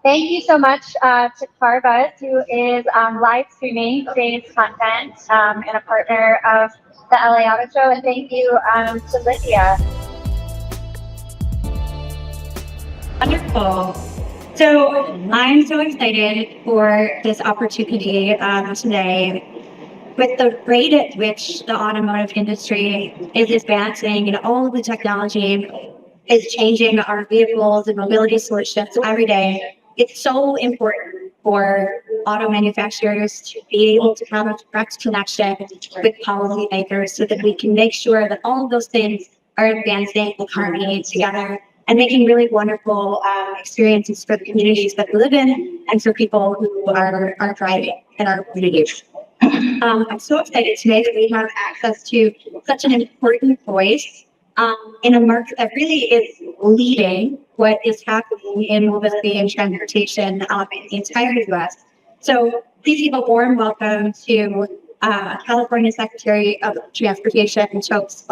Thank you so much to CarBuzz, who is live streaming today's content and a partner of the LA Auto Show. And thank you to Lithia. Wonderful. So I'm so excited for this opportunity today. With the rate at which the automotive industry is advancing and all of the technology is changing our vehicles and mobility solutions every day, it's so important for auto manufacturers to be able to have a direct connection with policymakers so that we can make sure that all of those things are advancing in harmony together and making really wonderful experiences for the communities that we live in and for people who are driving in our communities. I'm so excited today that we have access to such an important voice in a market that really is leading what is happening in mobility and transportation in the entire U.S. So please give a warm welcome to California Secretary of Transportation, Foutz.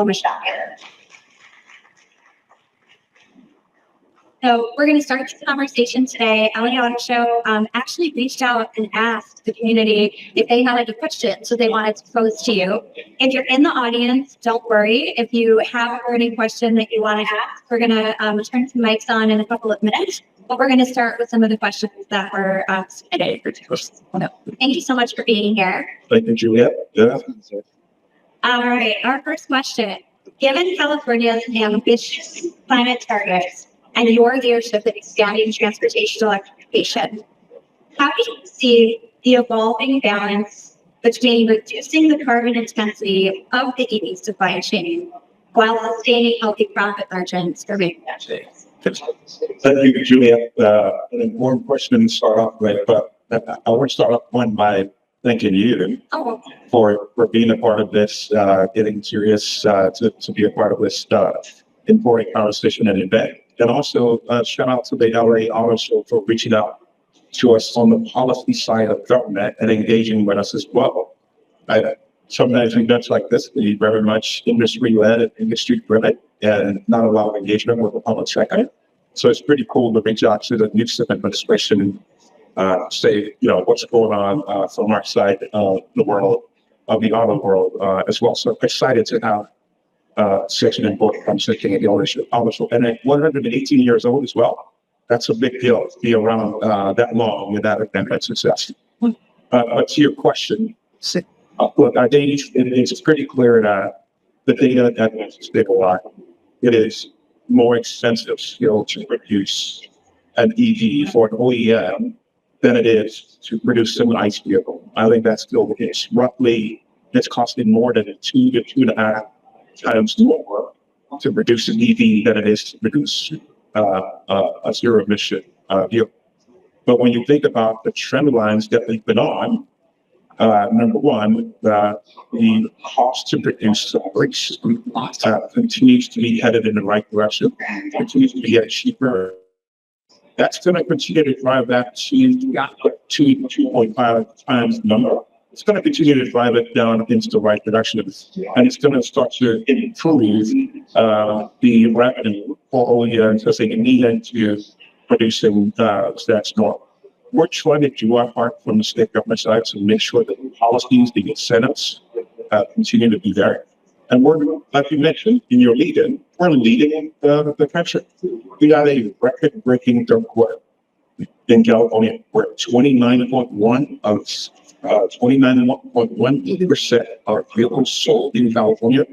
So we're going to start this conversation today. LA Auto Show actually reached out and asked the community if they had any questions, so they wanted to pose to you. If you're in the audience, don't worry. If you have any question that you want to ask, we're going to turn some mics on in a couple of minutes. But we're going to start with some of the questions that were submitted. Thank you so much for being here. Thank you, Juliet. Yeah. All right, our first question. Given California's ambitious climate targets, and your leadership in expanding transportation electrification, how do you see the evolving balance between reducing the carbon intensity of the EV supply chain while sustaining healthy profit margins for manufacturers? Thank you, Julia. An important question to start off with, but I want to start off by thanking you for being a part of this, getting curious to be a part of this important conversation and event. And also, shout out to the LA Auto Show for reaching out to us on the policy side of government and engaging with us as well. Sometimes events like this be very much industry-led and industry-driven and not a lot of engagement with the public sector. So it's pretty cool to reach out to the Lucid administration and say, what's going on from our side of the world, of the auto world as well. So excited to have such an important conversation at the Auto Show. And at 118 years old as well, that's a big deal to be around that long without that success. But to your question, look, I think it's pretty clear that the data evidence they provide, it is more expensive still to produce an EV for an OEM than it is to produce an ICE vehicle. I think that's still the case. Roughly, it's costing more than 2 to 2.5 times more to produce an EV than it is to produce a zero emission vehicle. But when you think about the trend lines that we've been on, number one, the cost to produce the brakes continues to be headed in the right direction, continues to be getting cheaper. That's going to continue to drive that to 2.5 times the number. It's going to continue to drive it down into the right direction, and it's going to start to improve the revenue for OEMs as they need into producing that norm. We're trying to do our part from the state government side to make sure that the policies, the incentives continue to be there. And we're, like you mentioned in your lead-in, we're leading the country. We got a record-breaking third quarter in California. We're at 29.1 of 29.1% of vehicles sold in California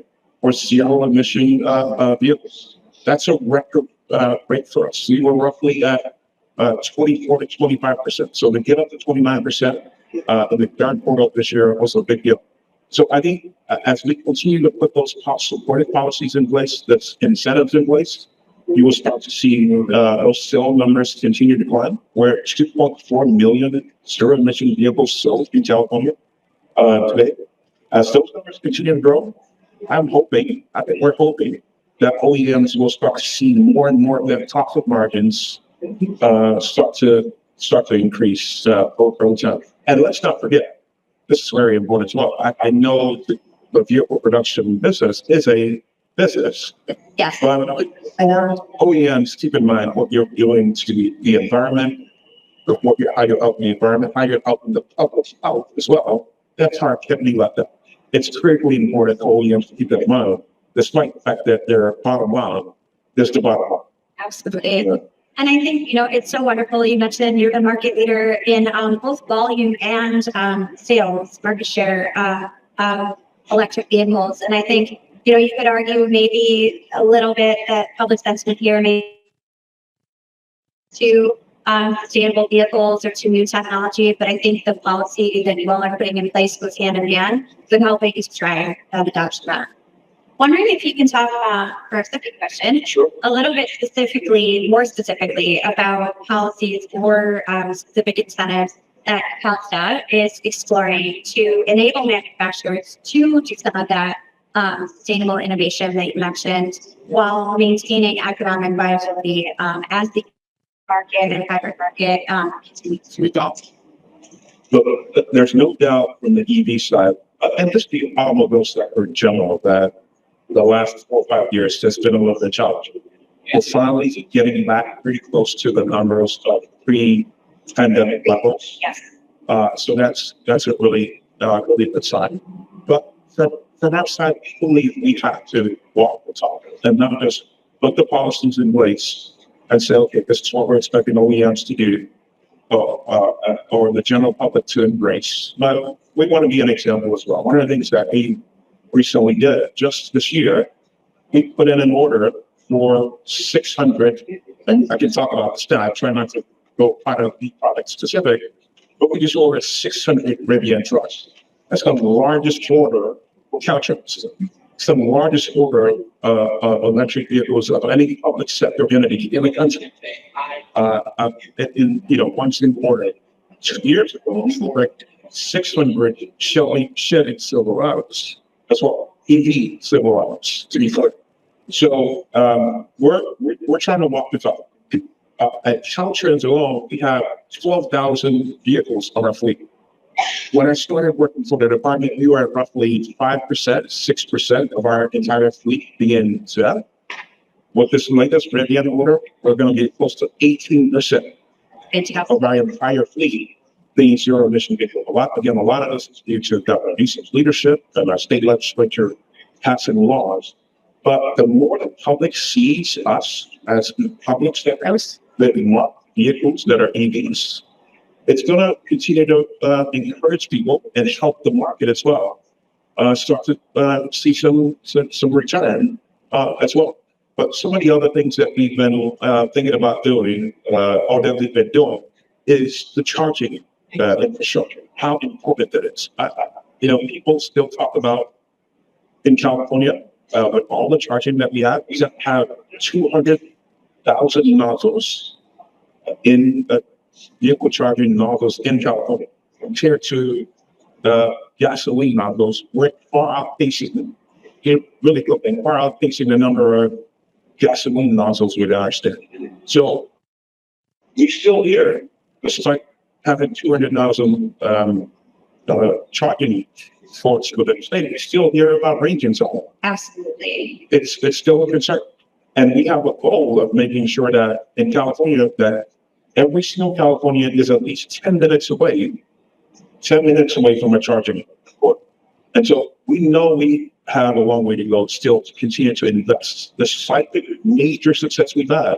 were zero emission vehicles. That's a record rate for us. We were roughly at 24 to 25%. So to get up to 29% in the third quarter of this year was a big deal. So I think as we continue to put those supportive policies in place, those incentives in place, you will start to see those sale numbers continue to climb. We're at 2.4 million zero emission vehicles sold in California today. As those numbers continue to grow, we're hoping that OEMs will start to see more and more of their profit margins start to increase over time. And let's not forget, this is very important as well. I know the vehicle production business is a business. Yes. But OEMs, keep in mind what you're doing to the environment, how you're helping the environment, how you're helping the public out as well. That's how it can be left up. It's critically important for OEMs to keep that in mind, despite the fact that their bottom line is the bottom line. Absolutely. And I think, it's so wonderful. You mentioned you're the market leader in both volume and sales, market share of electric vehicles. And I think, you could argue maybe a little bit that public sentiment here may to sustainable vehicles or to new technology, but I think the policy that you all are putting in place goes hand in hand with helping us drive adoption. Wondering if you can talk for a second question, Sure. a little bit more specifically about policies or specific incentives that CalSTA is exploring to enable manufacturers to do some of that sustainable innovation that you mentioned while maintaining economic viability as the market and hybrid market continues to adopt. But there's no doubt from the EV side, and just the automobile sector in general, that the last 4 or 5 years has been a little bit challenging. We're finally getting back pretty close to the numbers of pre-pandemic levels. Yes. So that's a really good sign. But from that side, we have to walk the talk and not just put the policies in place and say, okay, this is what we're expecting OEMs to do, or the general public to embrace. But we want to be an example as well. One of the things that we recently did, just this year, we put in an order for 600, and I can talk about this now, I try not to go product specific, but we just ordered 600 Rivian trucks. That's the largest order for cow trucks. It's the largest order of electric vehicles of any public sector entity in the country. One single order. 2 years ago, we ordered 600 Chevy Silverados. That's what EV Silverados, to be clear. So we're trying to walk the talk. At Caltrans alone, we have 12,000 vehicles on our fleet. When I started working for the department, we were at roughly 5%, 6% of our entire fleet being ZEV. With this latest Rivian order, we're going to get close to 18% of our entire fleet being zero emission vehicles. A lot of this is due to government usage leadership and our state legislature passing laws. But the more the public sees us as public sectors that want vehicles that are EVs, it's going to continue to encourage people and help the market as well. Start to see some return as well. But some of the other things that we've been thinking about doing, or that we've been doing, is the charging infrastructure. How important that is. People still talk about in California, with all the charging that we have 200,000 nozzles in vehicle charging nozzles in California compared to gasoline nozzles. We're far outpacing them. Really looking far outpacing the number of gasoline nozzles with our state. So we still here, despite having 200,000 charging ports within the state, we still hear about range anxiety. Absolutely. It's still a concern. And we have a goal of making sure that in California, that every single Californian is at least 10 minutes away from a charging port. And so we know we have a long way to go still to continue to invest. Despite the major success we've had,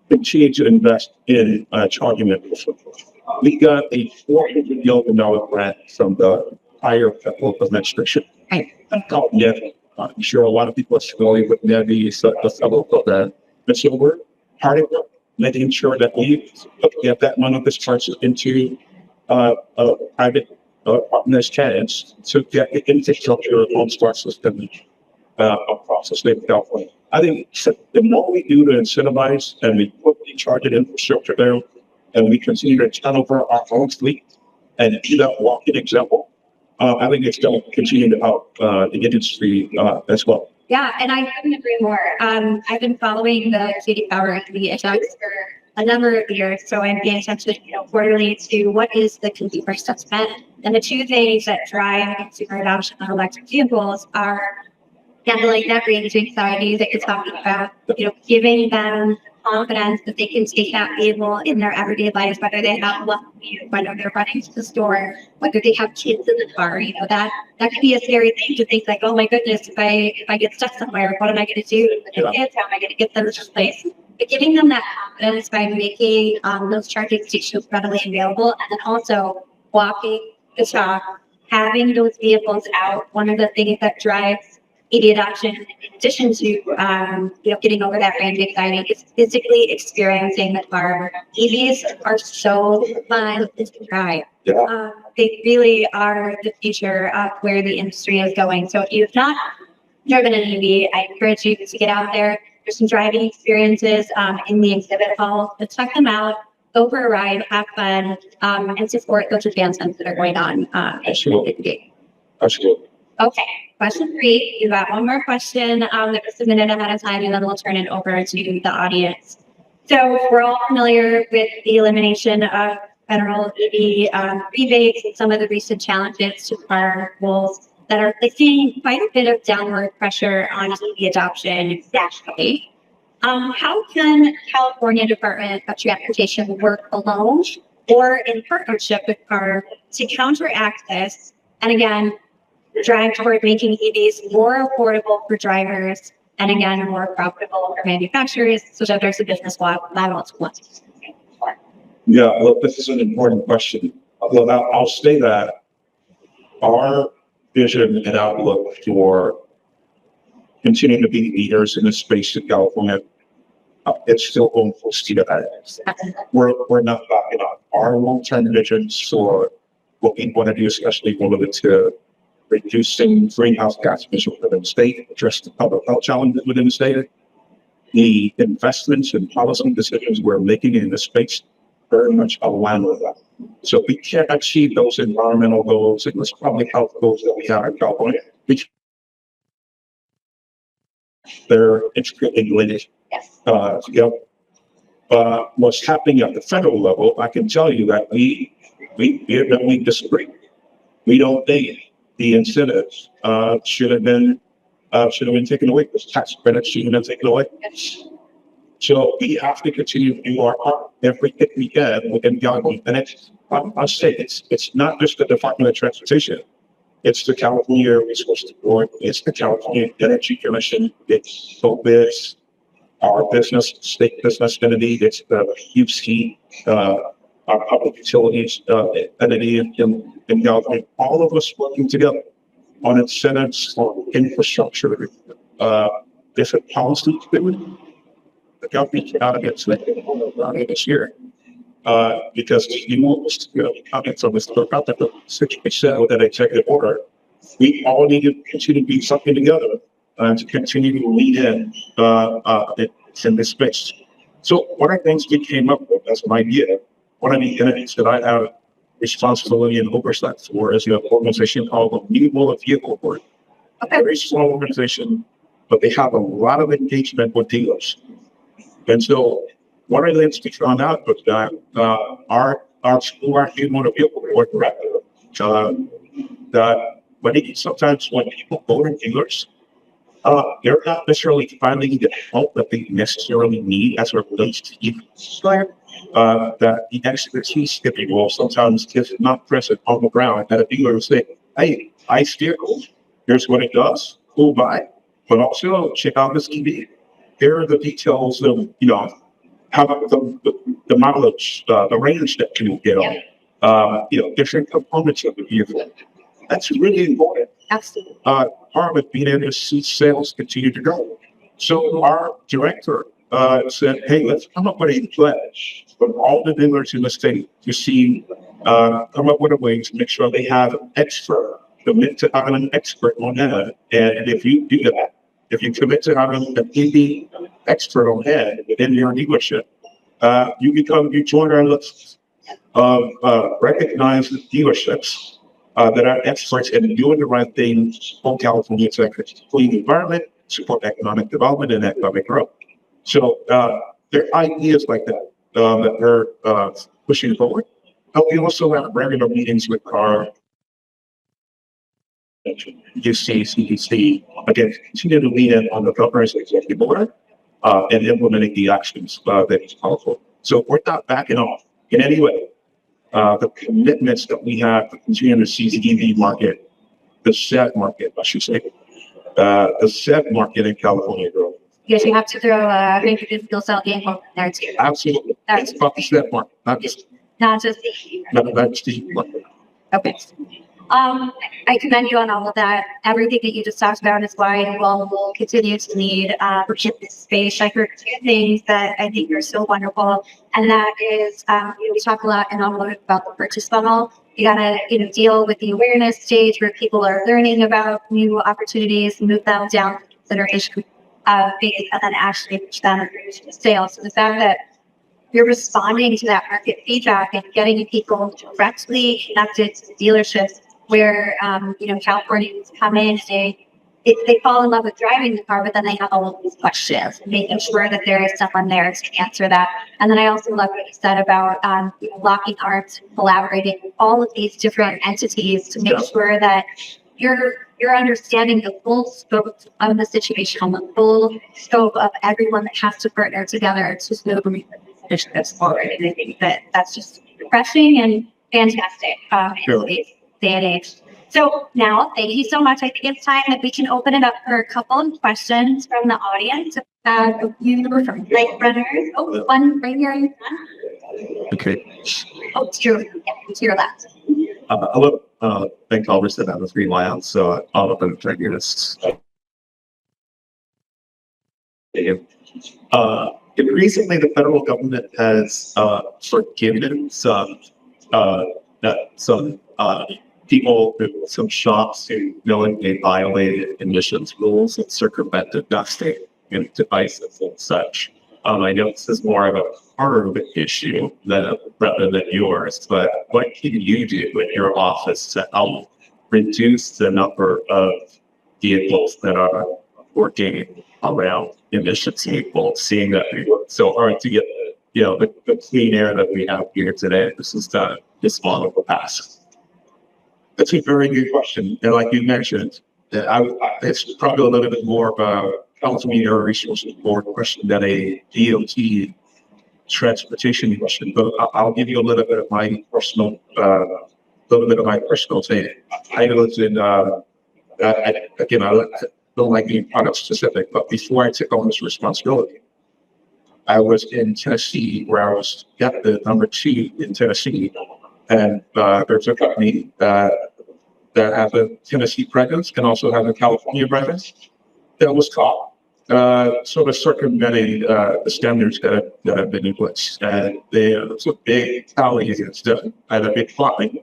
continue to invest in charging infrastructure. We got a $400 million grant from the prior federal administration. Called NEVI. I'm sure a lot of people are familiar with NEVI, the federal program. And so we're hard at work, making sure that we get that money discharged into private partners' hands to get the infrastructure on smart system across the state of California. I think the more we do to incentivize and we put the charging infrastructure there, and we continue to turn over our own fleet and be that walking example, I think it's going to continue to help the industry as well. Yeah, and I couldn't agree more. I've been following the Cody Power and the attacks for a number of years, so I'm paying attention, quarterly to what is the consumer sentiment. And the two things that drive consumer adoption of electric vehicles are handling that range anxiety that you're talking about, giving them confidence that they can take that vehicle in their everyday life, whether they have left, whether they're running to the store, whether they have kids in the car. That could be a scary thing to think like, oh my goodness, if I get stuck somewhere, what am I going to do with the kids? How am I going to get them to this place? But giving them that confidence by making those charging stations readily available, and then also walking the talk, having those vehicles out. One of the things that drives EV adoption, in addition to getting over that range anxiety, is physically experiencing the car. EVs are so fun to drive. They really are the future of where the industry is going. So if you've not driven an EV, I encourage you to get out there. There's some driving experiences in the exhibit hall. So check them out. Go for a ride, have fun, and support those advancements that are going on. Absolutely. Okay, question 3. You got one more question that was submitted ahead of time, and then we'll turn it over to the audience. So we're all familiar with the elimination of federal EV rebates and some of the recent challenges to car goals that are placing quite a bit of downward pressure on EV adoption nationally. How can California Department of Transportation work alone or in partnership with CARB to counteract this, and again, drive toward making EVs more affordable for drivers and again, more profitable for manufacturers so that there's a business model to want? Yeah, well, this is an important question. Well, I'll say that our vision and outlook for continuing to be leaders in this space in California, it's still going full speed ahead. We're not backing up. Our long-term visions for what we want to do, especially related to reducing greenhouse gas emissions within the state, address the public health challenges within the state, the investments and policy decisions we're making in this space very much align with that. So if we can't achieve those environmental goals and those public health goals that we have in California, they're intricately related. What's happening at the federal level, I can tell you that we disagree. We don't think the incentives should have been taken away. The tax credits should have been taken away. So we have to continue to do our part everything we can within California. And I'll say it's not just the Department of Transportation. It's the California Resources Board. It's the California Energy Commission. It's COBIS, our business, state business entity. It's the UC, our public utilities entity in California. All of us working together on incentives for infrastructure, different policies. The government cannot get selected this year because comments on this about that 60% with that executive order. We all need to continue to be something together to continue to lead in this space. So one of the things we came up with as an idea, one of the entities that I have responsibility and oversight for is an organization called the New Motor Vehicle Board. A very small organization, but they have a lot of engagement with dealers. And so one of the things we found out was that our New Motor Vehicle Board director, that sometimes when people go to dealers, they're not necessarily finding the help that they necessarily need as it relates to EVs. That the expertise, if you will, sometimes is not present on the ground. That a dealer will say, hey, ICE vehicle, here's what it does, cool buy, but also check out this EV. Here are the details of, how the mileage, the range that you get on, different components of the vehicle. That's really important. Absolutely. Part of being able to see sales continue to grow. So our director said, hey, let's come up with a pledge for all the dealers in the state to see, come up with a way to make sure they have an expert, commit to having an expert on that. And if you do that, if you commit to having an EV expert on hand within your dealership, you join our list of recognized dealerships that are experts in doing the right things for California to clean the environment, support economic development and economic growth. So there are ideas like that that we're pushing forward. But we also have regular meetings with our UC, CDC, again, continue to lead in on the governor's executive order and implementing the actions that he's called for. So we're not backing off in any way. The commitments that we have to continue to seize the EV market, the SED market, I should say, the SED market in California growth. Yes, you have to throw maybe the fuel cell vehicle in there too. Absolutely. It's about the SED market, not just the market. Okay. I commend you on all of that. Everything that you just talked about is why we'll continue to need in this space. I heard two things that I think are so wonderful, and that is, we talk a lot in Automotive about the purchase funnel. You gotta, deal with the awareness stage where people are learning about new opportunities, move them down to consideration phase, and then actually push them to sales. So the fact that you're responding to that market feedback and getting people directly connected to the dealerships where, Californians come in, they fall in love with driving the car, but then they have all of these questions, and making sure that there is someone there to answer that. And then I also love what you said about locking arms, collaborating with all of these different entities to make sure that you're understanding the full scope of the situation, the full scope of everyone that has to partner together to move initiatives forward. And I think that's just refreshing and fantastic in today's day and age. So now, thank you so much. I think it's time that we can open it up for a couple of questions from the audience. You were from Lake Runners. Oh, one right here in front. Okay. Oh, it's your left. Hello. Thank all for that was green light. So all of them trying to hear this. Recently, the federal government has forgiven some people, some shops who knowingly violated emissions rules and circumvented dusting and devices and such. I know this is more of a CARB issue rather than yours, but what can you do in your office to help reduce the number of vehicles that are working around emissions people, seeing that we work so hard to get the clean air that we have here today? This is the small of a pass. That's a very good question. And like you mentioned, it's probably a little bit more of a California Air Resources Board question than a DOT transportation question. But I'll give you a little bit of my personal take. I was in, again, I don't like being product specific, but before I took on this responsibility, I was in Tennessee, where I was at the number 2 in Tennessee. And there's a company that has a Tennessee presence and also has a California presence that was caught sort of circumventing the standards that have been in place. And there was a big tally against them, and a big fine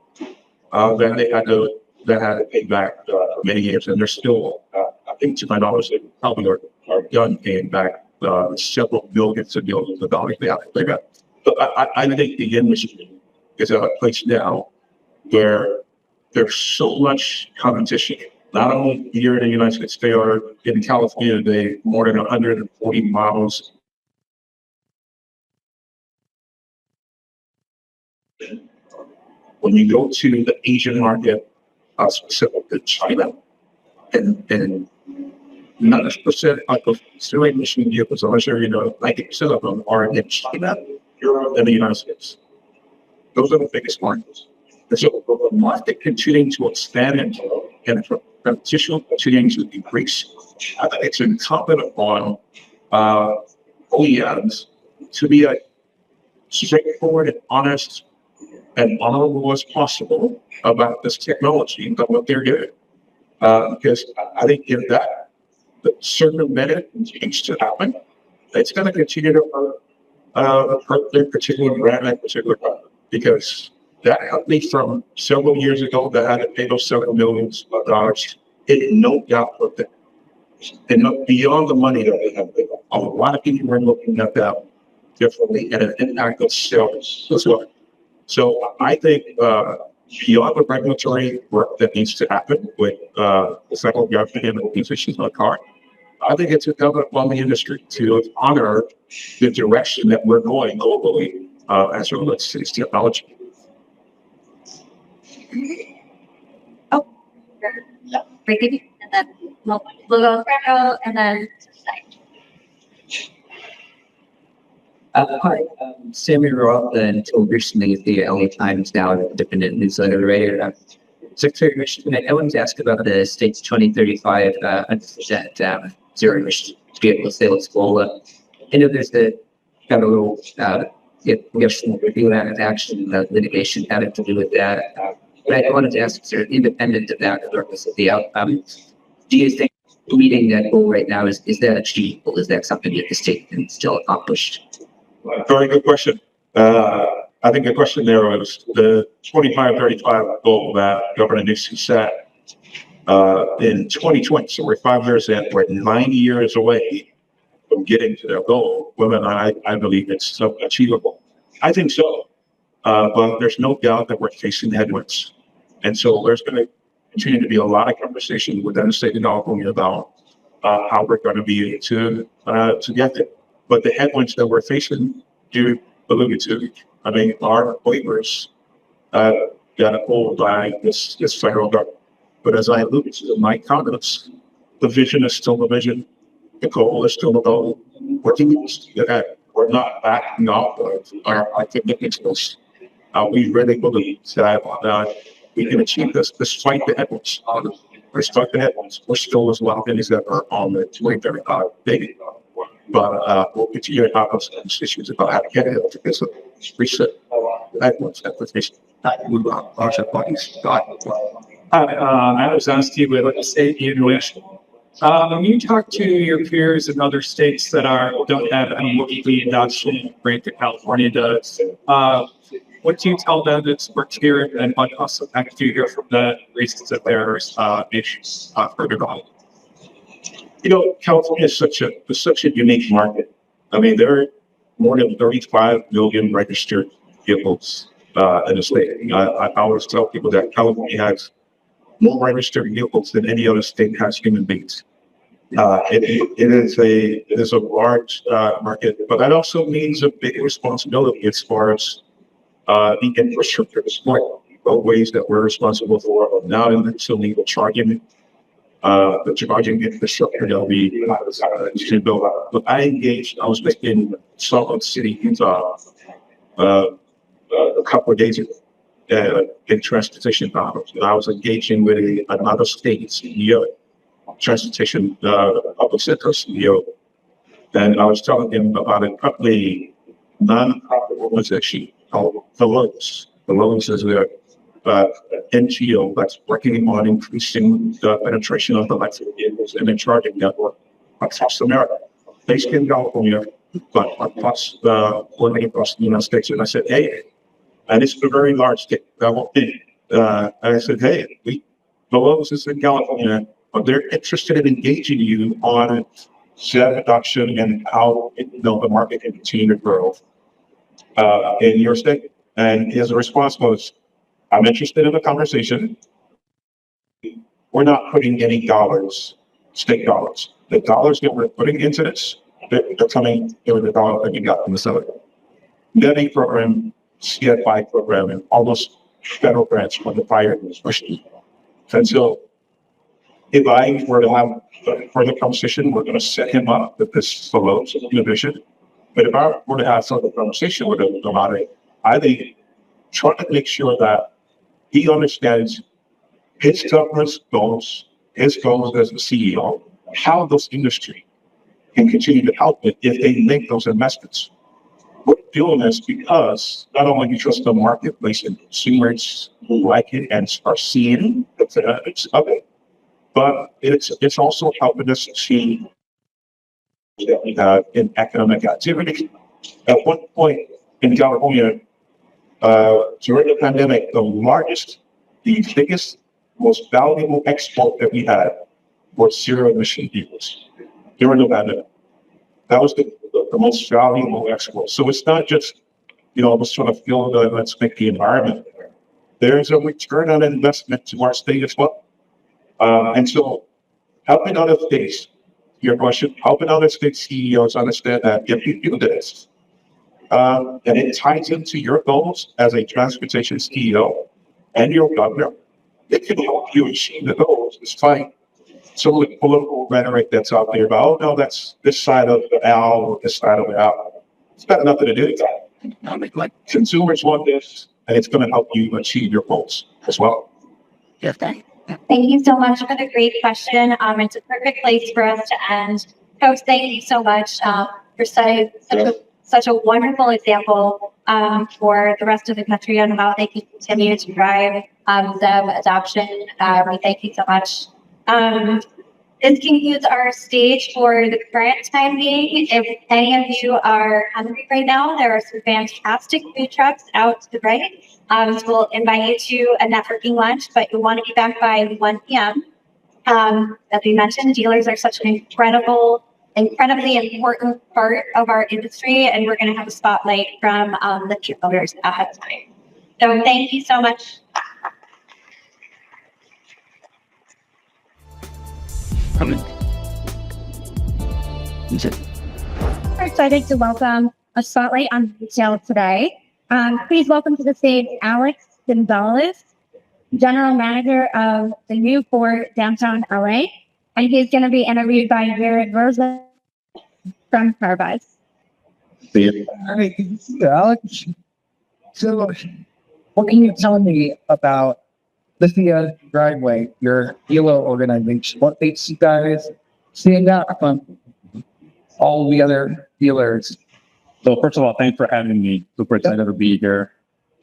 that they had to pay back for many years. And they're still, I think to my knowledge, they probably are done paying back several millions of dollars they have to pay back. But I think the industry is at a place now where there's so much competition, not only here in the United States, they are in California today, more than 140 models. When you go to the Asian market, specifically China, and 90% of zero emission vehicles, I'm sure 90% of them are in China, Europe, and the United States. Those are the biggest markets. And so the market continuing to expand and competition continuing to increase. I think it's incumbent upon OEMs to be as straightforward and honest and honorable as possible about this technology and what they're doing. Because I think if that circumvented continues to happen, it's going to continue to hurt their particular brand and particular product. Because that company from several years ago that had to pay those several millions of dollars, it no doubt put them. And beyond the money that they have, a lot of people are looking at that differently and an impact of sales as well. So I think beyond the regulatory work that needs to happen with the federal government and the positions on the car, I think it's incumbent upon the industry to honor the direction that we're going globally as it relates to this technology. Oh, right, and then we'll go and then Hi, Sammy Roth, until recently the LA Times, now an independent newsletter writer. Secretary Commission, I wanted to ask about the state's 2035 zero emission vehicle sales goal. I know there's got a little congressional review action litigation having to do with that. But I wanted to ask, sort of independent of that, regardless of the outcome, do you think meeting that goal right now is that achievable? Is that something that the state can still accomplish? Very good question. I think the question there was the 25-35 goal that Governor Nixon set in 2020. So we're 5 years in, we're 9 years away from getting to their goal. Whether I believe it's achievable. I think so. But there's no doubt that we're facing headwinds. And so there's going to continue to be a lot of conversation within the state of California about how we're going to be able to get there. But the headwinds that we're facing, you alluded to, I mean, our waivers got pulled by this federal government. But as I alluded to in my comments, the vision is still the vision. The goal is still the goal. We're doing that. We're not backing off of our commitments. We really believe that we can achieve this despite the headwinds. Despite the headwinds, we're still as well as ever on the 2035 date. But we'll continue to have those issues about how to get it because of reset headwinds application. Move on. Larger bodies. Hi, I was asked you with the state evaluation. When you talk to your peers in other states that don't have any EV adoption rate that California does, what do you tell them that's worked here, and what also do you hear from the reasons that there's issues further on? You know, California is such a unique market. I mean, there are more than 35 million registered vehicles in the state. I always tell people that California has more registered vehicles than any other state has human beings. It is a large market, but that also means a big responsibility as far as the infrastructure to support both ways that we're responsible for now and so legal charging. The charging infrastructure that we should build up. But I was in Salt Lake City, Utah, a couple of days ago in transportation conference. I was engaging with another state CEO, transportation public sector CEO, and I was telling him about a company, non-profit organization called the LAAS. The LAAS is a NGO that's working on increasing the penetration of electric vehicles and the charging network across America, based in California, but across the United States. And I said, hey, and it's a very large state. And I said, hey, the LAAS is in California, but they're interested in engaging you on ZEV adoption and how the market can continue to grow in your state. And his response was, I'm interested in the conversation. We're not putting any dollars, state dollars. The dollars that we're putting into this, they're coming with the dollar that you got from the seller. NEVI program, CFI program, and all those federal grants from the prior administration. And so if I were to have further conversation, we're going to set him up with this solo division. But if I were to have further conversation with him about it, I think trying to make sure that he understands his government's goals, his goals as the CEO, how this industry can continue to help it if they make those investments. We're doing this because not only do we trust the marketplace and consumers who like it and are seeing the benefits of it, but it's also helping us see that we have in economic activity. At one point in California, during the pandemic, the biggest, most valuable export that we had was zero emission vehicles during the pandemic. That was the most valuable export. So it's not just, let's sort of feel the, let's make the environment better. There's a return on investment to our state as well. And so helping other states, your question, helping other state CEOs understand that if you do this, and it ties into your goals as a transportation CEO and your governor, it can help you achieve the goals despite some of the political rhetoric that's out there about, oh no, that's this side of the aisle or this side of the aisle. It's got nothing to do with that. I mean, like consumers want this, and it's going to help you achieve your goals as well. Thank you so much for the great question. It's a perfect place for us to end. Folks, thank you so much for such a wonderful example for the rest of the country on how they can continue to drive the adoption. We thank you so much. This concludes our stage for the current time being. If any of you are hungry right now, there are some fantastic food trucks out to the right. So we'll invite you to a networking lunch, but you'll want to be back by 1 p.m. As we mentioned, dealers are such an incredibly important part of our industry, and we're going to have a spotlight from the Lithia Motors ahead of time. So thank you so much. We're excited to welcome a spotlight on retail today. Please welcome to the stage Alex Gonzalez, General Manager of the new Ford Downtown LA, and he's going to be interviewed by Jared Rosenholtz from CarBuzz. All right, Alex. So, what can you tell me about Lithia Driveway, your dealer organization? What makes you guys stand out from all the other dealers? So first of all, thanks for having me. Super excited to be here.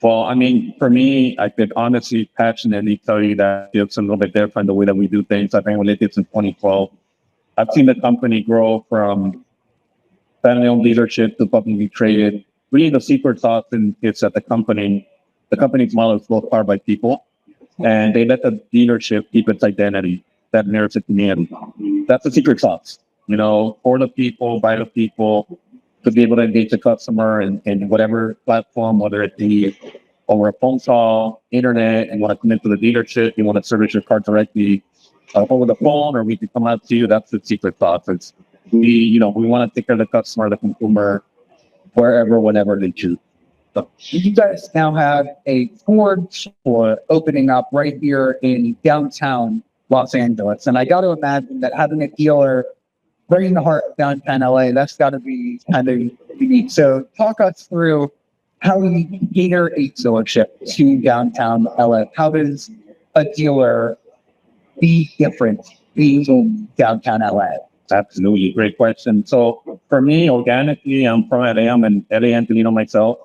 Well, I mean, for me, I could honestly, passionately tell you that it's a little bit different the way that we do things. I've been with Lithia since 2012. I've seen the company grow from family-owned dealership to publicly traded. Really, the secret sauce is that the company's model is built powered by people, and they let the dealership keep its identity that mirrors the community. That's the secret sauce, for the people, by the people, to be able to engage the customer in whatever platform, whether it be over a phone call, internet, and want to come into the dealership, you want to service your car directly over the phone, or we can come out to you. That's the secret sauce. It's we want to take care of the customer, the consumer, wherever, whenever they choose. So, you guys now have a Ford store opening up right here in downtown Los Angeles, and I got to imagine that having a dealer right in the heart of downtown LA, that's got to be kind of unique. So talk us through how you cater a dealership to downtown LA. How does a dealer be different being downtown LA? Absolutely. Great question. So for me, organically, I'm from LA. I'm an LA Angelino myself.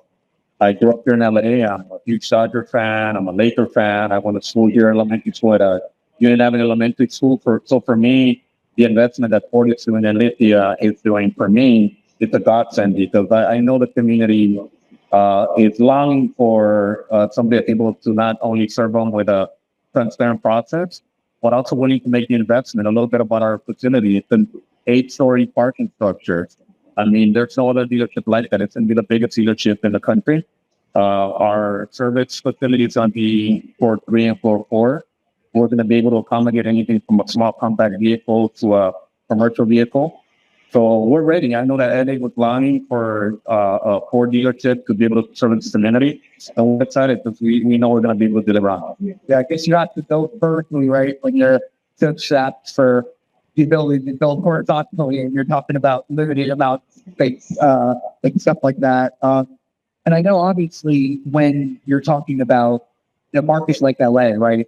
I grew up here in LA. I'm a huge Dodger fan. I'm a Laker fan. I went to school here, elementary school at Union Avenue Elementary School. So for me, the investment that Ford is doing and Lithia is doing for me, it's a godsend because I know the community is longing for somebody that's able to not only serve them with a transparent process, but also willing to make the investment. A little bit about our facility. It's an 8-story parking structure. I mean, there's no other dealership like that. It's going to be the biggest dealership in the country. Our service facility is going to be floor 3 and floor 4. We're going to be able to accommodate anything from a small compact vehicle to a commercial vehicle. So we're ready. I know that LA was longing for a Ford dealership to be able to service this community. And we're excited because we know we're going to be able to deliver on it. Yeah, I guess you have to build vertically, right? When you're so strapped for the ability to build horizontally, and you're talking about limited amount of space, like stuff like that. And I know obviously when you're talking about markets like LA, right?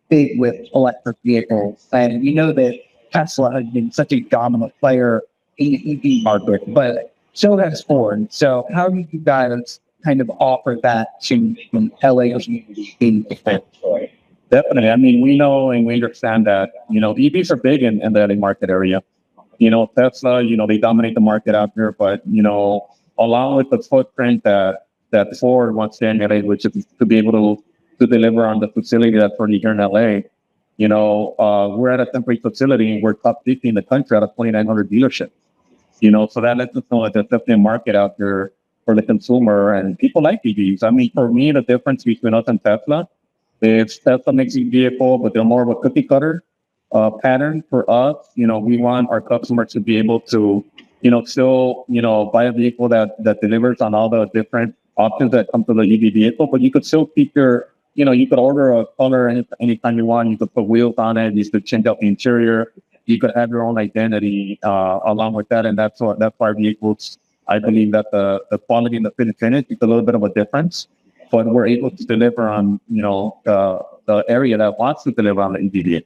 Big with electric vehicles, and we know that Tesla has been such a dominant player in the EV market, but so has Ford. So how do you guys kind of offer that to LA in defense? Definitely. I mean, we know and we understand that, EVs are big in the LA market area. Tesla, they dominate the market out there, but, along with the footprint that Ford wants to emulate, which is to be able to deliver on the facility that's already here in LA, we're at a temporary facility and we're top 50 in the country out of 2,900 dealerships. So that lets us know that there's definitely a market out there for the consumer and people like EVs. I mean, for me, the difference between us and Tesla is Tesla makes a vehicle, but they're more of a cookie cutter pattern. For us, we want our customers to be able to, still, buy a vehicle that delivers on all the different options that come to the EV vehicle, but you could still keep your, you could order a color anytime you want. You could put wheels on it. You could change out the interior. You could have your own identity along with that, and that's why vehicles I believe that the quality and the fit and finish is a little bit of a difference, but we're able to deliver on, the area that wants to deliver on the EV.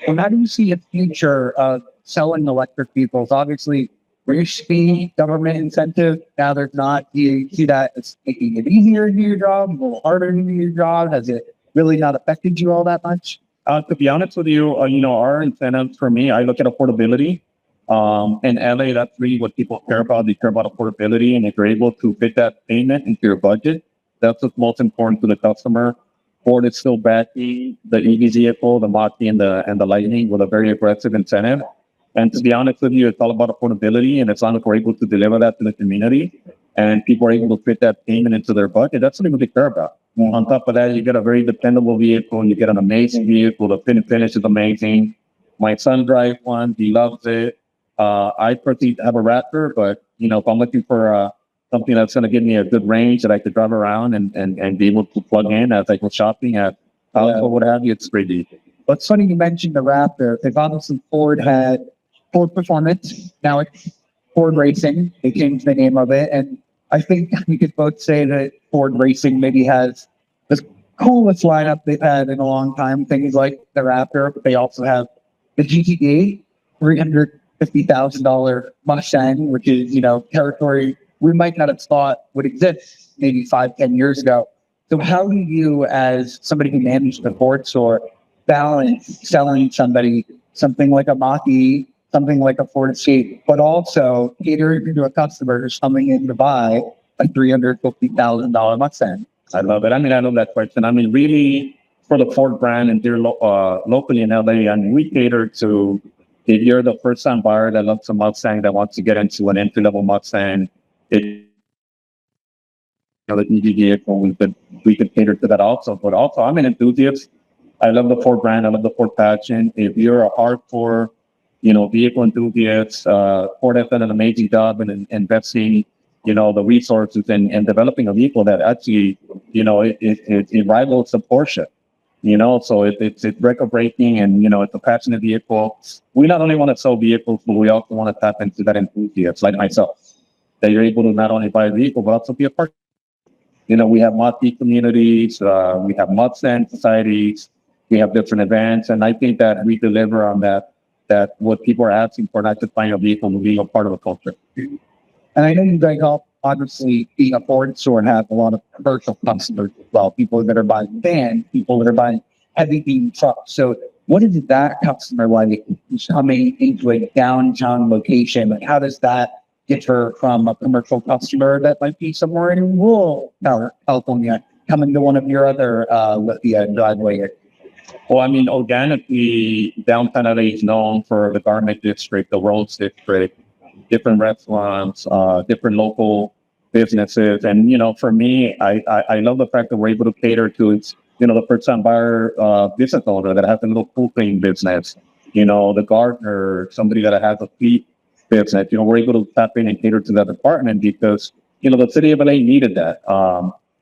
And how do you see a future of selling electric vehicles? Obviously, there used to be government incentive. Now there's not. Do you see that it's making it easier to do your job, a little harder to do your job? Has it really not affected you all that much? To be honest with you, our incentives for me, I look at affordability. In LA, that's really what people care about. They care about affordability, and if you're able to fit that payment into your budget, that's what's most important to the customer. Ford is still backing the EV vehicle, the Mach-E and the Lightning with a very aggressive incentive. And to be honest with you, it's all about affordability, and as long as we're able to deliver that to the community and people are able to fit that payment into their budget, that's something we care about. On top of that, you get a very dependable vehicle, and you get an amazing vehicle. The fit and finish is amazing. My son drives one; he loves it. I personally have a Raptor, but if I'm looking for something that's going to give me a good range that I could drive around and be able to plug in as I go shopping at or what have you, it's pretty easy. But it's funny you mentioned the Raptor, because obviously Ford had Ford Performance. Now it's Ford Racing. They changed the name of it. And I think we could both say that Ford Racing maybe has the coolest lineup they've had in a long time. Things like the Raptor, but they also have the GTD, $350,000 Mustang, which is, territory we might not have thought would exist maybe 5-10 years ago. So how do you, as somebody who managed the Ford store, balance selling somebody something like a Mach-E, something like a Ford Escape, but also catering to a customer who's coming in to buy a $350,000 Mustang? I love it. I love that question. Really, for the Ford brand and here locally in LA, we cater to, if you're the first-time buyer that loves a Mustang, that wants to get into an entry-level Mustang, the EV vehicle, we could cater to that also. But also, I'm an enthusiast. I love the Ford brand. I love the Ford passion. If you're a hardcore, vehicle enthusiast, Ford has done an amazing job in investing, the resources and developing a vehicle that actually, it rivals the Porsche. So it's record-breaking, and it's a passionate vehicle. We not only want to sell vehicles, but we also want to tap into that enthusiast like myself, that you're able to not only buy a vehicle, but also be a part. We have Mach-E communities, we have Mustang societies, we have different events, and I think that we deliver on that what people are asking for, not just buying a vehicle, but being a part of a culture. And I know you guys all, obviously, being a Ford store, have a lot of commercial customers as well, people that are buying vans, people that are buying heavy-duty trucks. So what is that customer like coming into a downtown location? Like, how does that differ from a commercial customer that might be somewhere in rural California coming to one of your other Lithia driveway? Well, organically, downtown LA is known for the garment district, the Rose district, different restaurants, different local businesses. And, for me, I love the fact that we're able to cater to, the first-time buyer business owner that has a little pool cleaning business, the gardener, somebody that has a fleet business. We're able to tap in and cater to that department because, the city of LA needed that.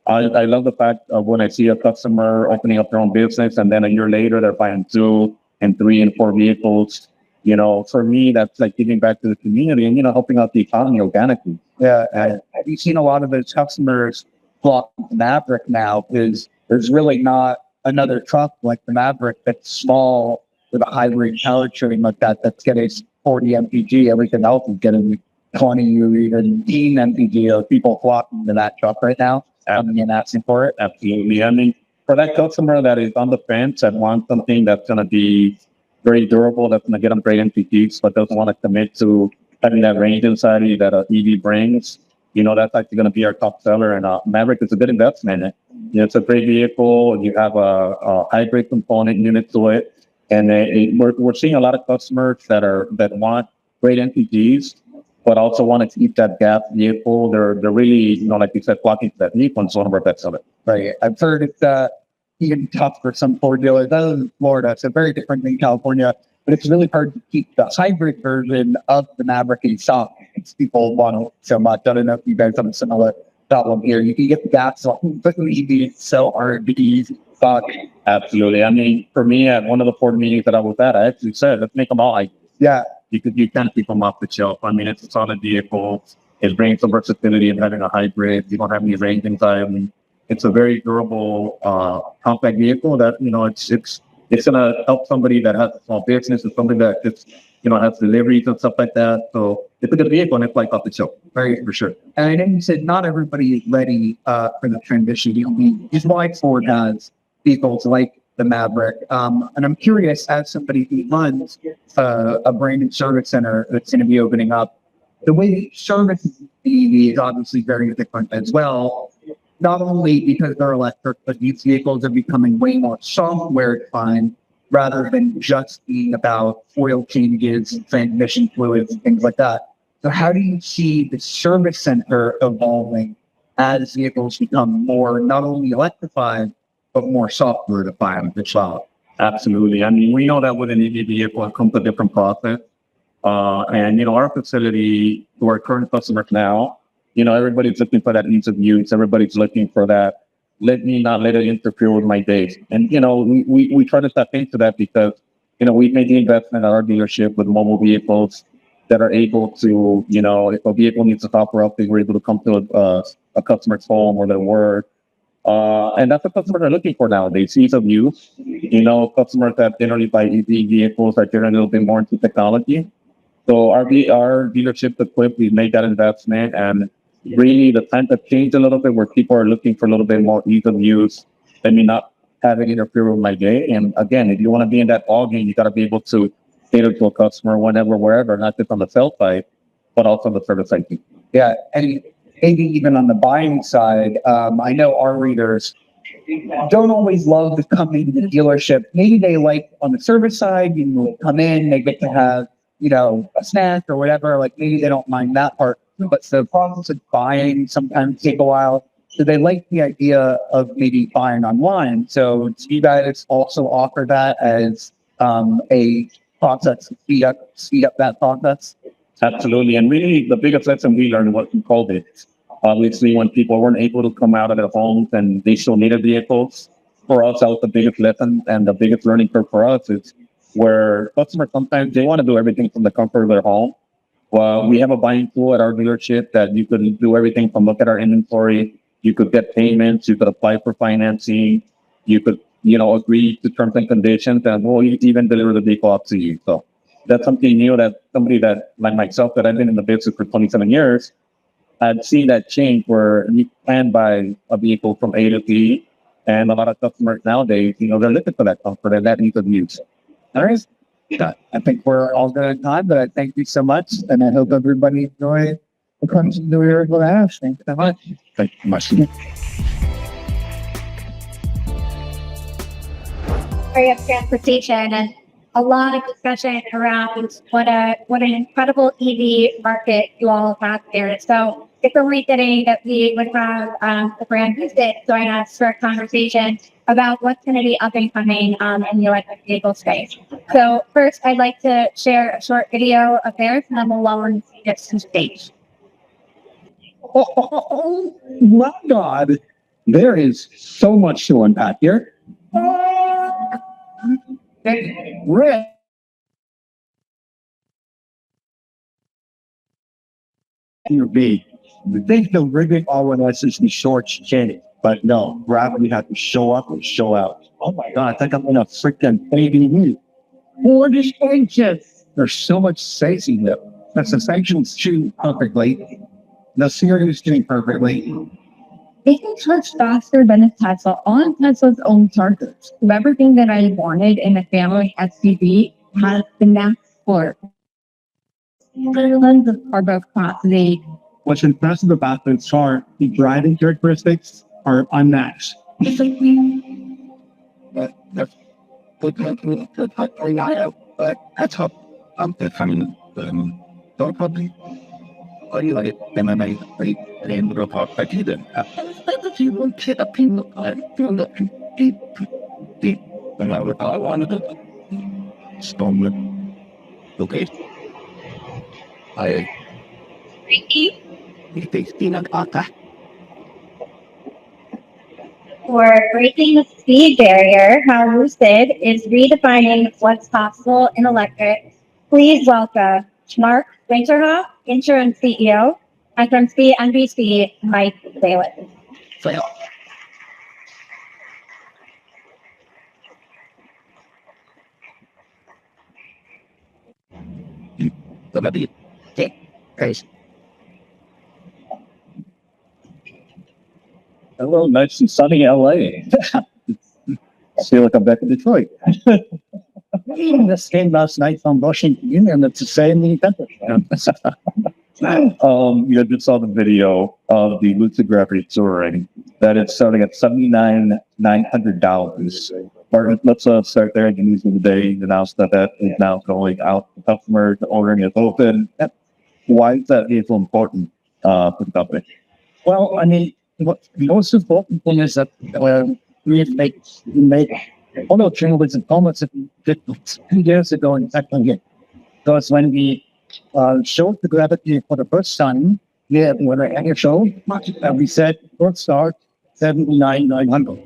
I love the fact of when I see a customer opening up their own business and then a year later they're buying 2 and 3 and 4 vehicles. For me, that's like giving back to the community and, helping out the economy organically. Yeah. Have you seen a lot of those customers flock to Maverick now? Because there's really not another truck like the Maverick that's small with a hybrid powertrain like that, that's getting 40 mpg. Everything else is getting 20 or even 18 mpg. People flocking to that truck right now. And asking for it. Absolutely. For that customer that is on the fence and wants something that's going to be very durable, that's going to get them great MPGs, but doesn't want to commit to having that range anxiety that EV brings, that's actually going to be our top seller. And Maverick is a good investment. It's a great vehicle. You have a hybrid component unit to it. And we're seeing a lot of customers that want great MPGs, but also want to keep that gas vehicle. They're really, like you said, flocking to that vehicle, and it's one of our best sellers. Right. I've heard it's even tough for some Ford dealers. Other than Florida, it's a very different than California, but it's really hard to keep the hybrid version of the Maverick in stock. People want it so much. I don't know if you guys have a similar problem here. You can get the gas on, but it's so hard to use stock. Absolutely. For me, at one of the Ford meetings that I was at, I actually said, let's make them all hybrids. Yeah. You can't keep them off the shelf. It's a solid vehicle. It brings some versatility in having a hybrid. You don't have any range anxiety. It's a very durable, compact vehicle that, it's gonna help somebody that has a small business or something that just, has deliveries and stuff like that. So it's a good vehicle and it's like off the shelf, very for sure. And I know you said not everybody is ready for the transition. I mean, just why Ford has vehicles like the Maverick. And I'm curious, as somebody who runs a brand new service center that's going to be opening up, the way you service the EV is obviously very different as well. Not only because they're electric, but these vehicles are becoming way more software defined rather than just being about oil changes, transmission fluids, things like that. So how do you see the service center evolving as vehicles become more not only electrified, but more software defined as well? Absolutely. I mean, we know that with an EV vehicle, it comes a different process. And our facility, to our current customers now, everybody's looking for that ease of use. Everybody's looking for that. Let me not let it interfere with my days. And, we try to tap into that because, we've made the investment at our dealership with mobile vehicles that are able to, if a vehicle needs a software update, we're able to come to a customer's home or their work. And that's what customers are looking for nowadays, ease of use. Customers that generally buy EV vehicles are generally a little bit more into technology. So our dealership equipped, we made that investment, and really the time has changed a little bit where people are looking for a little bit more ease of use. Let me not have it interfere with my day. And again, if you want to be in that ballgame, you got to be able to cater to a customer whenever, wherever, not just on the sales side, but also on the service side. Yeah, and maybe even on the buying side, I know our readers don't always love to come into the dealership. Maybe they like on the service side, come in, they get to have, a snack or whatever. Like maybe they don't mind that part, but the process of buying sometimes take a while. So they like the idea of maybe buying online. So do you guys also offer that as a process to speed up that process? Absolutely. And really the biggest lesson we learned was from COVID. Obviously, when people weren't able to come out of their homes and they still needed vehicles, for us, that was the biggest lesson and the biggest learning curve for us is where customers sometimes they want to do everything from the comfort of their home. Well, we have a buying tool at our dealership that you could do everything from look at our inventory. You could get payments. You could apply for financing. You could, agree to terms and conditions, and we'll even deliver the vehicle up to you. So that's something new that somebody that like myself that I've been in the business for 27 years, I've seen that change where you can buy a vehicle from A to B, and a lot of customers nowadays, they're looking for that comfort and that ease of use. All right. Yeah, I think we're all good on time, but I thank you so much, and I hope everybody enjoyed the questions that we were able to ask. Thanks so much. Thank you much. Area of transportation and a lot of discussion around what an incredible EV market you all have there. So it's only fitting that we would have the brand Lucid join us for a conversation about what's going to be up and coming in the electric vehicle space. So first, I'd like to share a short video of theirs, and then we'll lower it to stage. Oh my God, there is so much to unpack here. Rick. B. We think the ribbon all of us is the short skinny, but no, gravity has to show up and show out. Oh my God, I think I'm in a freaking baby meat. 40 inches. There's so much space in there. The suspension's tuned perfectly. The steering's tuned perfectly. It can charge faster than a Tesla on Tesla's own chargers. So everything that I wanted in a family SUV has been asked for. Tons of cargo capacity. What's impressive about this car, the driving characteristics are unmatched. It's like That's how I'm defining don't probably. Oh, you like then I didn't go talk like you did. You won't get a pin I feel that deep. And I wanted to storm it. Okay. I For breaking the speed barrier, how Lucid is redefining what's possible in electric. Please welcome Marc, Winterhoof, Interim CEO, And from CNBC, Mike Wayland. Hello, nice and sunny LA. I feel like I'm back in Detroit. This game last night from Washington, and it's the same temperature. You just saw the video of the Lucid Gravity Touring that it's starting at $79,900. Martin, let's start there. The news of the day announced that is now going out to customers, ordering it open. Why is that vehicle important for the company? Well, I mean, what the most important thing is that we made all our changes and comments that we did 2 years ago in fact here. Because when we showed the Gravity for the first time, when I had a show, we said first start 79,900.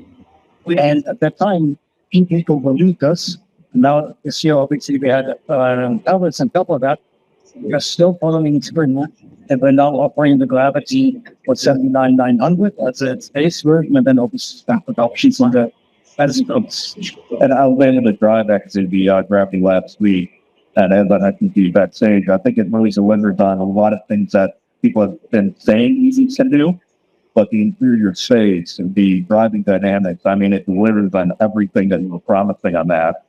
And at that time, people believed us. Now this year, obviously, we had others on top of that. We are still following through, and we're now offering the Gravity for 79,900 as its base version, and then obviously standard options on the advanced. And I was able to drive actually the Gravity last week. And as I mentioned to you backstage, I think it really delivers on a lot of things that people have been saying easy to do. But the interior space and the driving dynamics, I mean, it delivers on everything that you were promising on that.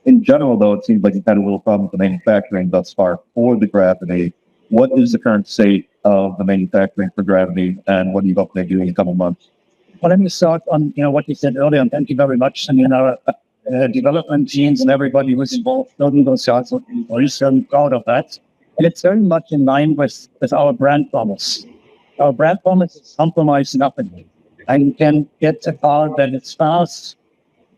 In general, though, it seems like you've had a little problem with the manufacturing thus far for the Gravity. What is the current state of the manufacturing for Gravity, and what do you hope they do in a couple months? Well, let me start on what you said earlier, and thank you very much. I mean, our development teams and everybody who's involved, building those cars, we're so proud of that. And it's very much in line with our brand promise. Our brand promise is compromise nothing. And you can get a car that is fast,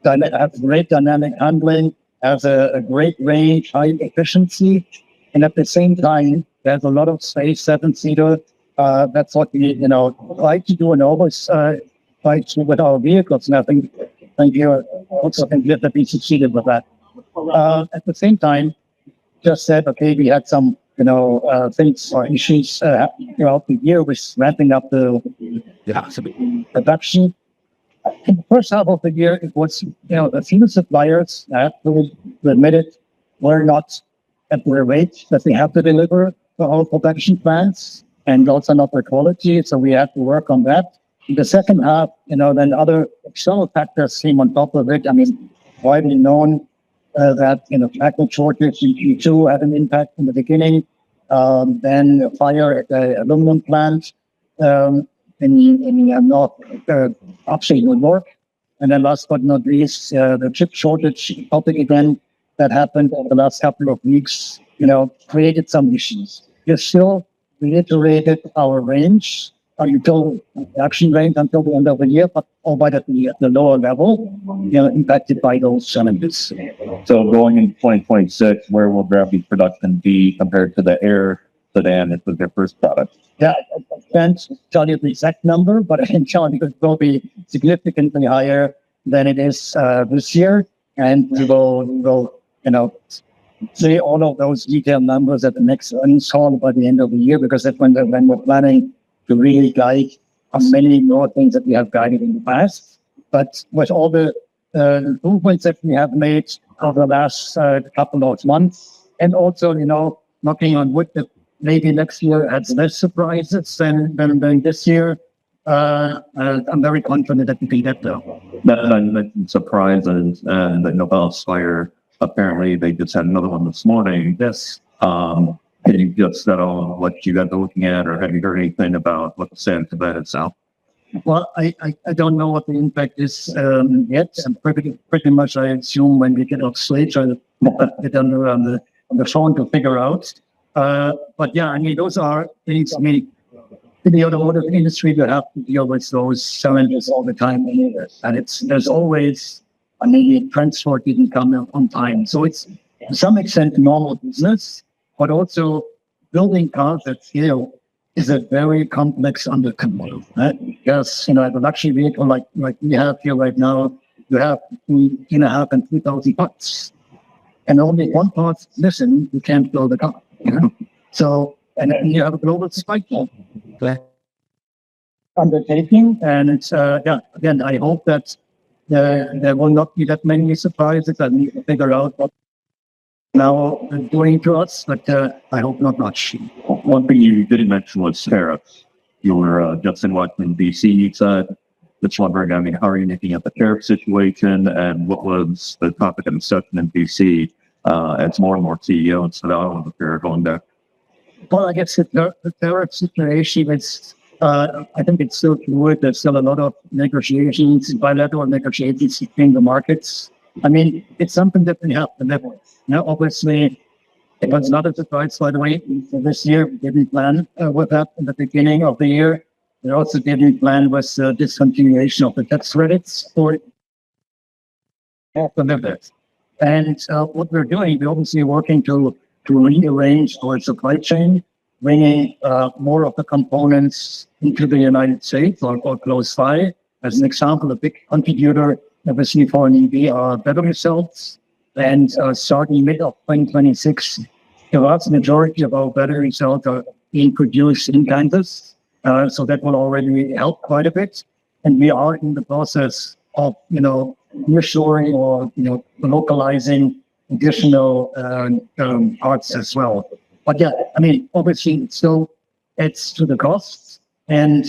that has great dynamic handling, has a great range, high efficiency, and at the same time, there's a lot of space, 7-seater. That's what we, like to do and always like to with our vehicles. And I think you also can get that we succeeded with that. At the same time, just said, okay, we had some, things or issues throughout the year with ramping up the production. In the first half of the year, it was, a few suppliers, I have to admit it, were not at the rate that they have to deliver for our production plans, and also not their quality. So we had to work on that. In the second half, then other external factors came on top of it. I mean, widely known that, factory shortage in Q2 had an impact in the beginning. Then a fire at the aluminum plant in North upstate New York. And then last but not least, the chip shortage topic again that happened over the last couple of weeks, created some issues. We still reiterated our range, until production range until the end of the year, but albeit at the lower level, impacted by those challenges. So going into 2026, where will Gravity production be compared to the Air sedan that was their first product? Yeah, I can't tell you the exact number, but I can tell you it will be significantly higher than it is this year. And we will say all of those detailed numbers at the next earnings call by the end of the year, because that's when we're planning to really guide as many more things that we have guided in the past. But with all the improvements that we have made over the last couple of months, and also, knocking on wood that maybe next year has less surprises than this year, I'm very confident that we can get there. That surprises and the Nobel Fire, apparently they just had another one this morning. Yes. Can you just settle what you guys are looking at, or have you heard anything about what the Senate about itself? Well, I don't know what the impact is yet. And pretty much, I assume when we get off stage, I'll get on the phone to figure out. But yeah, I mean, those are things. I mean, in the automotive industry, you have to deal with those challenges all the time, and there's always transport didn't come on time, so it's to some extent normal business. But also, building cars at scale is a very complex undertaking. Right? Yes, a luxury vehicle like we have here right now, you have between 1.5 and 2,000 parts, and only one part's missing, you can't build a car. So and then you have a global spike undertaking. And it's, again, I hope that there will not be that many surprises and we can figure out what now doing to us, but I hope not much. One thing you didn't mention was tariffs. You were just in Washington, D.C., you said. Just wondering, I mean, how are you looking at the tariff situation and what was the topic of discussion in D.C. As more and more CEOs said, oh, they're going back? Well, I guess the tariff situation is, I think it's still fluid. There's still a lot of negotiations, bilateral negotiations between the markets. I mean, it's something that we have to live with. Now, obviously, it was not a surprise, by the way. This year, we didn't plan with that in the beginning of the year. We also didn't plan with discontinuation of the tax credits for it. And what we're doing, we're obviously working to rearrange our supply chain, bringing more of the components into the United States or close by. As an example, a big contributor, obviously, for an EV are battery cells. And starting mid of 2026, the vast majority of our battery cells are being produced in Kansas. So that will already help quite a bit. And we are in the process of, reshoring or, localizing additional parts as well. But yeah, I mean, obviously, it still adds to the costs. And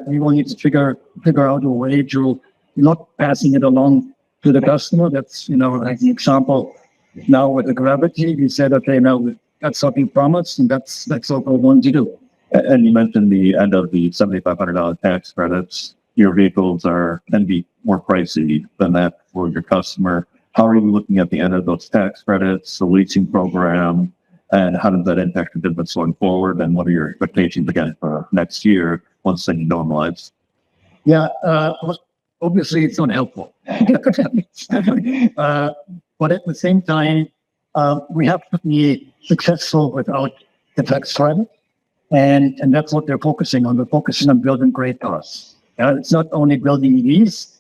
we will need to figure out a way to not passing it along to the customer. That's, like the example now with the Gravity, we said, okay, now that's what we promised, and that's what we want to do. And you mentioned the end of the $7,500 tax credits. Your vehicles can be more pricey than that for your customer. How are you looking at the end of those tax credits, the leasing program, and how does that impact the business going forward? And what are your expectations again for next year once things normalize? Yeah, obviously it's not helpful. But at the same time, we have to be successful without the tax credit. And that's what they're focusing on. They're focusing on building great cars. It's not only building EVs.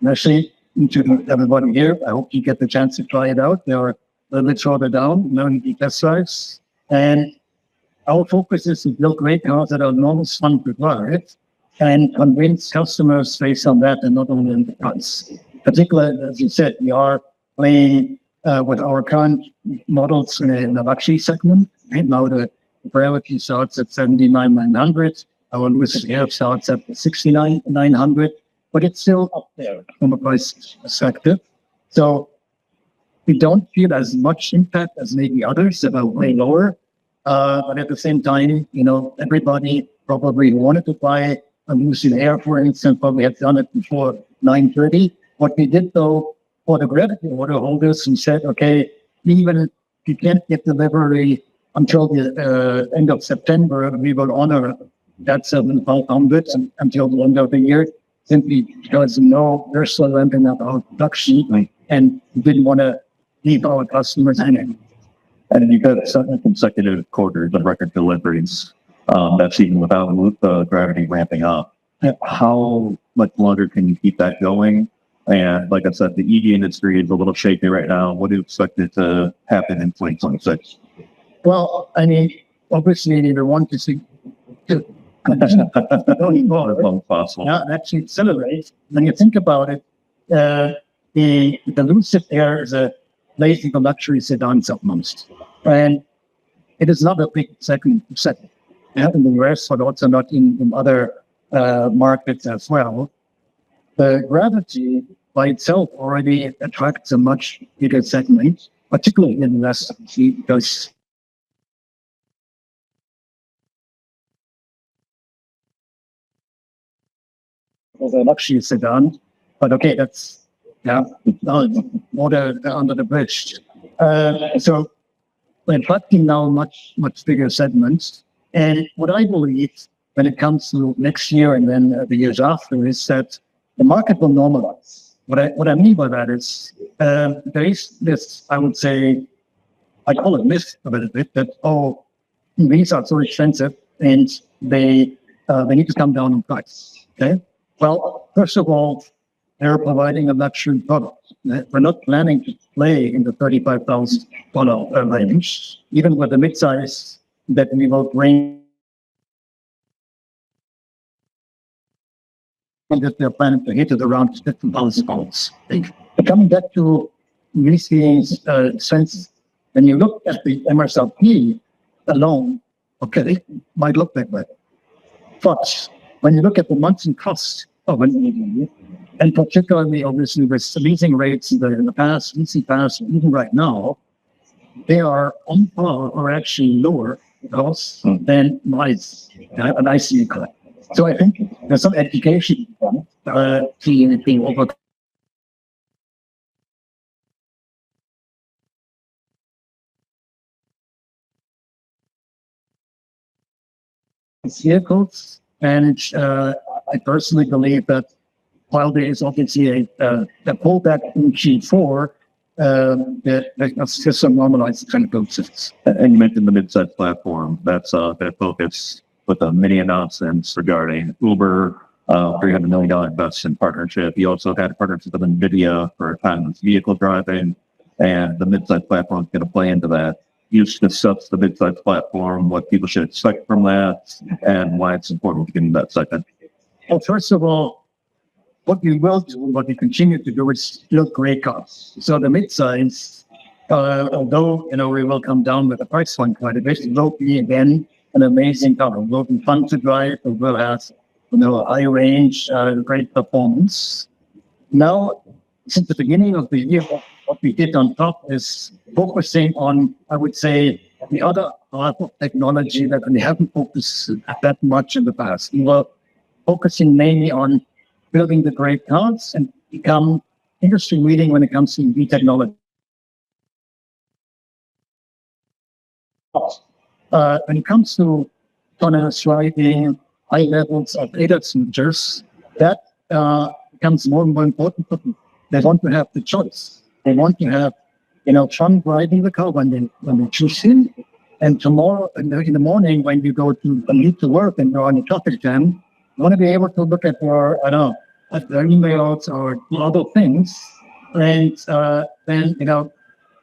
Actually, to everybody here, I hope you get the chance to try it out. They're a little bit further down, learning the test drives. And our focus is to build great cars that are enormous fun to drive and convince customers based on that and not only in the price. Particularly, as you said, we are playing with our current models in the luxury segment. Right now, the Gravity starts at $79,900. Our Lucid Air starts at $69,900, but it's still up there from a price perspective. So we don't feel as much impact as maybe others that are way lower. But at the same time, everybody probably wanted to buy a Lucid Air, for instance, probably had done it before $930. What we did, though, for the Gravity order holders, we said, okay, even if you can't get delivery until the end of September, we will honor that $7,500 until the end of the year, simply because we're still ramping up our production and we didn't want to leave our customers hanging. And you've had 7 consecutive quarters of record deliveries. That's even without Gravity ramping up. How much longer can you keep that going? And like I said, the EV industry is a little shaky right now. What do you expect it to happen in 2026? Well, I mean, obviously, we want to see possible. Yeah, actually accelerate. When you think about it, the Lucid Air is a lazy luxury sedan segment, and it is not a big segment in the US, but also not in other markets as well. The Gravity by itself already attracts a much bigger segment, particularly in the US, because was a luxury sedan, but okay, that's water under the bridge. So we're attracting now much bigger segments. And what I believe when it comes to next year and then the years after is that the market will normalize. What I mean by that is there is this, I would say, I call it myth a little bit, that EVs are so expensive and they need to come down in price. Okay. Well, first of all, they're providing a luxury product. We're not planning to play in the $35,000 range. Even with the midsize that we will bring that they're planning to hit at around 50,000 pounds. Coming back to Lucy's sense, when you look at the MSRP alone, okay, it might look that way. But when you look at the monthly cost of an EV, and particularly obviously with leasing rates in the past, leasing past, even right now, they are on par or actually lower costs than an ICE vehicle. So I think there's some education to being over vehicles, and I personally believe that while there is obviously a pullback in Q4, that's just some normalized kind of process. And you mentioned the midsize platform. That's that focus with the many announcements regarding Uber, $300 million investment partnership. You also had a partnership with NVIDIA for autonomous vehicle driving, and the midsize platform is going to play into that. You discuss the midsize platform, what people should expect from that, and why it's important to get into that segment. Well, first of all, what we will do, what we continue to do is build great cars. So the midsize, although we will come down with the price point quite a bit, it will be again an amazing car. It will be fun to drive. It will have a high range, great performance. Now, since the beginning of the year, what we did on top is focusing on, I would say, the other part of technology that we haven't focused that much in the past. We were focusing mainly on building the great cars and become industry leading when it comes to EV technology. When it comes to autonomous driving, high levels of ADAS features, that becomes more and more important. They want to have the choice. They want to have, fun driving the car when they choose it. And tomorrow, in the morning, when you go to commute to work and you're on a traffic jam, you want to be able to look at your, at their emails or other things, and then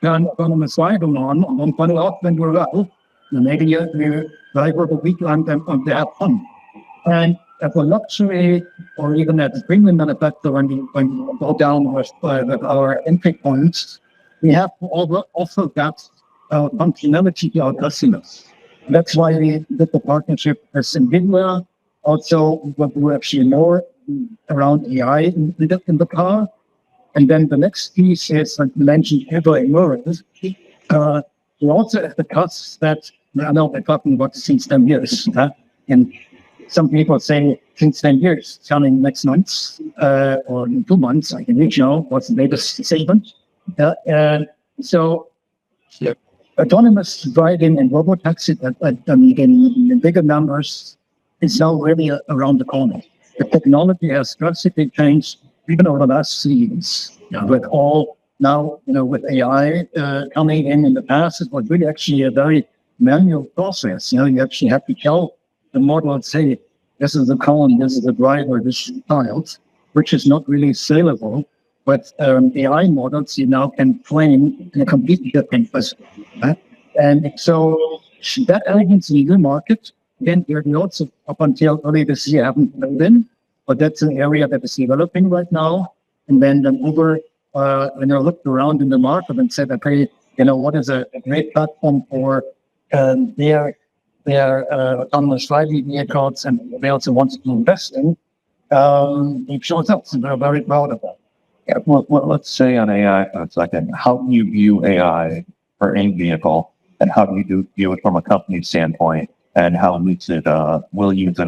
turn autonomous driving on quite a lot when you're out. Maybe you drive over the weekend and they have fun. And as a luxury or even as a premium manufacturer, when we go down with our entry points, we have to offer that functionality to our customers. That's why we did the partnership with NVIDIA. Also, what we actually more around AI in the car. And then the next piece is, like you mentioned, ever-emergent. We also have the costs that, I know we're talking about since 10 years. And some people say since 10 years, coming next month or in 2 months, I can reach out what's the latest statement. And so autonomous driving and robotaxi, in bigger numbers, is now really around the corner. The technology has drastically changed even over the last 3 years. With all now, with AI coming in the past, it was really actually a very manual process. You actually have to tell the model and say, this is the car, this is the driver, this is the child, which is not really saleable. But AI models you now can train in a completely different way. And so that elegance in the market, again, we also up until early this year haven't built in, but that's an area that is developing right now. And then Uber, when you looked around in the market and said, okay, what is a great platform for their autonomous driving vehicles, and they also want to invest in, it shows up, and they're very proud of that. Yeah, well, let's say on AI for a second, how do you view AI for any vehicle, and how do you view it from a company standpoint, and how Lucid will use it?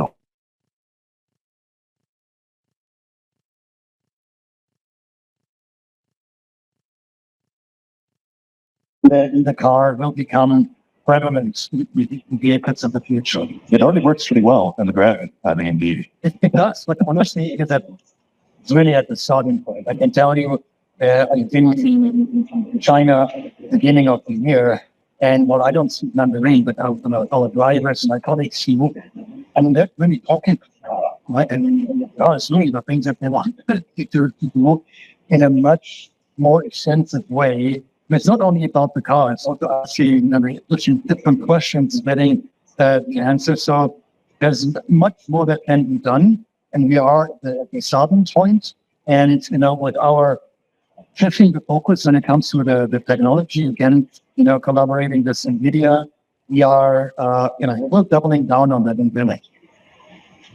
The car will become prevalent with vehicles of the future. It already works pretty well in the Dragon. I mean, It does, but honestly, it's really at the starting point. I can tell you, I've been in China at the beginning of the year, and I don't speak Mandarin, but our drivers and my colleagues, they're really talking, right? And it's really the things that they want to do in a much more extensive way it's not only about the car, it's also asking, different questions, getting the answer. So there's much more that can be done. And we are at the starting point. And, with our shifting the focus when it comes to the technology, again, collaborating with NVIDIA, we are, we're doubling down on that in building.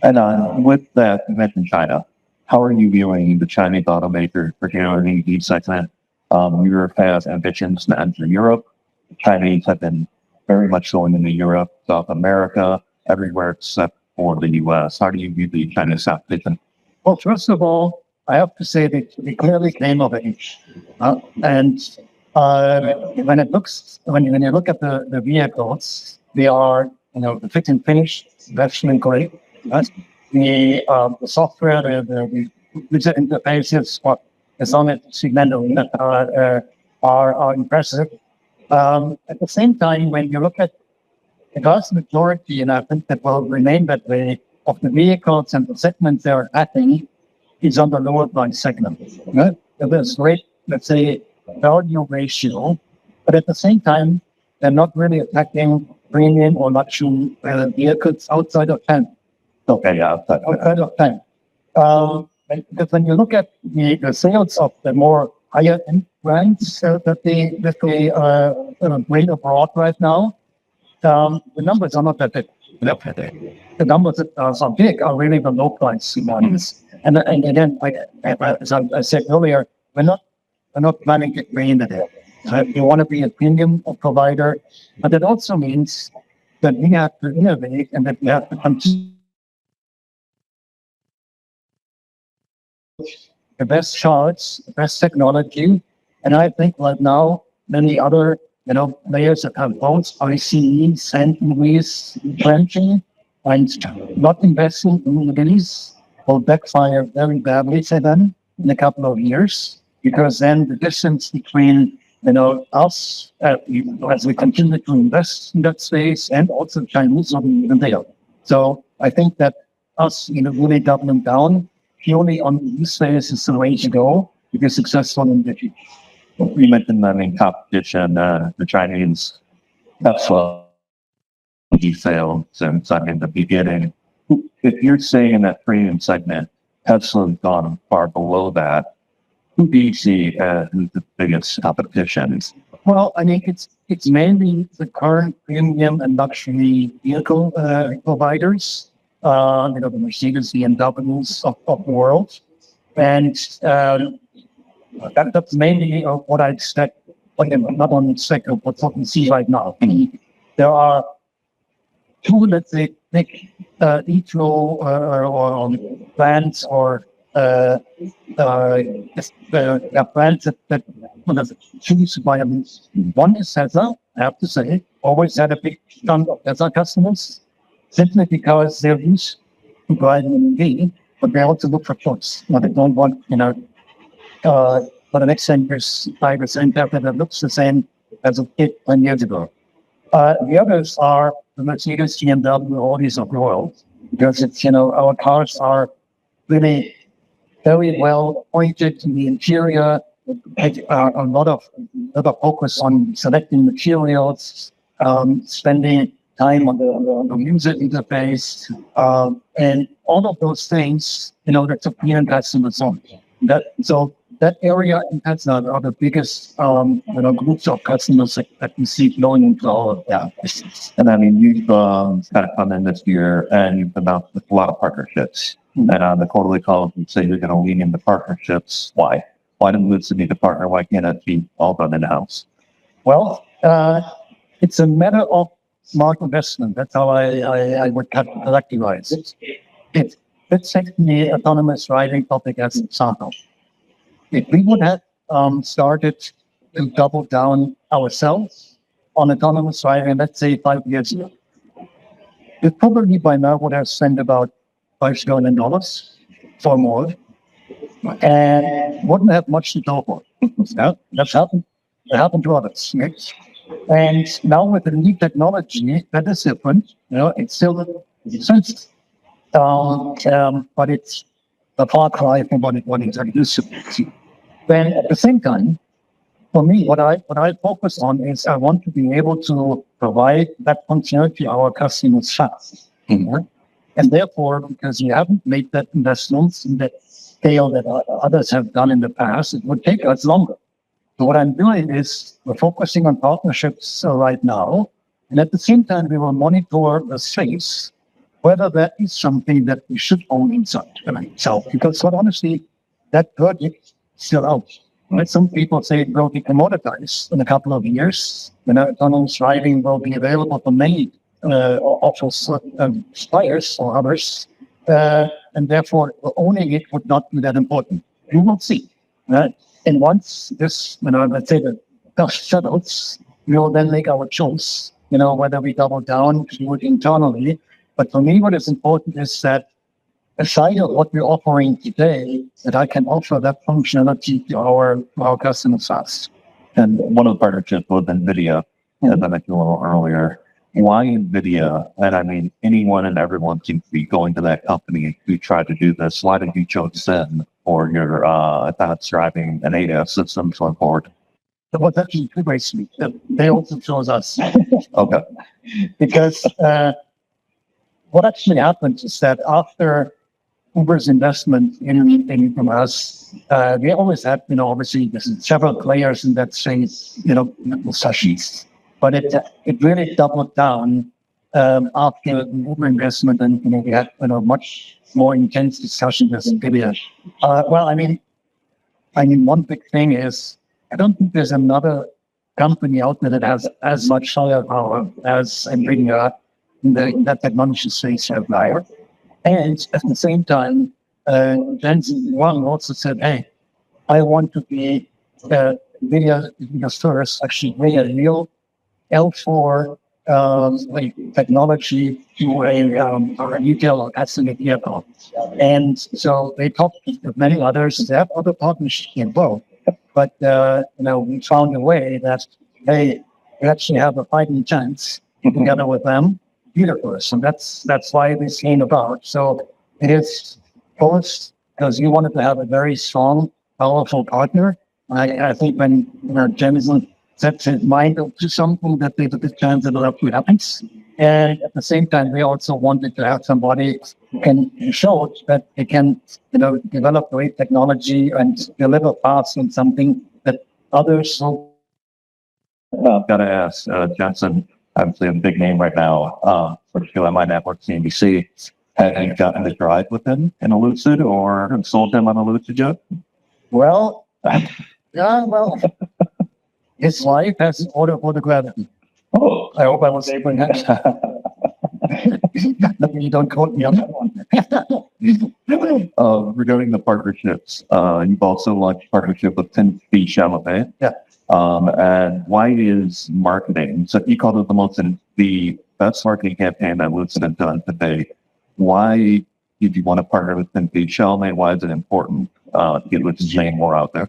And with that, you mentioned China. How are you viewing the Chinese automaker, particularly in the EV segment? Europe has ambitions to enter Europe. The Chinese have been very much going into Europe, South America, everywhere except for the US. How do you view the Chinese ambition? Well, first of all, I have to say that we clearly came of age. And when you look at the vehicles, they are, the fit and finish, investment grade. Right? The software, the user interfaces, what is on it, are impressive. At the same time, when you look at the vast majority, and I think that will remain that way, of the vehicles and the segments they're acting is on the lower price segment. Right? There's great, let's say, value ratio, but at the same time, they're not really attacking premium or luxury vehicles outside of 10. Okay, yeah. Outside of 10. Because when you look at the sales of the more higher end brands that they bring abroad right now, the numbers are not that big. The numbers that are big are really the low price ones. And again, as I said earlier, we're not planning to bring in there. We want to be a premium provider, but that also means that we have to innovate and that we have to continue the best charts, the best technology. And I think right now, many other players that have both ICEs and EVs trenching and not investing in EVs will backfire very badly to them in a couple of years, because then the distance between us as we continue to invest in that space and also Chinese will be even there. So I think that us really doubling down purely on these space is the way to go to be successful in the future. You mentioned that in competition, the Chinese have slow sales since in the beginning. If you're saying in that premium segment, Tesla's gone far below that, who do you see as the biggest competition? Well, I think it's mainly the current premium and luxury vehicle providers, the Mercedes, BMWs of the world. And that's mainly what I expect, not only expect, but what we see right now. There are two, let's say, big electro or brands or brands that choose to buy them. One is Tesla, I have to say, always had a big chunk of Tesla customers, simply because they're used to buying an EV, but they also look for choice. Now, they don't want, for the next 10 years, 5% that looks the same as it did 10 years ago. The others are the Mercedes, BMW, all these of the world, because it's, our cars are really very well pointed in the interior, a lot of focus on selecting materials, spending time on the user interface, and all of those things, that's a clear investment on. That area has are the biggest, groups of customers that we see flowing into all of that. And I mean, you've kind of come in this year and you've announced a lot of partnerships. And on the quarterly call, you say you're going to lean into partnerships. Why? Why didn't Lucid need a partner? Why can't it be all done in-house? Well, it's a matter of smart investment. That's how I would characterize it. Let's take the autonomous riding topic as an example. If we would have started to double down ourselves on autonomous driving, let's say 5 years ago, we probably by now would have spent about $5 billion or more, and wouldn't have much to go for. That's happened. It happened to others. Right? And now with the new technology, that is different. It's still expensive, but it's a far cry from what it used to be. Then at the same time, For me, what I focus on is I want to be able to provide that functionality our customers fast. Mhm. And therefore, because you haven't made that investments in that scale that others have done in the past, it would take us longer. So what I'm doing is we're focusing on partnerships right now. And at the same time, we will monitor the space, whether that is something that we should own inside. So, because quite honestly, that project is still out. Right? Some people say it will be commoditized in a couple of years. Autonomous driving will be available for many auto suppliers or others. And therefore, owning it would not be that important. We will see. Right? And once this, let's say the dust settles, we will then make our choice, whether we double down, do it internally. But for me, what is important is that aside of what we're offering today, that I can offer that functionality to our customers fast. And one of the partnerships with NVIDIA, as I mentioned a little earlier, why NVIDIA? And I mean, anyone and everyone seems to be going to that company to try to do this. Why did you choose them for your advanced driving and ADAS system going forward? It was actually two ways. They also chose us. Okay. Because what actually happened is that after Uber's investment in us, we always had, obviously there's several players in that space, sessions, but it really doubled down after the Uber investment, and we had much more intense discussion with NVIDIA. Well, I mean, one big thing is I don't think there's another company out there that has as much firepower as NVIDIA in that technology space have now. And at the same time, Jensen Wang also said, hey, I want to be NVIDIA first, actually bring a real L4 technology to a retail passenger vehicle. And so they talked with many others. They have other partnerships involved. But, we found a way that, hey, we actually have a fighting chance together with them. Universe, and that's why this came about. So it is both because you wanted to have a very strong, powerful partner. I think when Jameson sets his mind to something, that there's a good chance that it happens. And at the same time, we also wanted to have somebody who can show that they can, develop great technology and deliver fast on something that others. I've got to ask, Jensen. Obviously a big name right now, particularly on my network, CNBC. Have you gotten to drive with him in a Lucid or sold him on a Lucid yet? Well, his wife has ordered photographed him. Oh, I hope I was able to. You don't quote me on that one. Regarding the partnerships, you've also launched partnership with Thacker Chalamet. Yeah. And why is marketing? So you called it the best marketing campaign that Lucid has done today. Why did you want to partner with Thacker Chalamet? Why is it important to get Lucid's name more out there?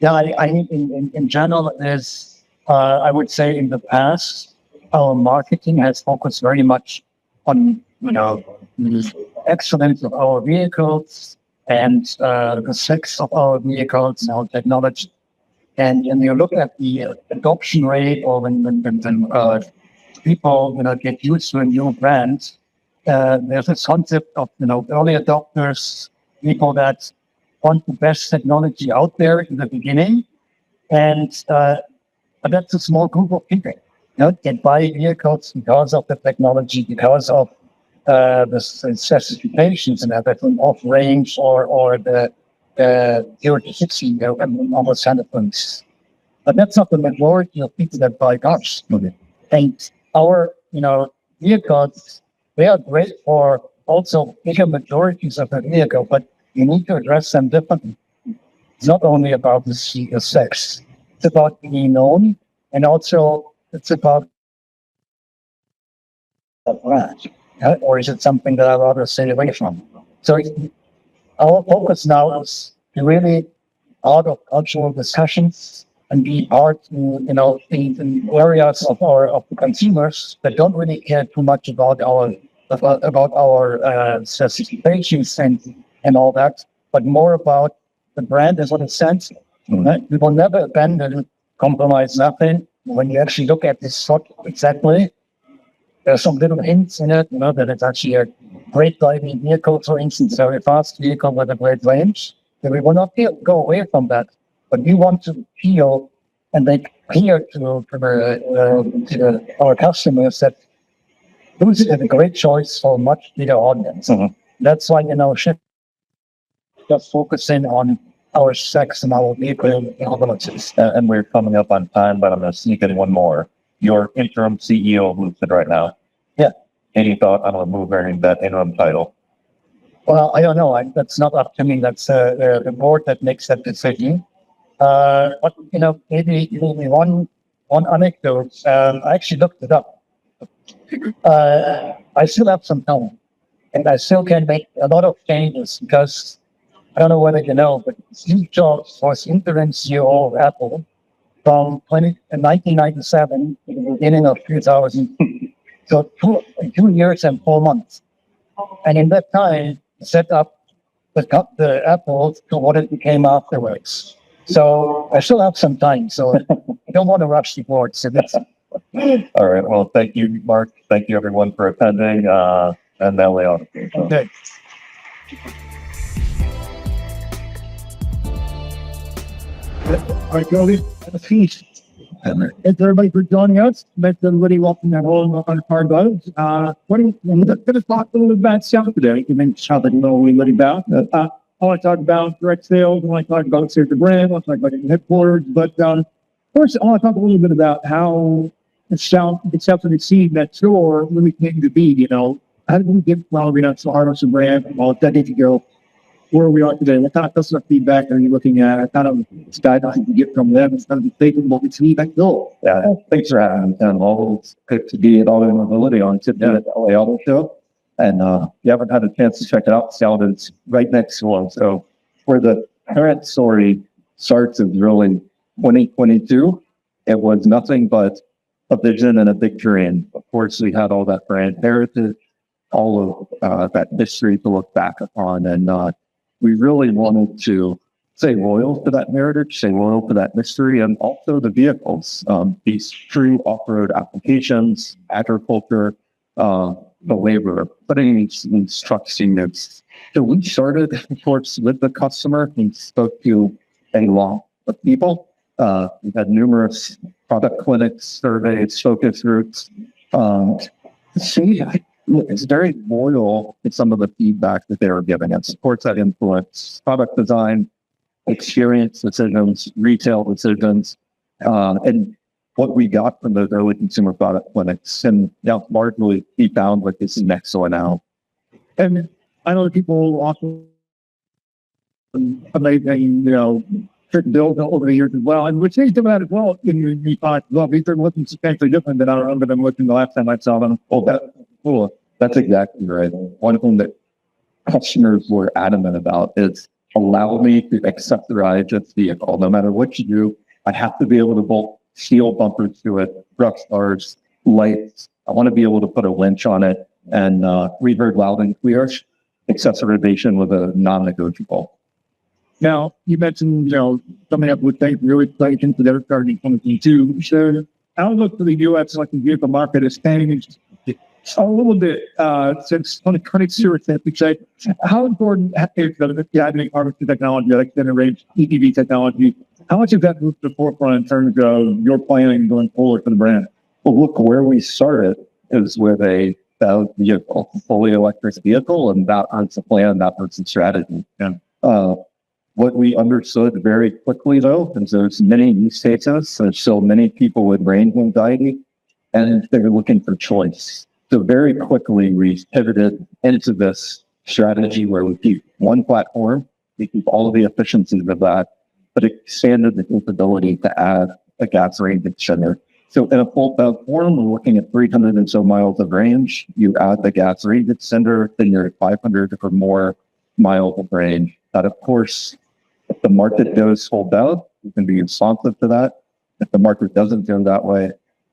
Yeah, I mean, in general, there's, I would say in the past, our marketing has focused very much on, the excellence of our vehicles and the sex of our vehicles, our technology. And when you look at the adoption rate, or when people get used to a new brand, there's this concept of early adopters, people that want the best technology out there in the beginning, and that's a small group of people. That buy vehicles because of the technology, because of the specifications, and that off range or the 0 to 60, almost 100 points. But that's not the majority of people that buy cars. And our, vehicles, they are great for also bigger majorities of the vehicle, but you need to address them differently. It's not only about the sex. It's about being known, and also it's about the brand. Or is it something that I'd rather stay away from? So our focus now is to really out of cultural discussions and be part in areas of the consumers that don't really care too much about our specifications and all that, but more about the brand and what it stands for. Right? We will never abandon, compromise nothing. When you actually look at this shot exactly, there's some little hints in it, that it's actually a great driving vehicle, for instance, a very fast vehicle with a great range. And we will not go away from that, but we want to feel and make clear to our customers that Lucid is a great choice for a much bigger audience. That's why shift just focusing on our sex and our vehicle abilities. And we're coming up on time, but I'm going to sneak in one more. You're interim CEO of Lucid right now. Yeah. Any thought on removing that interim title? Well, I don't know. That's not up to me. That's the board that makes that decision. But maybe one anecdote. I actually looked it up. I still have some time, and I still can make a lot of changes because I don't know whether you know, but Steve Jobs was interim CEO of Apple from 1997 to the beginning of 2000. So 2 years and 4 months. And in that time, set up the Apple to what it became afterwards. So I still have some time. So I don't want to rush the board. So that's All right. Well, thank you, Marc. Thank you, everyone, for attending. And now we are. okay. All right, Cody. Thanks everybody for joining us. Thanks everybody welcome at home on CarBuzz. We're going to talk a little bit about sales today. You mentioned something a little bit about. I want to talk about direct sales. I want to talk about sales to brand. I want to talk about headquarters. But first, I want to talk a little bit about how it's to exceed that store really came to be. How did we get so hard on some brand a decade ago? Where we are today, what kind of customer feedback are you looking at? What kind of guidelines you get from them? It's kind of thinking what we see that goal. Yeah, thanks for having me. Always good to be at Automobility on today at the LA Auto Show. And if you haven't had a chance to check it out, it's right next to us. So where the current story starts is really 2022. It was nothing but a vision and a big dream. Of course, we had all that brand heritage, all of that history to look back upon. And we really wanted to stay loyal to that heritage, stay loyal to that mystery, and also the vehicles, these true off-road applications, agriculture, the labor, putting these trucks in this. So we started, of course, with the customer and spoke to a lot of people. We've had numerous product clinics, surveys, focus groups. It's very loyal to some of the feedback that they were giving. It supports that influence, product design, experience decisions, retail decisions, and what we got from those early consumer product clinics. And now largely we found what this is next one now. And I know that people also build over the years as well. And which changed about as well. And you thought, well, these are looking substantially different than I remember them looking the last time I saw them. That's exactly right. One thing that customers were adamant about is allow me to accessorize this vehicle. No matter what you do, I have to be able to bolt steel bumpers to it, truck stars, lights. I want to be able to put a winch on it. And we heard loud and clear, accessorization was a non-negotiable. Now, you mentioned, coming up with things really exciting into their starting 2022. So, outlook for the U.S. electric vehicle market has changed a little bit since 2022. How important is the having harvesting technology, like generate EV technology? How much of that moved to the forefront in terms of your planning going forward for the brand? Well, look, where we started is with a vehicle, fully electric vehicle, and that was the plan, that was the strategy. Yeah. What we understood very quickly, though, is there's many use cases. There's still many people with range anxiety, and they're looking for choice. So very quickly, we pivoted into this strategy where we keep one platform, we keep all of the efficiencies of that, but expanded the capability to add a gas range extender. So in a full platform, we're looking at 300 and so miles of range. You add the gas range extender, then you're at 500 or more miles of range. That, of course, if the market goes full out, you can be responsive to that. If the market doesn't go that way,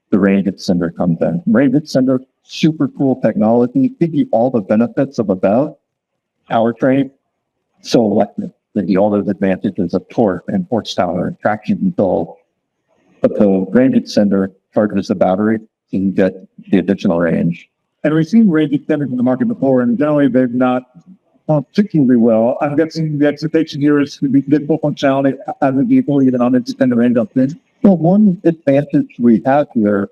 the range extender comes in. Range extender, super cool technology, give you all the benefits of a BEV powertrain, so electric. all those advantages of torque and horsepower and traction control. But the range extender charges the battery to get the additional range. And we've seen range extenders in the market before, and generally they've not performed particularly well. I'm guessing the expectation here is to be good full functionality as a vehicle, even on its extended range upgrade. Well, one advantage we have here,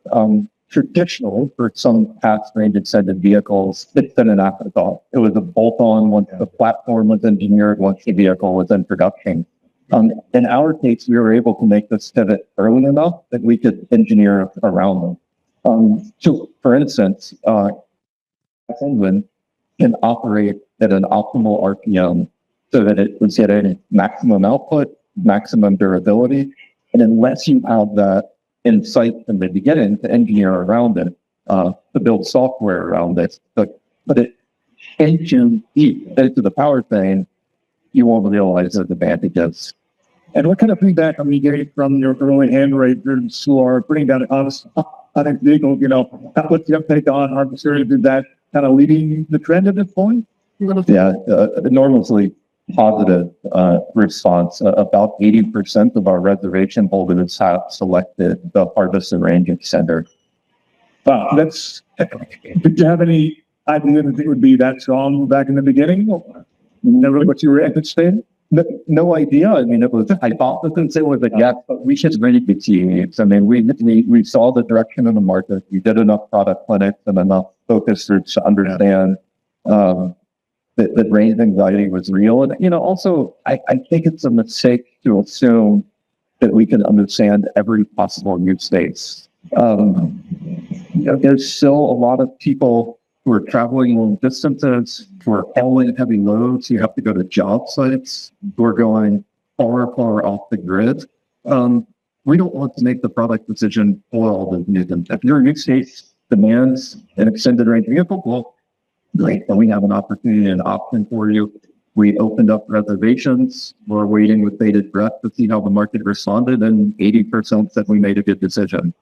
traditional for some past range extended vehicles, it's been an afterthought. It was a bolt-on once the platform was engineered, once the vehicle was in production. In our case, we were able to make this pivot early enough that we could engineer around them. So, for instance, engine can operate at an optimal RPM so that it was getting maximum output, maximum durability, and unless you have that in sight from the beginning to engineer around it, to build software around it, but it engine deep into the powertrain, you won't realize those advantages. And what kind of feedback are you getting from your early hand rangers who are putting down on a vehicle? You know, what's the uptake on harvester? Is that kind of leading the trend at this point? Yeah, enormously positive response. About 80% of our reservation holders have selected the harvester range extender. Wow, that's. Did you have any idea that it would be that strong back in the beginning? Never really what you were anticipating? No idea. I mean, it was a hypothesis. It was a guess, but we should really be seeing it. I mean, we saw the direction of the market. We did enough product clinics and enough focus groups to understand that range anxiety was real. And, you know, also, I think it's a mistake to assume that we can understand every possible use case. You know, there's still a lot of people who are traveling long distances, who are hauling heavy loads. You have to go to job sites. Who are going far, far off the grid. We don't want to make the product decision for all the new. If your use case demands an extended range vehicle, well, great. Then we have an opportunity and option for you. We opened up reservations. We're waiting with bated breath to see how the market responded, and 80% said we made a good decision.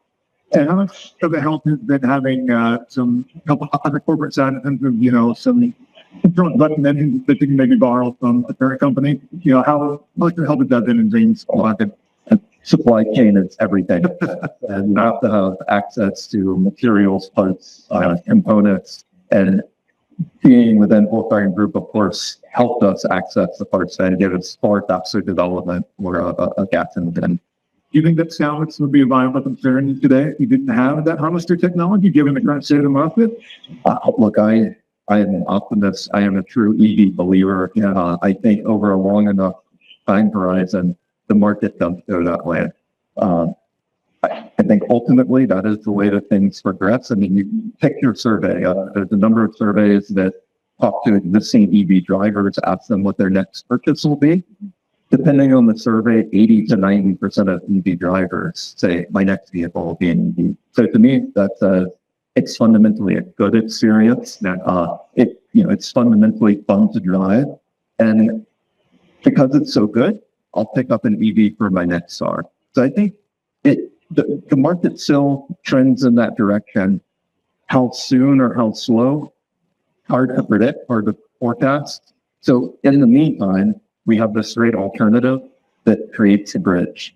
And how much of the help has been having some help on the corporate side in terms of, you know, some button engines that you can maybe borrow from a parent company? You know, how much help has that been in James' market? Supply chain is everything. And you have to have access to materials, parts, components, and being within Volkswagen Group, of course, helped us access the parts and give us far faster development or a gap in the bin. Do you think that Salix would be a viable concern today if you didn't have that harvester technology, given the current state of the market? Look, I am an optimist. I am a true EV believer. I think over a long enough time horizon, the market does go that way. I think ultimately that is the way that things progress. I mean, you pick your survey. There's a number of surveys that talk to existing EV drivers, ask them what their next purchase will be. Depending on the survey, 80 to 90% of EV drivers say my next vehicle will be an EV. So to me, it's fundamentally a good experience. It's fundamentally fun to drive, and because it's so good, I'll pick up an EV for my next car. So I think the market still trends in that direction. How soon or how slow? Hard to predict, hard to forecast. So in the meantime, we have this great alternative that creates a bridge.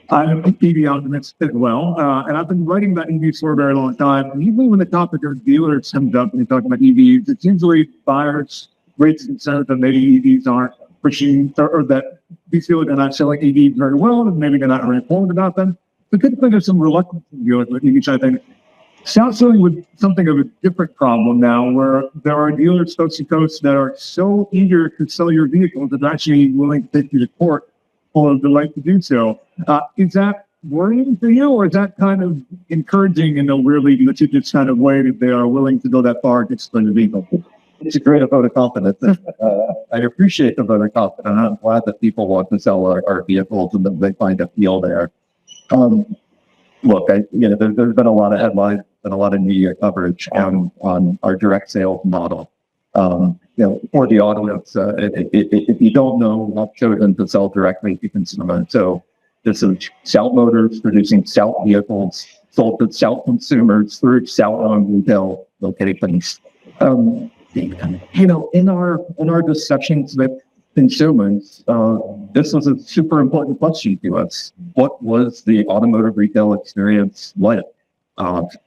I'm an EV optimist as well, and I've been writing about EVs for a very long time. And even when the topic of dealers comes up and you talk about EVs, it's usually buyers raise concern that maybe EVs aren't pushing, or that these dealers are not selling EVs very well, and maybe they're not very informed about them. But typically there's some reluctance in dealers with EVs, I think. Sounds dealing with something of a different problem now, where there are dealers coast to coast that are so eager to sell your vehicles that they're actually willing to take you to court for the right to do so. Is that worrying for you, or is that kind of encouraging in a weirdly litigious kind of way that they are willing to go that far to sell your vehicle? It's a great vote of confidence. I appreciate the vote of confidence. I'm glad that people want to sell our vehicles and that they find a feel there. Look, there's been a lot of headlines and a lot of media coverage on our direct sales model. For the audience, if you don't know, I've chosen to sell directly to consumers. So this is South Motors producing South vehicles sold to South consumers through South-owned retail locations. In our discussions with consumers, this was a super important question to us. What was the automotive retail experience like?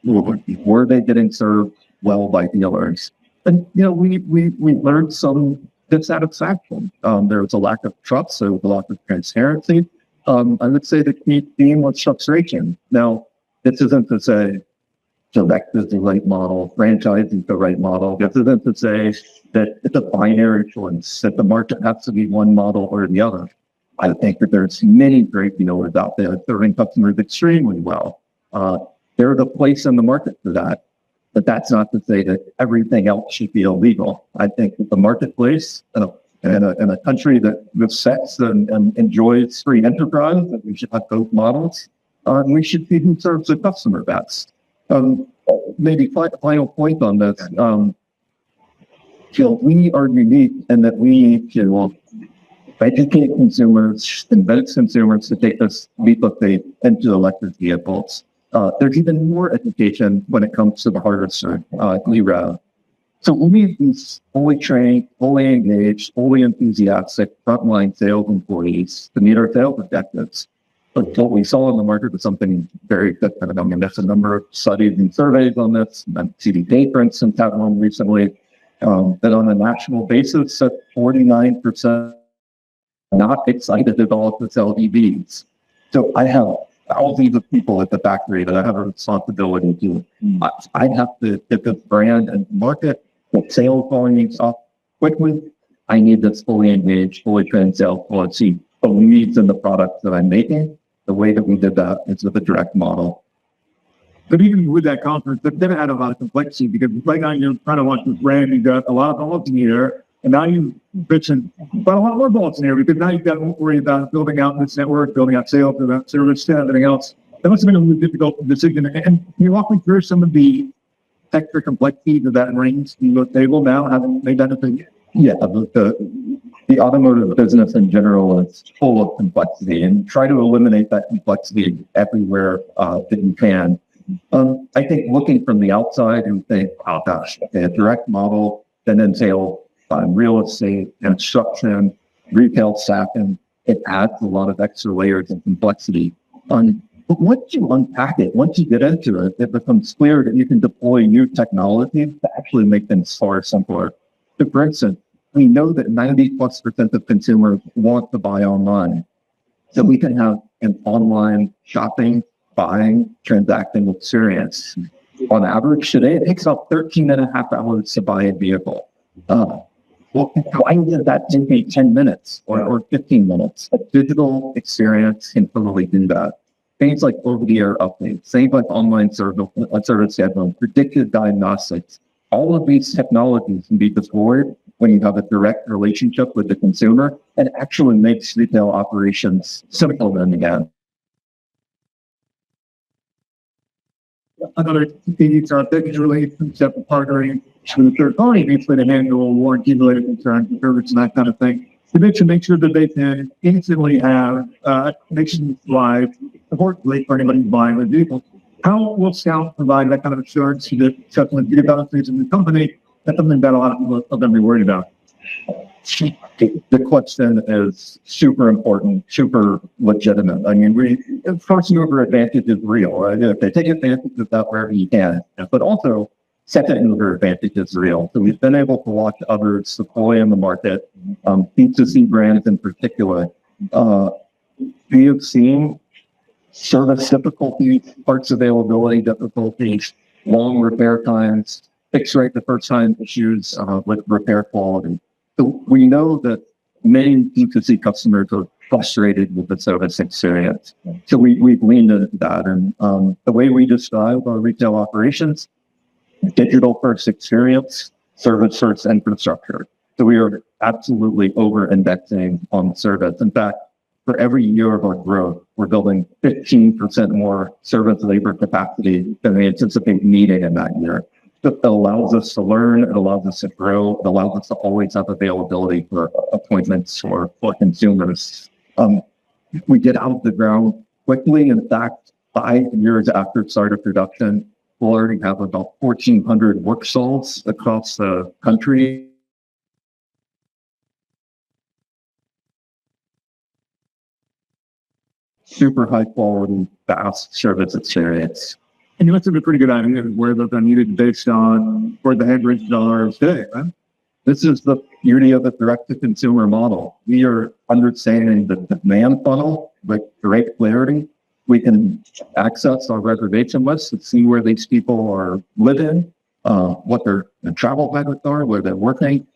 Were they getting served well by dealers? And, we learned some dissatisfaction. There was a lack of trust. There was a lack of transparency. I would say the key theme was frustration. Now, this isn't to say direct is the right model, franchise is the right model. This isn't to say that it's a binary choice, that the market has to be one model or the other. I think that there's many great dealers out there serving customers extremely well. There's a place in the market for that, but that's not to say that everything else should be illegal. I think that the marketplace in a country that respects and enjoys free enterprise, that we should have both models, and we should see who serves the customer best. Maybe final point on this. We are unique in that we need to educate consumers, convince consumers to take this leap of faith into electric vehicles. There's even more education when it comes to the harder side, LAAS. So we need these fully trained, fully engaged, fully enthusiastic frontline sales employees to meet our sales objectives. But what we saw in the market was something very different. I mean, there's a number of studies and surveys on this. CDP, for instance, had one recently that on a national basis, that 49% not excited at all to sell EVs. So I have thousands of people at the factory that I have a responsibility to. I have to get this brand and market, get sales volumes up quickly. I need this fully engaged, fully trained sales policy believes in the products that I'm making. The way that we did that is with a direct model. But even with that conference, they've had a lot of complexity because right now you're trying to launch this brand, you've got a lot of balls in the air, and now you've mentioned a lot more balls in the air because now you've got to worry about building out this network, building out sales, building out service, and everything else. That must have been a really difficult decision. And can you walk me through some of the extra complexities of that brings to the table now, having made that decision? Yeah, the automotive business in general is full of complexity, and try to eliminate that complexity everywhere that you can. I think looking from the outside and think, oh gosh, okay, a direct model that entails real estate, construction, retail staffing, it adds a lot of extra layers of complexity. But once you unpack it, once you get into it, it becomes clear that you can deploy new technology to actually make things far simpler. So for instance, we know that 90+% of consumers want to buy online. So we can have an online shopping, buying, transacting experience. On average today, it takes about 13 and a half hours to buy a vehicle. Well, why does that take me 10 minutes or 15 minutes? A digital experience can totally do that. Things like over-the-air updates, things like online service scheduling, predictive diagnostics, all of these technologies can be deployed when you have a direct relationship with the consumer and actually makes retail operations simpler than again. Another convenience are business relationship partnering with a third party, basically to handle warranty-related concerns, service, and that kind of thing. To make sure that they can instantly have nationwide support for anybody who's buying the vehicle. How will Scout provide that kind of assurance to the customers get about things in the company? That's something that a lot of people are going to be worried about. The question is super important, super legitimate. I mean, first mover advantage is real, right? If they take advantage of that wherever you can, but also second mover advantage is real. So we've been able to watch others deploy in the market, B2C brands in particular. We have seen service difficulties, parts availability difficulties, long repair times, fix rate the first time issues with repair quality. So we know that many B2C customers are frustrated with the service experience. So we've leaned into that. And the way we describe our retail operations, digital first experience, service first infrastructure. So we are absolutely over-indexing on service. In fact, for every year of our growth, we're building 15% more service labor capacity than we anticipate needing in that year. It allows us to learn, it allows us to grow, it allows us to always have availability for appointments for consumers. We get out of the ground quickly. In fact, 5 years after start of production, we'll already have about 1,400 work stalls across the country. super high quality, fast service experience. And you must have a pretty good idea of where those are needed based on where the headroom are today, right? This is the beauty of the direct-to-consumer model. We are understanding the demand funnel with great clarity. We can access our reservation list to see where these people are living, what their travel habits are, where they're working.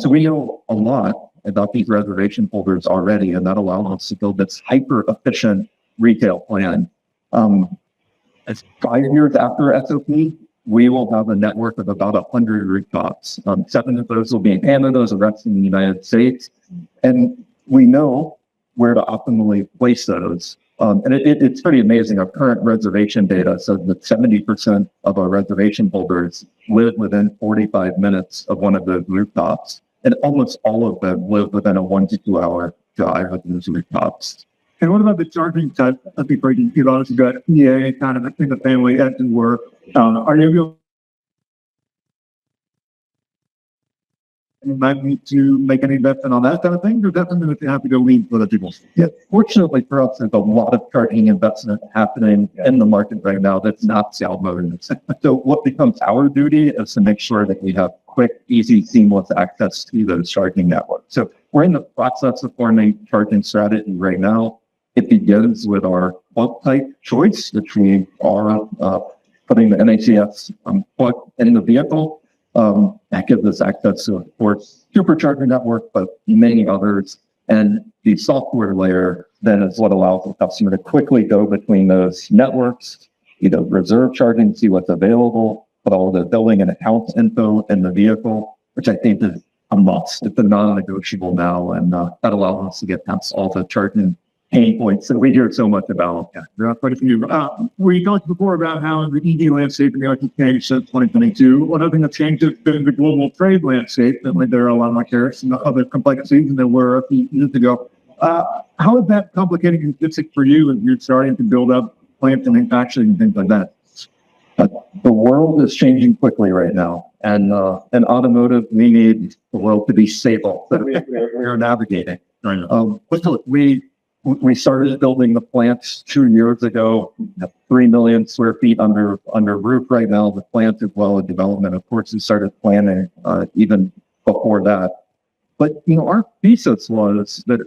So we know a lot about these reservation holders already, and that allows us to build this hyper-efficient retail plan. 5 years after SOP, we will have a network of about 100 rooftops. 7 of those will be in Canada, the rest in the United States. And we know where to optimally place those. And it's pretty amazing. Our current reservation data says that 70% of our reservation holders live within 45 minutes of one of the rooftops. And almost all of them live within a 1 to 2 hour drive of those rooftops. And what about the charging type? I think you've obviously got EA kind of in the family at work. Are you able might need to make any investment on that kind of thing, or is that something that you have to go lead for the people? Yeah, fortunately for us, there's a lot of charging investment happening in the market right now that's not self-motivated. So what becomes our duty is to make sure that we have quick, easy, seamless access to those charging networks. So we're in the process of forming charging strategy right now. It begins with our plug type choice, which we are putting the NACS plug in the vehicle. That gives us access to, of course, supercharger network, but many others. And the software layer then is what allows the customer to quickly go between those networks, either reserve charging, see what's available, put all the billing and accounts info in the vehicle, which I think is a must. It's a non-negotiable now, and that allows us to get past all the charging pain points that we hear so much about. Yeah, there are quite a few. We talked before about how the EV landscape in the United changed since 2022. One other thing that changed has been the global trade landscape. There are a lot more tariffs and other complexities than there were a few years ago. How is that complicating logistics for you as you're starting to build up plants and manufacturing and things like that? The world is changing quickly right now. And in automotive, we need the world to be stable. So we're navigating. We started building the plants 2 years ago, 3 million square feet under roof right now. The plant is well in development. Of course, we started planning even before that. But, our thesis was that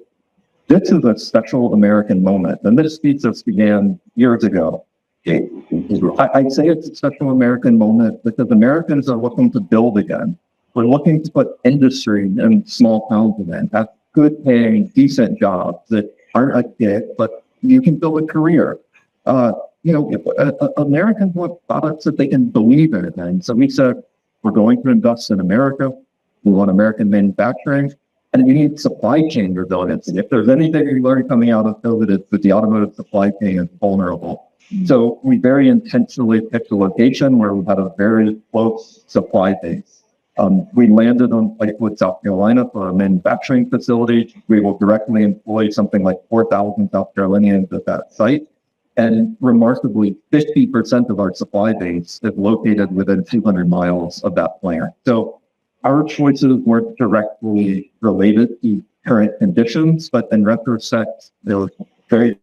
this is a special American moment. And this thesis began years ago. I'd say it's a special American moment because Americans are looking to build again. We're looking to put industry in small towns again, have good paying, decent jobs that aren't a gig, but you can build a career. Americans want products that they can believe in. And so we said, we're going to invest in America. We want American manufacturing, and we need supply chain resilience. If there's anything we learned coming out of COVID, it's that the automotive supply chain is vulnerable. So we very intentionally picked a location where we had a very close supply base. We landed on Lakewood, South Carolina for a manufacturing facility. We will directly employ something like 4,000 South Carolinians at that site. And remarkably, 50% of our supply base is located within 200 miles of that plant. So our choices weren't directly related to current conditions, but in retrospect, they were very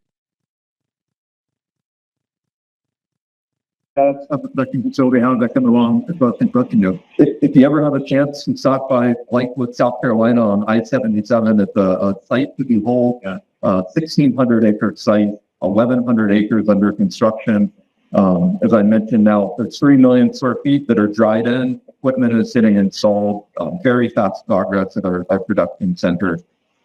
production facility. How did that come along about construction? If you ever have a chance to stop by Lakewood, South Carolina on I-77, it's a site to behold, 1,600 acre site, 1,100 acres under construction. As I mentioned now, there's 3 million square feet that are dried in. Equipment is sitting installed, very fast progress at our production center.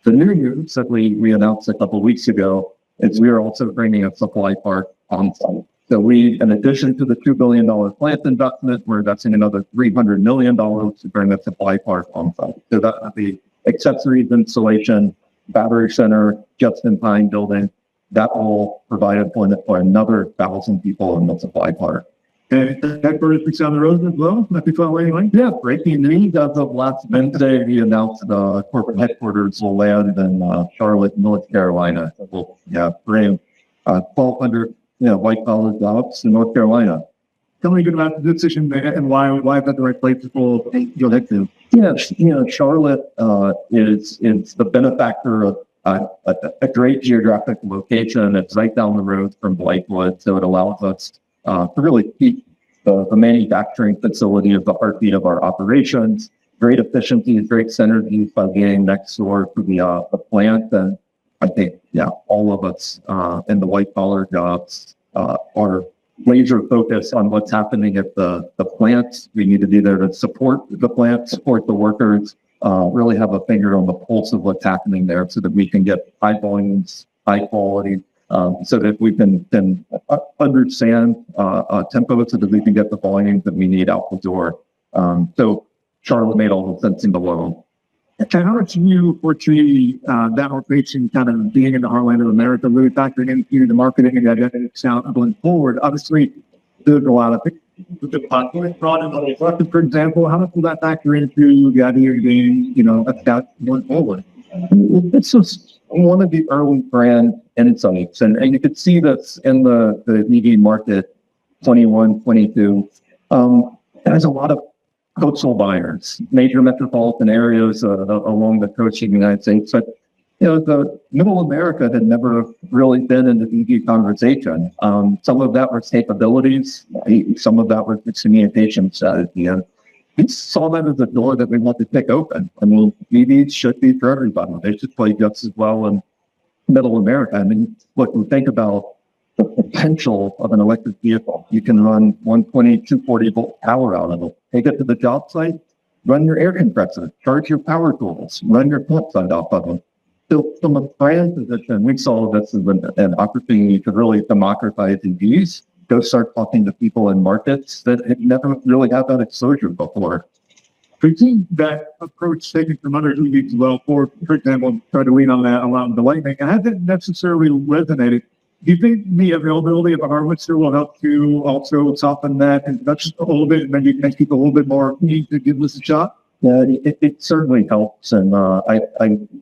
The new news that we announced a couple of weeks ago is we are also bringing a supply park on site. So we, in addition to the $2 billion plant investment, we're investing another $300 million to bring the supply park on site. So that would be accessories, installation, battery center, just-in-time building. That will provide employment for another 1,000 people in the supply park. And that project's on the road as well? Might be far away, like? Yeah, breaking news as of last Wednesday, we announced the corporate headquarters will land in Charlotte, North Carolina. We'll bring 1,200 white collar jobs in North Carolina. Tell me a bit about the decision and why is that the right place to go head to? Yeah, Charlotte is the benefactor of a great geographic location. It's right down the road from Blakewood, so it allows us to really keep the manufacturing facility of the heartbeat of our operations. Great efficiency, great synergy by being next door to the plant. And I think, yeah, all of us in the white collar jobs are laser focused on what's happening at the plant. We need to be there to support the plant, support the workers, really have a finger on the pulse of what's happening there so that we can get high volumes, high quality, so that we can understand tempo so that we can get the volumes that we need out the door. So Charlotte made all the sense in the world. And how much you foresee that location kind of being in the heartland of America, really factoring into the marketing and the identity sound going forward? Obviously, there's a lot of the popular product, for example. How much will that factor into the idea of being, about going forward? It's just one of the early brand insights, and you could see this in the EV market 21, 22. There's a lot of coastal buyers, major metropolitan areas along the coast of the United States. But, the middle America had never really been in the EV conversation. Some of that was capabilities, some of that was the communication strategy. And we saw that as a door that we want to pick open. I mean, EVs should be for everybody. They should play just as well in middle America. I mean, look, we think about the potential of an electric vehicle. You can run 120, 240 volt power out of it. Take it to the job site, run your air compressor, charge your power tools, run your pump side off of them. So from a brand position, we saw this as an opportunity to really democratize EVs, go start talking to people in markets that had never really had that exposure before. We see that approach taken from other EVs as well. For example, try to lean on that a lot in the lightning. It hasn't necessarily resonated. Do you think the availability of a harvester will help to also soften that and just a little bit, and maybe make people a little bit more need to give this a shot? Yeah, it certainly helps. And I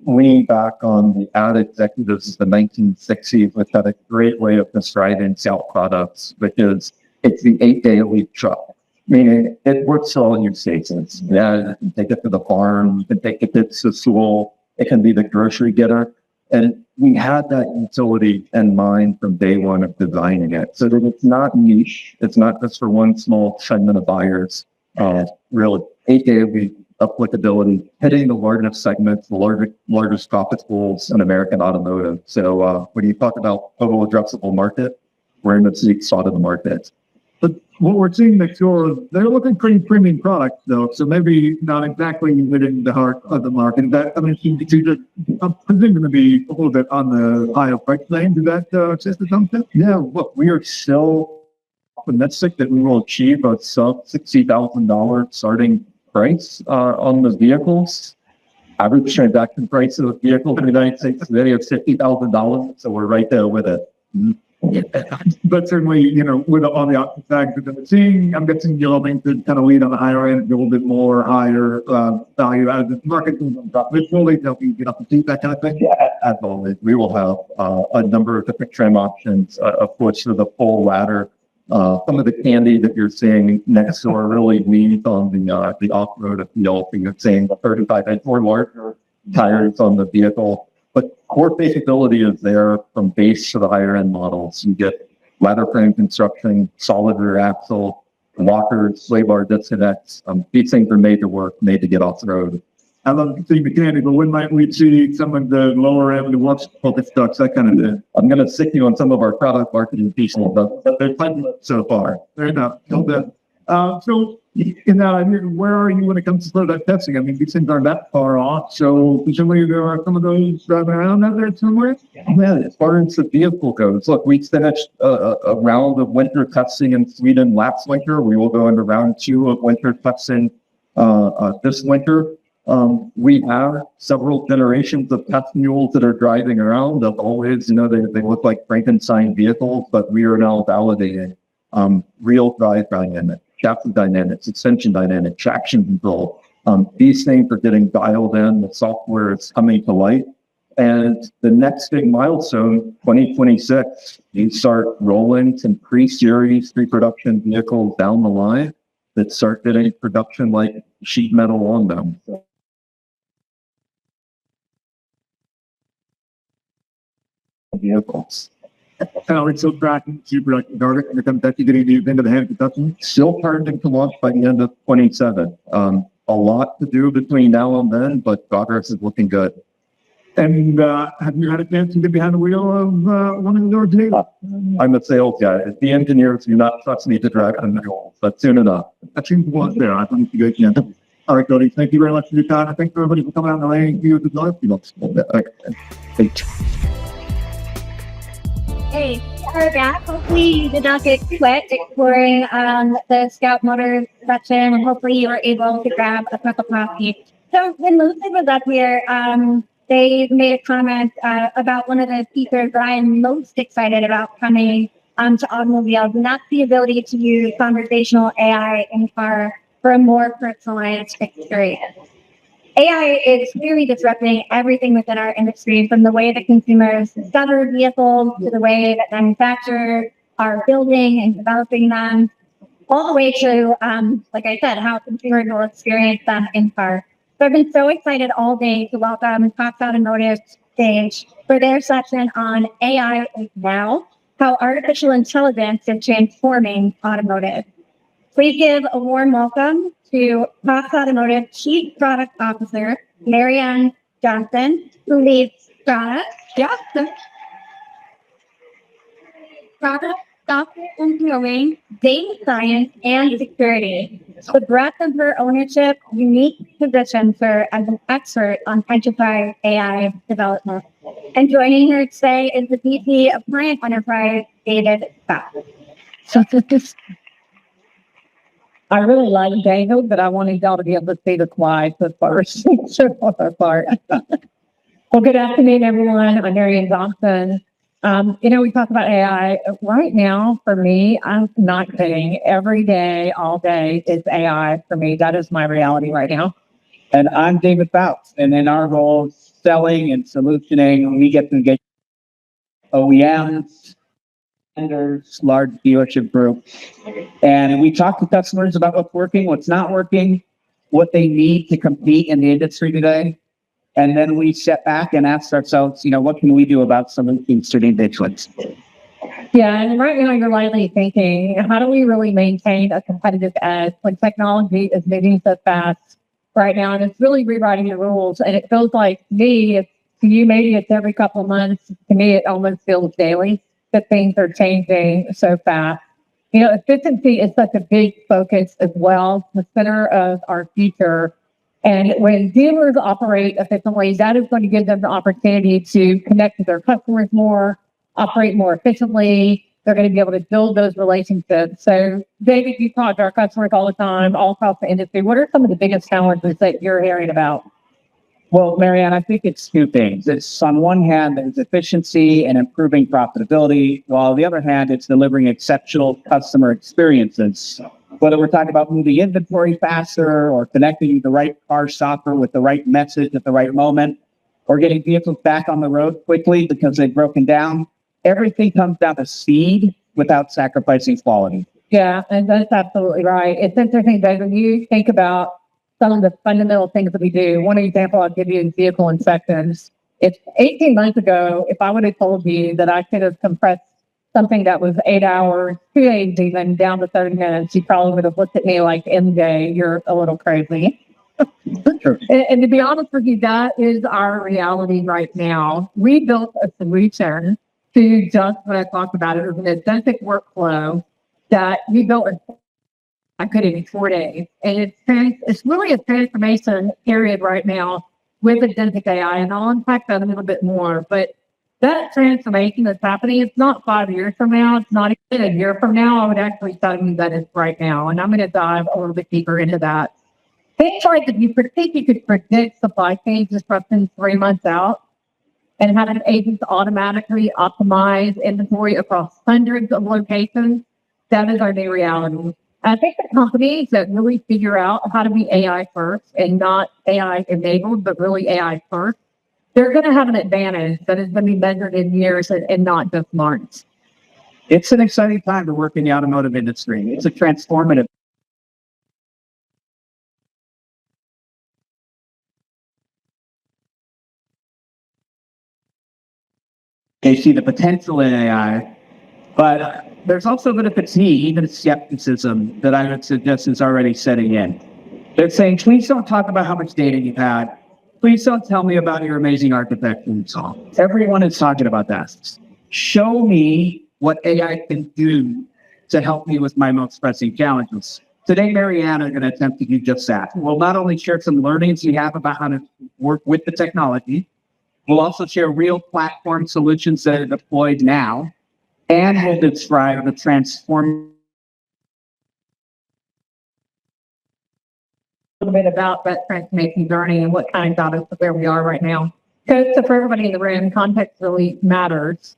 lean back on the ad executives of the 1960s, which had a great way of describing Scout products, which is it's the 8-day a week truck. Meaning it works for all use cases. Yeah, you can take it to the farm, you can take it to school, it can be the grocery getter. And we had that utility in mind from day one of designing it, so that it's not niche. It's not just for one small segment of buyers. Really, 8-day a week applicability, hitting the largest segments, the largest profit pools in American automotive. So when you talk about total addressable market, we're in the sweet spot of the market. But what we're seeing next door, they're looking pretty premium products, though. So maybe not exactly within the heart of the market. That, I mean, I'm presuming to be a little bit on the higher price range. Is that just a something? Yeah, look, we are still optimistic that we will achieve a sub $60,000 starting price on the vehicles. Average transaction price of the vehicle in the United States today is $50,000. So we're right there with it. Mm-hmm. But certainly, with on the opposite side, I'm guessing you're hoping to kind of lead on the higher end, a little bit more higher value out of the market. It's really helping you get up to see that kind of thing. Yeah, as always, we will have a number of different trim options, of course, for the full ladder. Some of the candy that you're seeing next door really leans on the off-road appeal. You're seeing the 35-inch or larger tires on the vehicle. But core capability is there from base to the higher end models. You get ladder frame construction, solid rear axle, lockers, sway bar disconnects. These things are made to work, made to get off the road. I love to see mechanical. When might we see some of the lower end, the watch focus trucks, that kind of thing? I'm going to stick you on some of our product marketing pieces, but they're plenty so far. Fair enough. So, in that, I mean, where are you when it comes to prototype testing? I mean, these things aren't that far off. So, presumably there are some of those driving around out there somewhere? Yeah, as far as the vehicle goes, look, we finished a round of winter testing in Sweden last winter. We will go into round 2 of winter testing this winter. We have several generations of test mules that are driving around. As always, they look like Frankenstein vehicles, but we are now validating real drive dynamics, chassis dynamics, suspension dynamics, traction control. These things are getting dialed in. The software is coming to light. And the next big milestone, 2026, you start rolling some pre-series, pre-production vehicles down the line that start getting production like sheet metal on them. vehicles. It's still tracking to production target when it comes back to getting these into the hands of customers. Still targeting to launch by the end of 27. A lot to do between now and then, but progress is looking good. And have you had a chance to get behind the wheel of one of yours today? I'm a sales guy. The engineers do not trust me to drive them, but soon enough. That seems to work there. I think you guys can. All right, Cody. Thank you very much for your time. I thank everybody for coming out and laying you the life. Hey, we're back. Hopefully you did not get wet exploring the Scout Motors section, and hopefully you were able to grab a cup of coffee. So when Lucid was up here, they made a comment about one of the features that I am most excited about coming to automobiles, and that's the ability to use conversational AI in car for a more personalized experience. AI is really disrupting everything within our industry, from the way that consumers discover vehicles to the way that manufacturers are building and developing them, all the way to, like I said, how consumers will experience them in car. So I've been so excited all day to welcome Foutz Automotive stage for their session on AI now, how artificial intelligence is transforming automotive. Please give a warm welcome to Foutz Automotive Chief Product Officer, Marianne Johnson, who leads product engineering, data science, and security. The breadth of her ownership unique positions her as an expert on enterprise AI development. And joining her today is the VP of Client Enterprise, David Foutz. I really like David, but I wanted y'all to be able to see the slides first. Well, good afternoon, everyone. I'm Marianne Johnson. We talk about AI. Right now, for me, I'm not kidding. Every day, all day is AI for me. That is my reality right now. And I'm David Foutz, and in our role, selling and solutioning, we get to engage OEMs, vendors, large dealership groups, and we talk to customers about what's working, what's not working, what they need to compete in the industry today. And then we step back and ask ourselves, what can we do about some of these certain issues? Yeah, and right now you're likely thinking, how do we really maintain a competitive edge when technology is moving so fast right now, and it's really rewriting the rules? And it feels like to you, maybe it's every couple of months. To me, it almost feels daily that things are changing so fast. Efficiency is such a big focus as well, the center of our future. And when dealers operate efficiently, that is going to give them the opportunity to connect with their customers more, operate more efficiently. They're going to be able to build those relationships. So, David, you talk to our customers all the time, all across the industry. What are some of the biggest challenges that you're hearing about? Well, Marianne, I think it's two things. It's on one hand, there's efficiency and improving profitability, while on the other hand, it's delivering exceptional customer experiences. Whether we're talking about moving inventory faster or connecting the right car shopper with the right message at the right moment, or getting vehicles back on the road quickly because they've broken down, everything comes down to speed without sacrificing quality. Yeah, and that's absolutely right. It's interesting, Dave, when you think about some of the fundamental things that we do. One example I'll give you is vehicle inspections. It's 18 months ago, if I would have told you that I could have compressed something that was 8 hours, 2 days even, down to 30 minutes, you probably would have looked at me like, MJ, you're a little crazy. And to be honest with you, that is our reality right now. We built a solution to just what I talked about. It was an authentic workflow that we built I could in 4 days. And it's really a transformation period right now with agentic AI. And I'll unpack that a little bit more. But that transformation that's happening, it's not 5 years from now. It's not even a year from now. I would actually tell you that it's right now. And I'm going to dive a little bit deeper into that. Things like that you could predict supply chain disruptions 3 months out and have an agent automatically optimize inventory across hundreds of locations. That is our new reality. I think the companies that really figure out how to be AI first and not AI enabled, but really AI first, they're going to have an advantage that is going to be measured in years and not just months. It's an exciting time to work in the automotive industry. It's a transformative. They see the potential in AI, but there's also a bit of fatigue, even skepticism that I would suggest is already setting in. They're saying, please don't talk about how much data you've had. Please don't tell me about your amazing architecture and so on. Everyone is talking about that. Show me what AI can do to help me with my most pressing challenges. Today, Marianne are going to attempt to do just that. We'll not only share some learnings we have about how to work with the technology, we'll also share real platform solutions that are deployed now, and we'll describe the transform A little bit about that transformation journey and what kind of got us to where we are right now. So for everybody in the room, context really matters.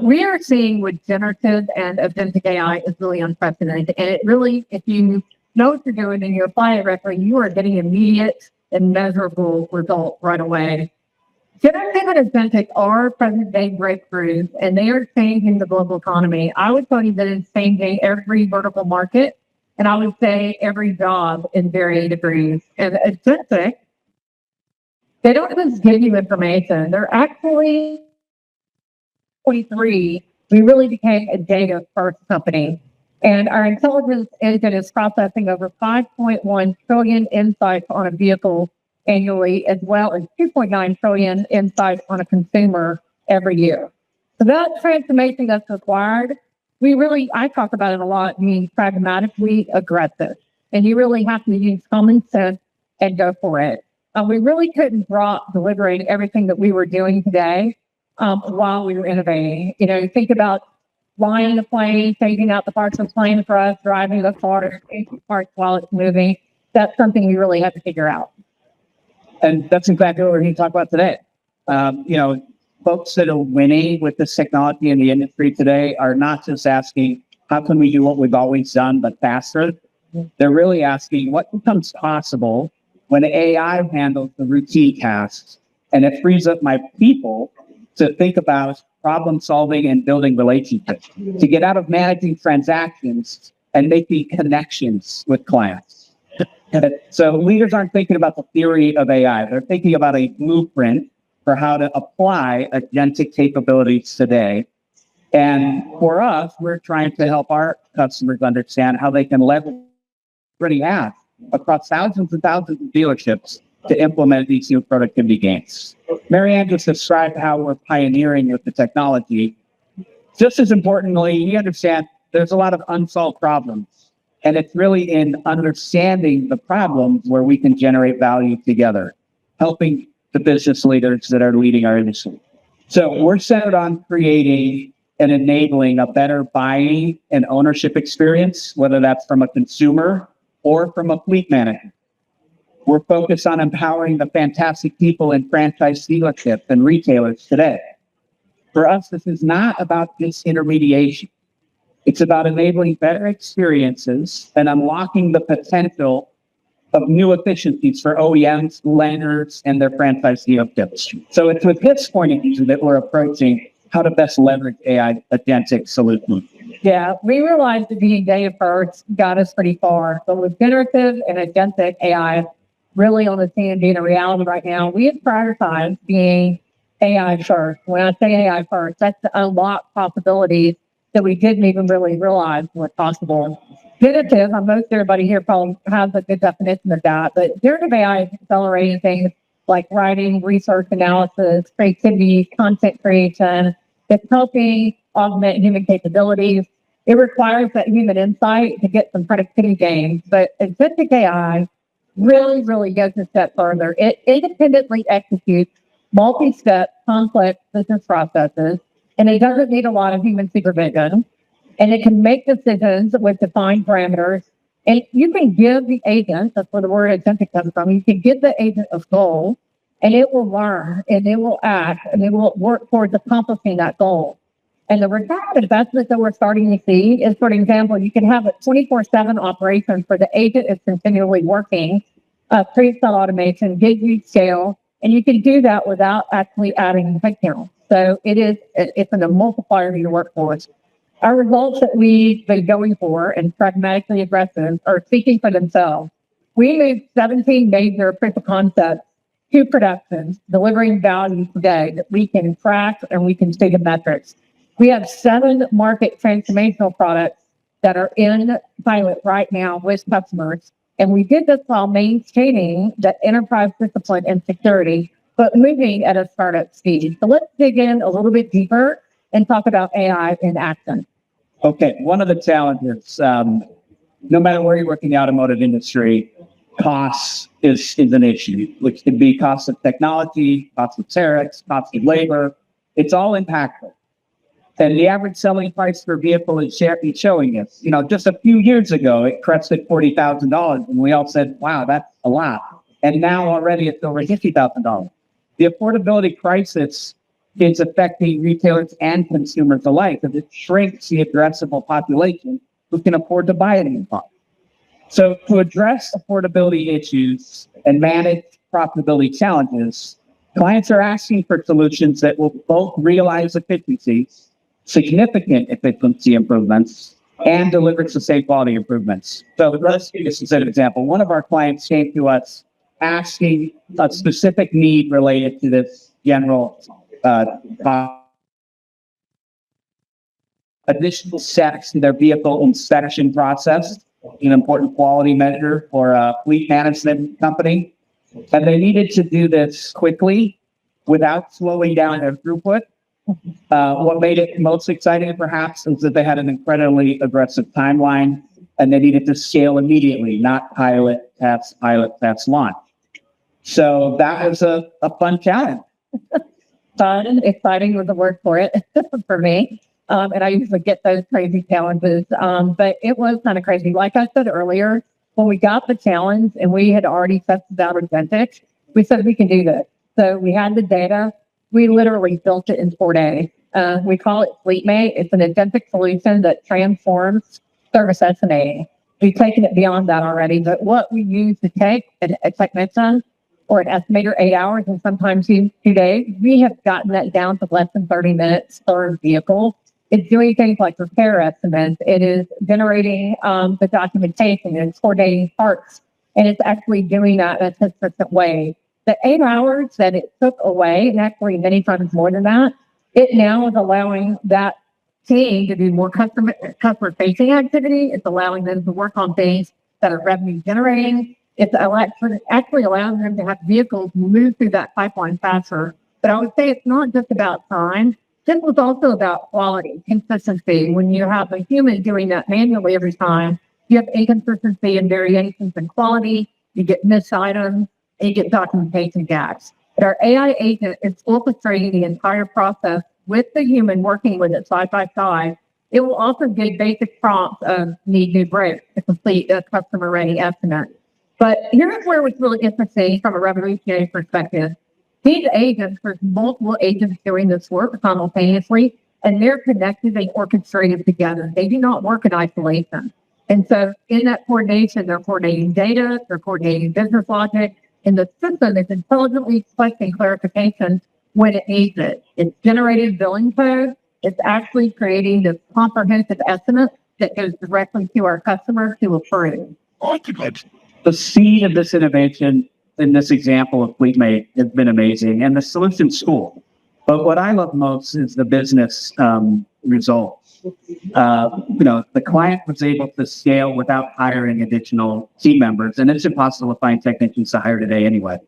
We are seeing with generative and agentic AI is really unprecedented. And it really, if you know what you're doing and you apply it correctly, you are getting immediate and measurable results right away. Generative and agentic are present day breakthroughs, and they are changing the global economy. I would tell you that it's changing every vertical market, and I would say every job in varying degrees. And agentic, they don't just give you information. They're actually 23, we really became a data first company. And our intelligence engine is processing over 5.1 trillion insights on a vehicle annually, as well as 2.9 trillion insights on a consumer every year. So that transformation that's required, I talk about it a lot, means pragmatically aggressive. And you really have to use common sense and go for it. We really couldn't drop delivering everything that we were doing today while we were innovating. Think about flying the plane, taking out the parts of the plane for us, driving the car, changing parts while it's moving. That's something we really have to figure out. And that's exactly what we're going to talk about today. Folks that are winning with this technology in the industry today are not just asking, how can we do what we've always done, but faster? They're really asking, what becomes possible when AI handles the routine tasks and it frees up my people to think about problem solving and building relationships, to get out of managing transactions and making connections with clients. So leaders aren't thinking about the theory of AI. They're thinking about a blueprint for how to apply agentic capabilities today. And for us, we're trying to help our customers understand how they can leverage already have across thousands and thousands of dealerships to implement these new productivity gains. Marianne just described how we're pioneering with the technology. Just as importantly, you understand there's a lot of unsolved problems. And it's really in understanding the problems where we can generate value together, helping the business leaders that are leading our industry. So we're centered on creating and enabling a better buying and ownership experience, whether that's from a consumer or from a fleet manager. We're focused on empowering the fantastic people in franchise dealerships and retailers today. For us, this is not about disintermediation. It's about enabling better experiences and unlocking the potential of new efficiencies for OEMs, lenders, and their franchise dealerships. So it's with this point of view that we're approaching how to best leverage AI agentic solutions. Yeah, we realized that being data first got us pretty far. But with generative and agentic AI really on the scene being a reality right now, we have prioritized being AI first. When I say AI first, that's to unlock possibilities that we didn't even really realize were possible. Generative, most everybody here probably has a good definition of that, but generative AI is accelerating things like writing, research analysis, creativity, content creation. It's helping augment human capabilities. It requires that human insight to get some productivity gains, but agentic AI really, really goes a step further. It independently executes multi-step, complex business processes, and it doesn't need a lot of human supervision. And it can make decisions with defined parameters. And you can give the agent, that's where the word agentic comes from, you can give the agent a goal, and it will learn, and it will act, and it will work towards accomplishing that goal. And the return on investment that we're starting to see is, for example, you can have a 24/7 operation for the agent is continually working, pre-sale automation, gives you scale, and you can do that without actually adding headcount. So it's a multiplier to your workforce. Our results that we've been going for and pragmatically aggressive are speaking for themselves. We moved 17 major proof of concepts to production, delivering value today that we can track and we can see the metrics. We have 7 market transformational products that are in pilot right now with customers. And we did this while maintaining the enterprise discipline and security, but moving at a startup speed. So let's dig in a little bit deeper and talk about AI in action. Okay, one of the challenges, no matter where you work in the automotive industry, costs is an issue, which can be cost of technology, cost of tariffs, cost of labor. It's all impactful. And the average selling price per vehicle is showing us. Just a few years ago, it crested $40,000, and we all said, "Wow, that's a lot." And now already it's over $50,000. The affordability crisis is affecting retailers and consumers alike, because it shrinks the addressable population who can afford to buy it anymore. So to address affordability issues and manage profitability challenges, clients are asking for solutions that will both realize efficiencies, significant efficiency improvements, and deliver sustained quality improvements. So let's take this as an example. One of our clients came to us asking a specific need related to this general additional steps in their vehicle inspection process, an important quality measure for a fleet management company. And they needed to do this quickly without slowing down their throughput. What made it most exciting, perhaps, is that they had an incredibly aggressive timeline, and they needed to scale immediately, not pilot, test, launch. So that was a fun challenge. Fun, exciting was the word for it for me. And I usually get those crazy challenges. But it was kind of crazy. Like I said earlier, when we got the challenge and we had already tested out agentic, we said we can do this. So we had the data. We literally built it in 4 days. We call it FleetMate. It's an agentic solution that transforms service estimating. We've taken it beyond that already. But what we use to take a technician or an estimator 8 hours and sometimes 2 days, we have gotten that down to less than 30 minutes per vehicle. It's doing things like repair estimates. It is generating the documentation and coordinating parts. And it's actually doing that in a consistent way. The 8 hours that it took away, and actually many times more than that, it now is allowing that team to do more customer-facing activity. It's allowing them to work on things that are revenue generating. It's actually allowing them to have vehicles move through that pipeline faster. But I would say it's not just about time. This was also about quality, consistency. When you have a human doing that manually every time, you have inconsistency and variations in quality, you get missed items, and you get documentation gaps. But our AI agent is orchestrating the entire process with the human working with it side by side. It will also give basic prompts of need new brakes to complete a customer-ready estimate. But here's where it's really interesting from a revolutionary perspective. These agents, there's multiple agents doing this work simultaneously, and they're connected and orchestrated together. They do not work in isolation. And so in that coordination, they're coordinating data, they're coordinating business logic, and the system is intelligently collecting clarification when it needs it. It's generated billing code. It's actually creating this comprehensive estimate that goes directly to our customer to approve. The speed of this innovation in this example of FleetMate has been amazing, and the solution school. But what I love most is the business results. The client was able to scale without hiring additional team members, and it's impossible to find technicians to hire today anyway.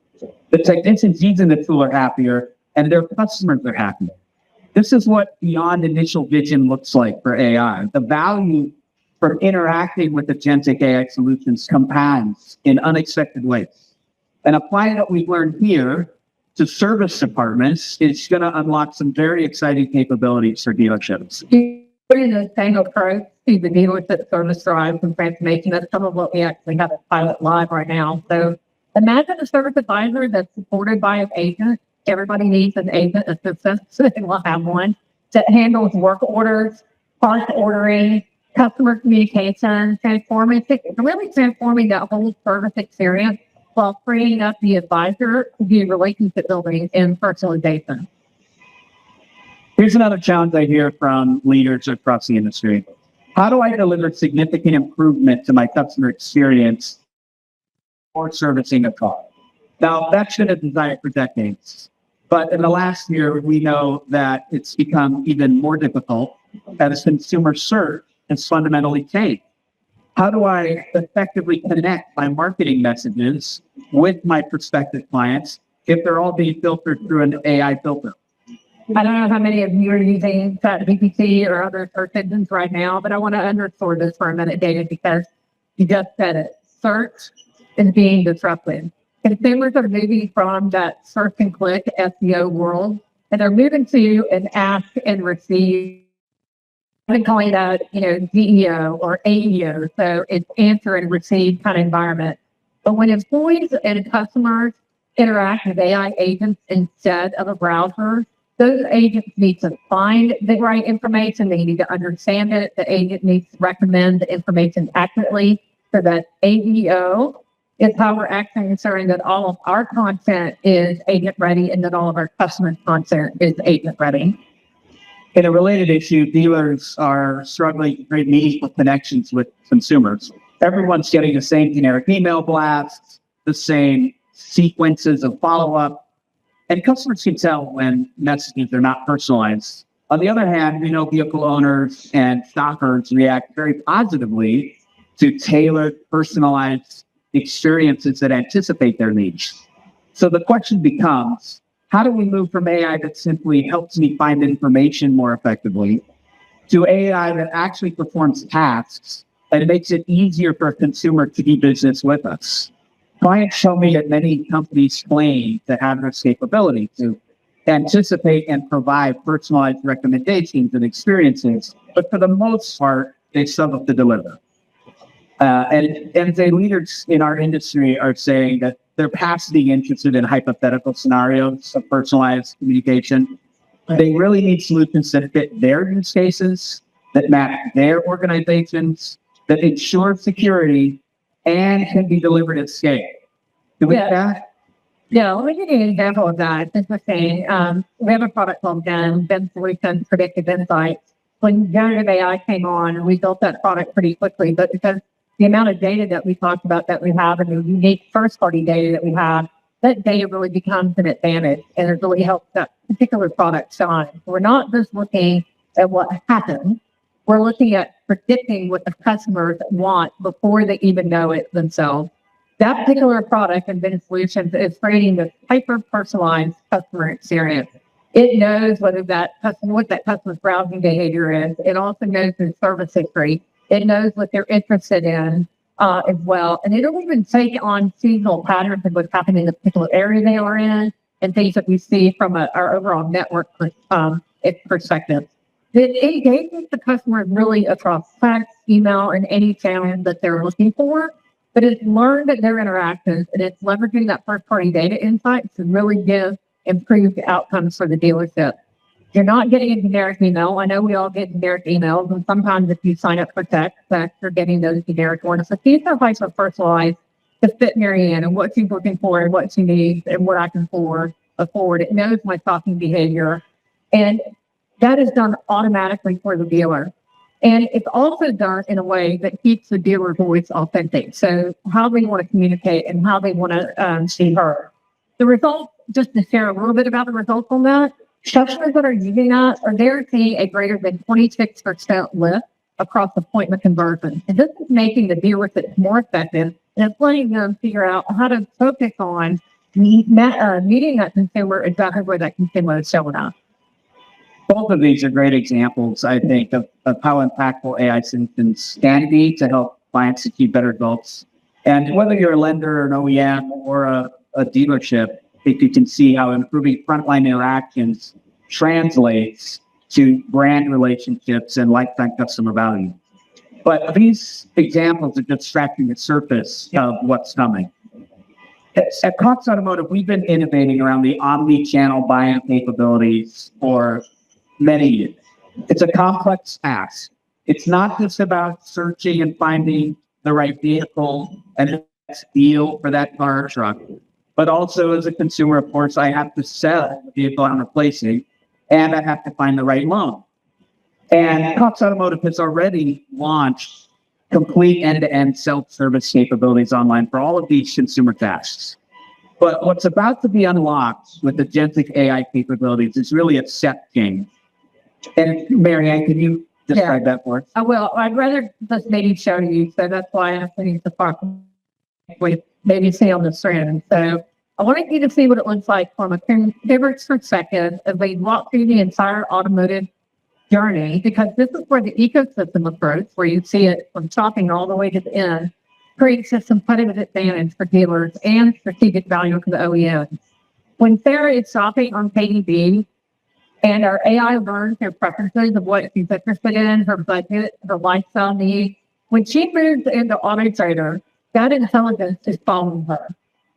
The technicians using the tool are happier, and their customers are happier. This is what beyond initial vision looks like for AI. The value from interacting with agentic AI solutions compounds in unexpected ways. And applying what we've learned here to service departments is going to unlock some very exciting capabilities for dealerships. Putting the same approach to the dealership service drives and transformation, that's some of what we actually have at pilot live right now. So imagine a service advisor that's supported by an agent. Everybody needs an agent assistant, so we'll have one that handles work orders, parts ordering, customer communication, really transforming that whole service experience while freeing up the advisor to do relationship building and personalization. Here's another challenge I hear from leaders across the industry. How do I deliver significant improvement to my customer experience or servicing a car? Now, that's been a desire for decades. But in the last year, we know that it's become even more difficult as consumer search has fundamentally changed. How do I effectively connect my marketing messages with my prospective clients if they're all being filtered through an AI filter? I don't know how many of you are using ChatGPT or other search engines right now, but I want to underscore this for a minute, David, because you just said it. Search is being disrupted. Consumers are moving from that search and click SEO world, and they're moving to an ask and receive. I've been calling that, GEO or AEO. So it's answer and receive kind of environment. But when employees and customers interact with AI agents instead of a browser, those agents need to find the right information. They need to understand it. The agent needs to recommend the information accurately so that AEO is how we're actually ensuring that all of our content is agent ready and that all of our customers' content is agent ready. In a related issue, dealers are struggling to create meaningful connections with consumers. Everyone's getting the same generic email blasts, the same sequences of follow-up, and customers can tell when messages are not personalized. On the other hand, we know vehicle owners and shoppers react very positively to tailored, personalized experiences that anticipate their needs. So the question becomes, how do we move from AI that simply helps me find information more effectively to AI that actually performs tasks and makes it easier for a consumer to do business with us? Clients show me that many companies claim to have this capability to anticipate and provide personalized recommendations and experiences, but for the most part, they struggle to deliver. And the leaders in our industry are saying that they're past being interested in hypothetical scenarios of personalized communication. They really need solutions that fit their use cases, that match their organizations, that ensure security, and can be delivered at scale. Do we have that? Yeah, let me give you an example of that. It's the same. We have a product called Ben Solutions Predictive Insights. When generative AI came on, we built that product pretty quickly, but because the amount of data that we talked about that we have and the unique first-party data that we have, that data really becomes an advantage, and it really helps that particular product shine. We're not just looking at what happened. We're looking at predicting what the customers want before they even know it themselves. That particular product and Ben Solutions is creating this hyper-personalized customer experience. It knows what that customer's browsing behavior is. It also knows their service history. It knows what they're interested in as well. And it'll even take on seasonal patterns of what's happening in the particular area they are in and things that we see from our overall network perspective. It engages the customer really across text, email, and any channel that they're looking for. But it's learned that their interactions and it's leveraging that first-party data insights to really give improved outcomes for the dealership. You're not getting a generic email. I know we all get generic emails, and sometimes if you sign up for text, you're getting those generic ones. But these are hyper-personalized to fit Marianne and what she's looking for and what she needs and what I can afford. It knows my shopping behavior. And that is done automatically for the dealer. And it's also done in a way that keeps the dealer voice authentic. So how they want to communicate and how they want to see her. The results, just to share a little bit about the results on that, customers that are using that they're seeing a greater than 26% lift across appointment conversion. And this is making the dealership more effective, and it's letting them figure out how to focus on meeting that consumer exactly where that consumer is showing up. Both of these are great examples, I think, of how impactful AI solutions can be to help clients achieve better results. And whether you're a lender or an OEM or a dealership, if you can see how improving frontline interactions translates to brand relationships and lifetime customer value. But these examples are just scratching the surface of what's coming. At Cox Automotive, we've been innovating around the omni-channel buying capabilities for many years. It's a complex task. It's not just about searching and finding the right vehicle and the best deal for that car or truck, but also as a consumer, of course, I have to sell the vehicle I'm replacing, and I have to find the right loan. And Cox Automotive has already launched complete end-to-end self-service capabilities online for all of these consumer tasks. But what's about to be unlocked with agentic AI capabilities is really a step change. And Marianne, can you describe that for us? I will. I'd rather just maybe show you, so that's why I'm putting the park with maybe see on the screen. So I wanted you to see what it looks like from a consumer's perspective as we walk through the entire automotive journey, because this is where the ecosystem approach, where you see it from shopping all the way to the end, creates a competitive advantage for dealers and strategic value for the OEM. When Sarah is shopping on KDB and our AI learns her preferences of what she's interested in, her budget, her lifestyle needs, when she moves into Auto Trader, that intelligence is following her.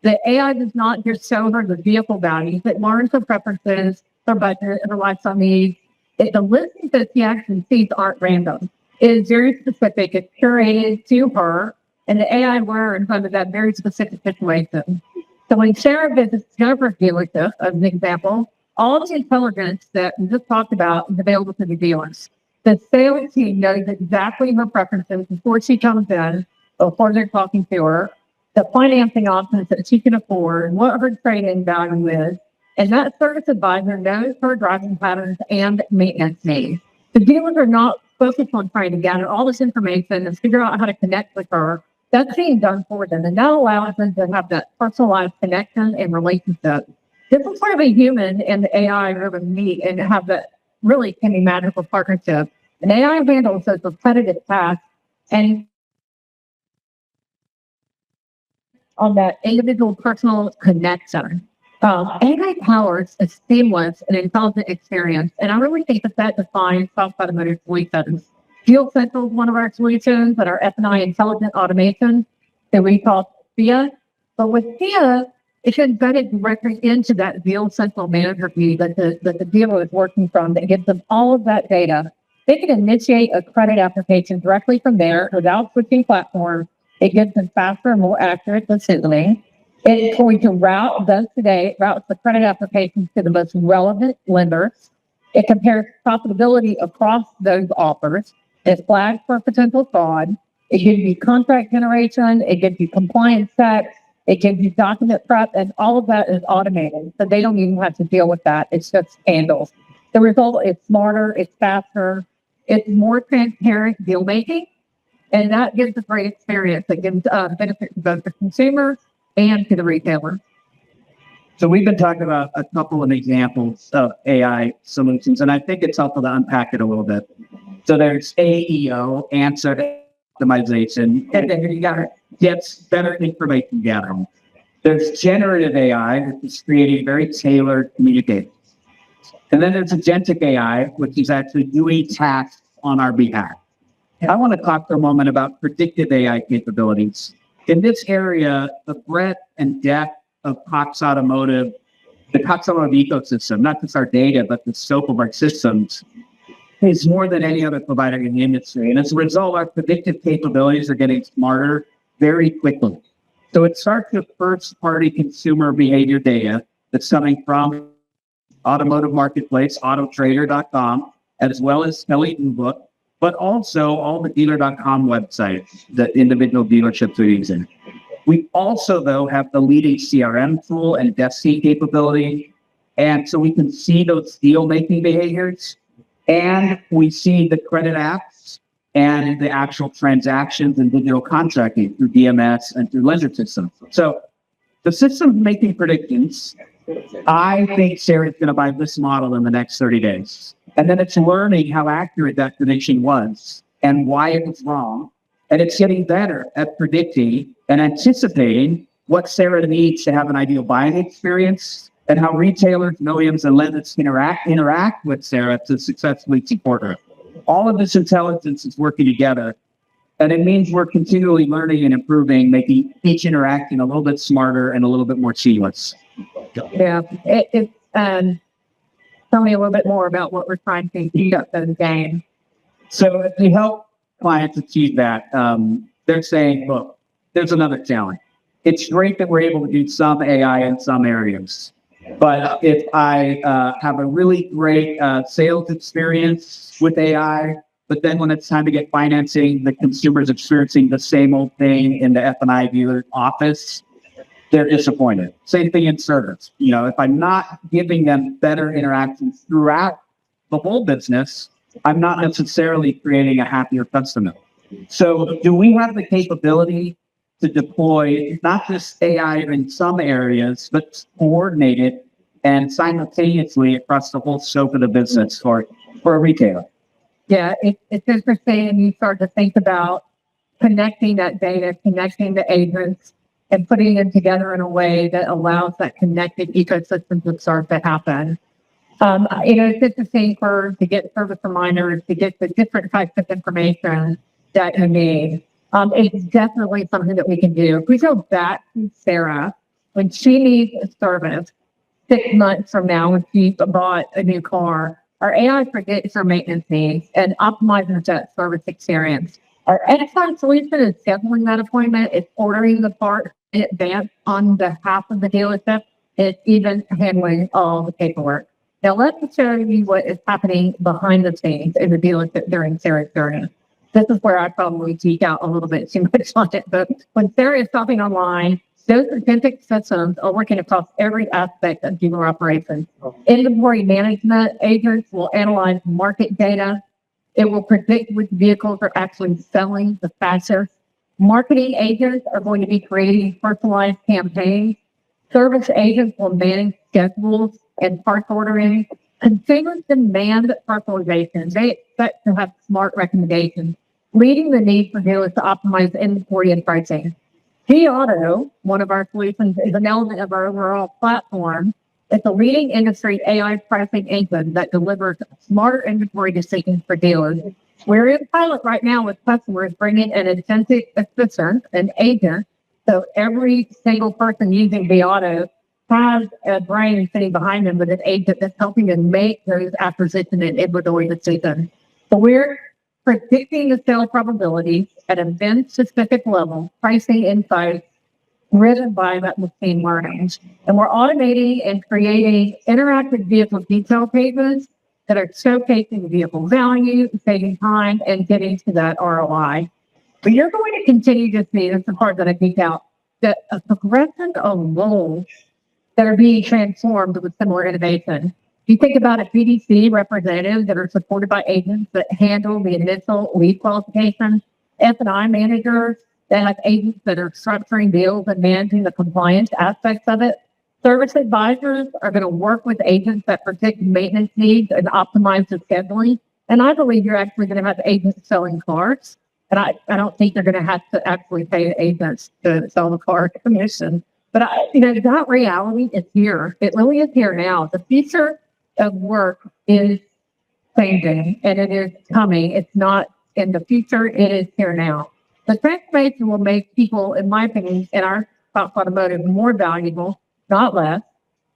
The AI does not just show her the vehicle values, it learns her preferences, her budget, and her lifestyle needs. The listings that she actually sees aren't random. It is very specific. It's curated to her, and the AI learns under that very specific situation. So when Sarah visits Jennifer's dealership, as an example, all the intelligence that we just talked about is available to the dealers. The sales team knows exactly her preferences before she comes in, before they're talking to her, the financing options that she can afford, what her trade-in value is, and that service advisor knows her driving patterns and maintenance needs. The dealers are not focused on trying to gather all this information and figure out how to connect with her. That's being done for them, and that allows them to have that personalized connection and relationship. This is where the human and the AI really meet and have that really can be magical partnership. And AI handles those repetitive tasks and on that individual personal connection. AI powers a seamless and intelligent experience, and I really think that defines Foutz Automotive solutions. Fuel Central is one of our solutions, and our F&I intelligent automation that we call FIA. But with FIA, it's embedded directly into that Fuel Central manager view that the dealer is working from that gives them all of that data. They can initiate a credit application directly from there without switching platforms. It gives them faster and more accurate decisioning. It is going to routes the credit applications to the most relevant lenders. It compares profitability across those offers. It flags for potential fraud. It gives you contract generation. It gives you compliance checks. It gives you document prep, and all of that is automated. So they don't even have to deal with that. It's just handled. The result is smarter, it's faster, it's more transparent deal making, and that gives a great experience that gives benefit to both the consumer and to the retailer. So we've been talking about a couple of examples of AI solutions, and I think it's helpful to unpack it a little bit. So there's AEO, answer optimization, and then you got gets better information gathering. There's generative AI, which is creating very tailored communications. And then there's agentic AI, which is actually doing tasks on our behalf. I want to talk for a moment about predictive AI capabilities. In this area, the breadth and depth of Foutz Automotive, the Foutz Automotive ecosystem, not just our data, but the scope of our systems, is more than any other provider in the industry. And as a result, our predictive capabilities are getting smarter very quickly. So it starts with first-party consumer behavior data that's coming from Automotive Marketplace, autotrader.com, as well as Kelly Blue Book, but also all the dealer.com websites that individual dealerships are using. We also, though, have the leading CRM tool and desking capability. And so we can see those deal-making behaviors, and we see the credit apps and the actual transactions and digital contracting through DMS and through ledger systems. So the system's making predictions. I think Sarah's going to buy this model in the next 30 days. And then it's learning how accurate that prediction was and why it was wrong. And it's getting better at predicting and anticipating what Sarah needs to have an ideal buying experience and how retailers, OEMs, and lenders interact with Sarah to successfully support her. All of this intelligence is working together. And it means we're continually learning and improving, making each interaction a little bit smarter and a little bit more seamless. Yeah, tell me a little bit more about what we're trying to achieve up in the game. So if we help clients achieve that, they're saying, look, there's another challenge. It's great that we're able to do some AI in some areas. But if I have a really great sales experience with AI, but then when it's time to get financing, the consumer's experiencing the same old thing in the F&I dealer office, they're disappointed. Same thing in service. You know, if I'm not giving them better interactions throughout the whole business, I'm not necessarily creating a happier customer. So do we have the capability to deploy not just AI in some areas, but coordinate it and simultaneously across the whole scope of the business for a retailer? Yeah, it's interesting. And you start to think about connecting that data, connecting the agents, and putting them together in a way that allows that connected ecosystem to start to happen. It's interesting to get service reminders, to get the different types of information that you need. It's definitely something that we can do. If we go back to Sarah, when she needs a service 6 months from now, when she bought a new car, our AI predicts her maintenance needs and optimizes that service experience. Our excellent solution is scheduling that appointment. It's ordering the part in advance on behalf of the dealership. It's even handling all the paperwork. Now, let me show you what is happening behind the scenes in the dealership during Sarah's journey. This is where I probably geek out a little bit too much on it, but when Sarah is shopping online, those agentic systems are working across every aspect of dealer operations. Inventory management agents will analyze market data. It will predict which vehicles are actually selling the fastest. Marketing agents are going to be creating personalized campaigns. Service agents will manage schedules and parts ordering. Consumers demand personalization. They expect to have smart recommendations, leading the need for dealers to optimize inventory and pricing. G-Auto, one of our solutions, is an element of our overall platform. It's a leading industry AI pricing engine that delivers smarter inventory decisions for dealers. We're in pilot right now with customers bringing an agentic assistant, an agent, so every single person using G-Auto has a brain sitting behind them with an agent that's helping them make those acquisition and inventory decisions. So we're predicting the sale probabilities at a VIN-specific level, pricing insights driven by that machine learning. And we're automating and creating interactive vehicle detail pages that are showcasing vehicle value, saving time, and getting to that ROI. But you're going to continue to see, that's the part that I geek out, that a progression of roles that are being transformed with similar innovation. If you think about a BDC representatives that are supported by agents that handle the initial lead qualification, F&I managers that have agents that are structuring deals and managing the compliance aspects of it. Service advisors are going to work with agents that predict maintenance needs and optimize the scheduling. And I believe you're actually going to have agents selling cars. And I don't think they're going to have to actually pay agents to sell the car commission. But that reality is here. It really is here now. The future of work is changing and it is coming. It's not in the future. It is here now. The transformation will make people, in my opinion, in our Foutz Automotive more valuable, not less.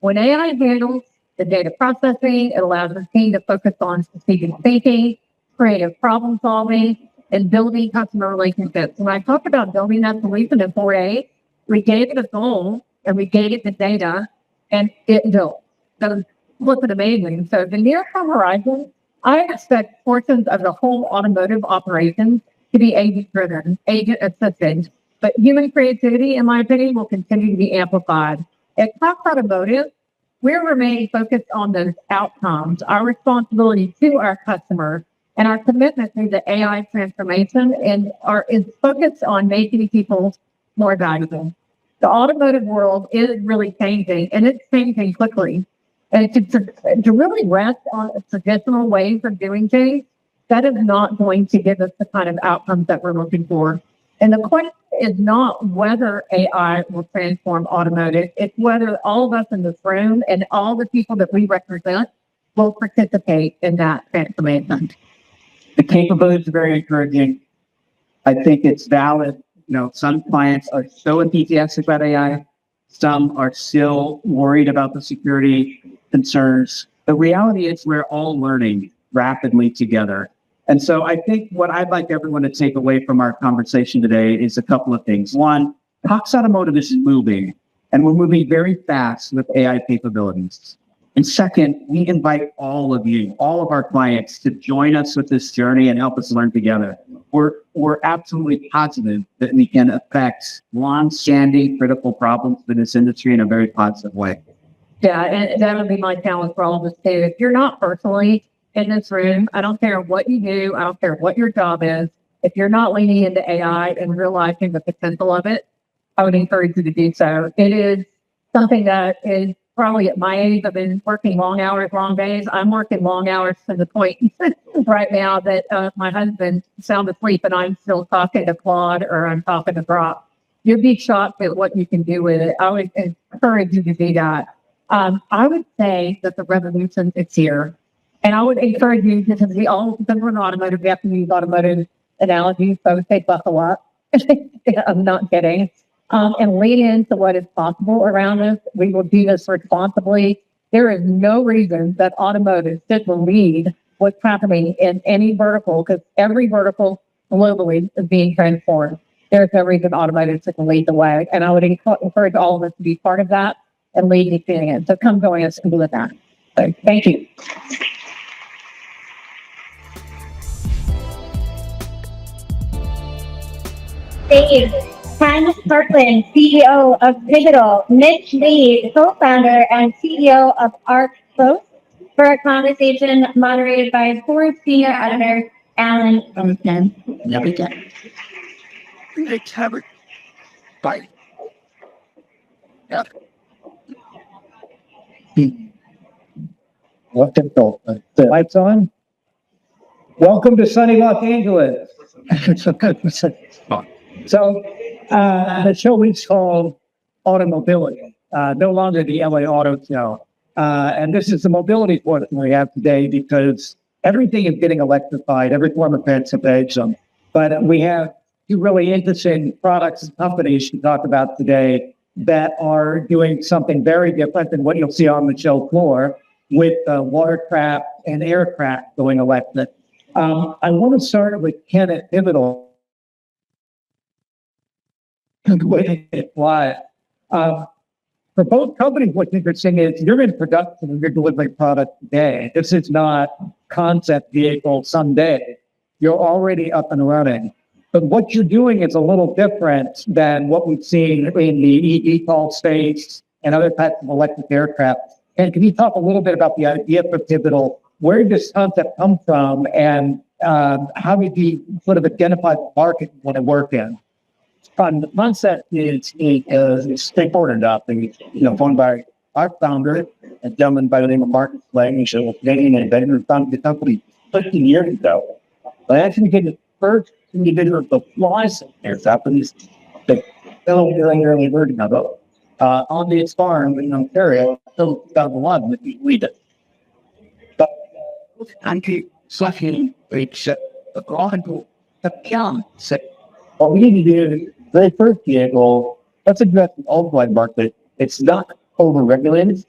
When AI handles the data processing, it allows the team to focus on strategic thinking, creative problem solving, and building customer relationships. When I talk about building that solution in 4A, we gave it a goal and we gave it the data and it built. So what's amazing. So the near-term horizon, I expect portions of the whole automotive operations to be agent-driven, agent-assisted. But human creativity, in my opinion, will continue to be amplified. At Foutz Automotive, we're remaining focused on those outcomes, our responsibility to our customers, and our commitment to the AI transformation is focused on making people more valuable. The automotive world is really changing, and it's changing quickly. And to really rest on traditional ways of doing things, that is not going to give us the kind of outcomes that we're looking for. And the question is not whether AI will transform automotive, it's whether all of us in this room and all the people that we represent will participate in that transformation. The capabilities are very encouraging. I think it's valid. Some clients are so enthusiastic about AI. Some are still worried about the security concerns. The reality is we're all learning rapidly together. And so I think what I'd like everyone to take away from our conversation today is a couple of things. One, Foutz Automotive is moving, and we're moving very fast with AI capabilities. And second, we invite all of you, all of our clients, to join us with this journey and help us learn together. we're absolutely positive that we can affect long-standing critical problems in this industry in a very positive way. Yeah, and that would be my challenge for all of us too. If you're not personally in this room, I don't care what you do, I don't care what your job is. If you're not leaning into AI and realizing the potential of it, I would encourage you to do so. It is something that is probably at my age, I've been working long hours, long days. I'm working long hours to the point right now that my husband sound asleep and I'm still talking to Claude or I'm talking to Brock. You'd be shocked at what you can do with it. I would encourage you to do that. I would say that the revolution is here. And I would encourage you, because we're in automotive, we have to use automotive analogies, so I would say buckle up. I'm not kidding. And lean into what is possible around us. We will do this responsibly. There is no reason that automotive should lead what's happening in any vertical, because every vertical globally is being transformed. There's no reason automotive should lead the way. And I would encourage all of us to be part of that and lead the experience. So come join us and do that. So thank you. Thank you. Ken Kirkland, CEO of Digital, Mitch Lee, co-founder and CEO of Foutz, for a conversation moderated by Ford senior editor Alan Thompson. Bye. The lights on. Welcome to sunny Los Angeles. So, the show week's called Automobility, no longer the LA Auto Show. And this is the mobility point we have today because everything is getting electrified, every form of transportation. But we have two really interesting products and companies to talk about today that are doing something very different than what you'll see on the show floor with watercraft and aircraft going electric. I want to start with Ken at Pivotal. The way they fly. For both companies, what's interesting is you're in production and you're delivering product today. This is not concept vehicle someday. You're already up and running. But what you're doing is a little different than what we've seen in the eVTOL space and other types of electric aircraft. And can you talk a little bit about the idea for Pivotal? Where did this concept come from, and how did you sort of identify the market you want to work in? The concept is straightforward enough. Formed by our founder, a gentleman by the name of Marc, who's a Canadian inventor who founded the company 15 years ago. But actually, became the first individual to fly some aircraft, and the fellow early version of it on this farm in Ontario, until 2011, if you read it. But I'm sucking a chronicle of what we need to do, the first vehicle, let's address the ultimate market. It's not over-regulated,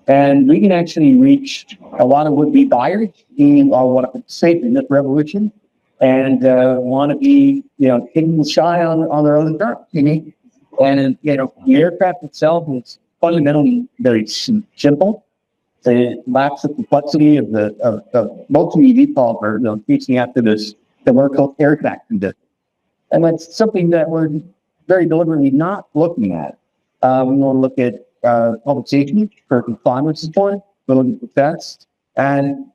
and we can actually reach a lot of would-be buyers who want to participate in this revolution and want to be, taking the shy on their own terms. And the aircraft itself is fundamentally very simple. It lacks the complexity of most of the eVTOL are reaching after this commercial aircraft condition. And that's something that we're very deliberately not looking at. We want to look at public safety for climate support, we're looking at defense, and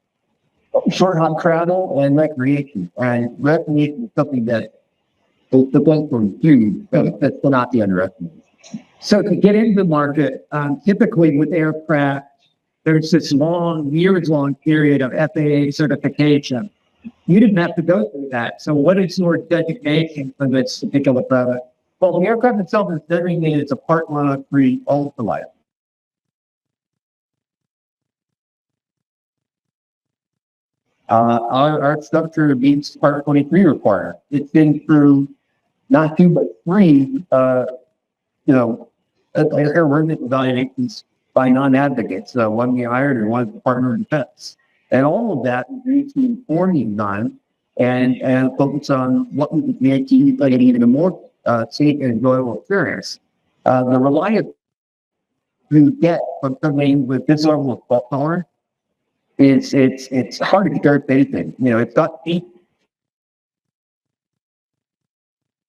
short-haul travel and recreation. And recreation is something that the place will do, that will not be underestimated. So to get into the market, typically with aircraft, there's this years-long period of FAA certification. You didn't have to go through that. So what is your designation for this particular product? Well, the aircraft itself is designated as a Part 103 ultralight. Our structure meets Part 23 requirement. It's been through not two, but three, airworthiness evaluations by non-advocates. One we hired and one partner in defense. And all of that is to inform the design and focus on what we can make to even a more safe and enjoyable experience. The reliance you get from something with this level of fault tolerance it's hard to compare to anything. It's got 8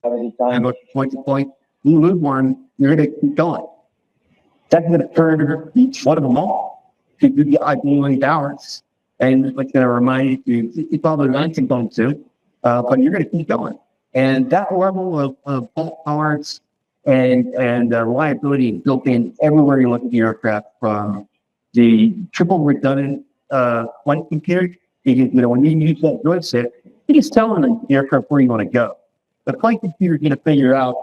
and go point to point. You lose one, you're going to keep going. That's going to turn each one of them all to do the ideally balance. And it's going to remind you to keep all the lines going too, but you're going to keep going. And that level of fault tolerance and reliability is built in everywhere you look at the aircraft, from the triple redundant flight computer. When you use that joystick, you just tell the aircraft where you want to go. The flight computer is going to figure out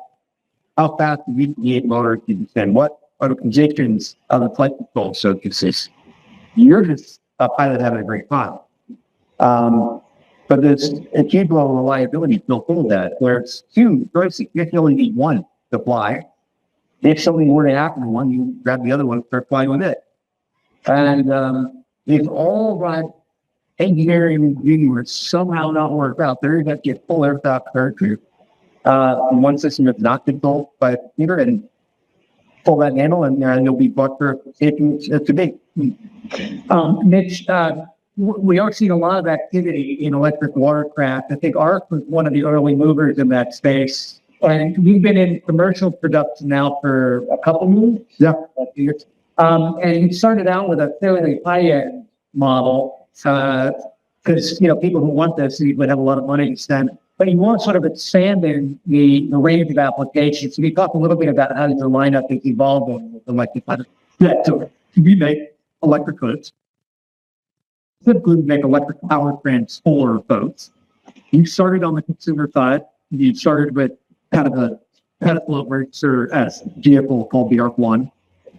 how fast the V8 motor can descend, what are the conditions of the flight control so it consists. You're just a pilot having a great time. But there's a huge level of reliability built into that, where it's two joysticks. You only need one to fly. If something were to happen to one, you grab the other one and start flying with it. And if all right engineering would somehow not work out, they're going to get full aircraft cargo. One system is not controlled by a computer, and pull that handle, and you'll be bought for it's too big. Mitch, we are seeing a lot of activity in electric watercraft. I think ARC was one of the early movers in that space. And we've been in commercial production now for a couple of years. And you started out with a fairly high-end model, because people who want this would have a lot of money to spend. But you want sort of expanding the range of applications. So we talk a little bit about how your lineup is evolving with electric. Yeah, so we make electric hoods. Typically, we make electric powertrains for boats. You started on the consumer side. You started with kind of a pedal racer S vehicle called the ARC-1.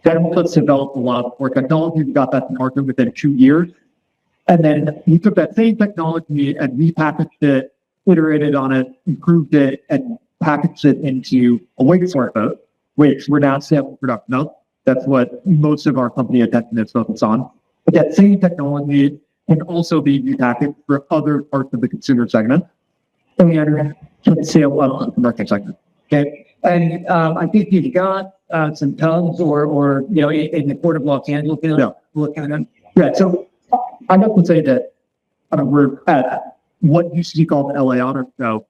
Then let's develop a lot of more technology. We got that to market within 2 years. And then we took that same technology and repackaged it, iterated on it, improved it, and packaged it into a wakeboard boat, which we're now selling production of. That's what most of our company attention is focused on. But that same technology can also be repackaged for other parts of the consumer segment. And the sale of the commercial segment. Okay. And I think you've got some tubs or in the Port of Los Angeles. Yeah. So I'm not going to say that we're at what used to be called the LA Auto Show.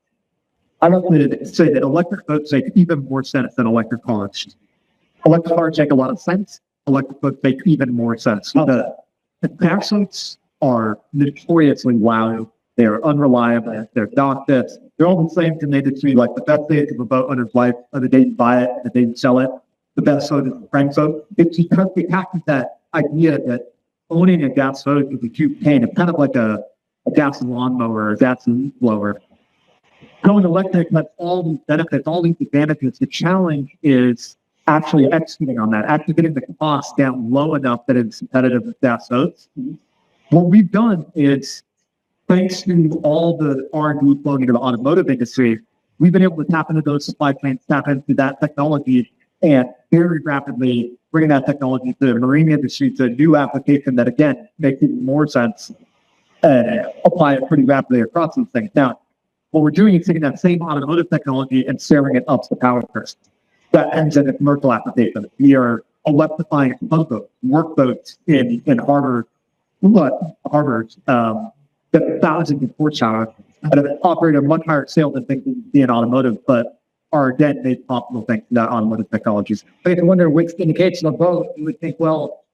I'm not going to say that electric boats make even more sense than electric cars. Electric cars make a lot of sense. Electric boats make even more sense. The accidents are notoriously loud. They're unreliable. They're not this. They're all the same to me to be like the best days of a boat owner's life are the day you buy it, the day you sell it. The best boat is the crank boat. It's because we have that idea that owning a gas boat is a huge pain. It's kind of like a gas lawnmower or a gas blower. Going electric has all these benefits, all these advantages. The challenge is actually executing on that, actually getting the cost down low enough that it's competitive with gas boats. What we've done is, thanks to all the R&D flowing into the automotive industry, we've been able to tap into those supply chains, tap into that technology, and very rapidly bring that technology to the marine industry to a new application that, again, makes even more sense and apply it pretty rapidly across these things. Now, what we're doing is taking that same automotive technology and staring it up the power curve. That ends in a commercial application. We are electrifying tugboats, workboats in harbors that 1,000 of horsepower that operate at a much higher scale than things in automotive, but are again made possible thanks to that automotive technologies. I wonder which indicates the boat. You would think, well,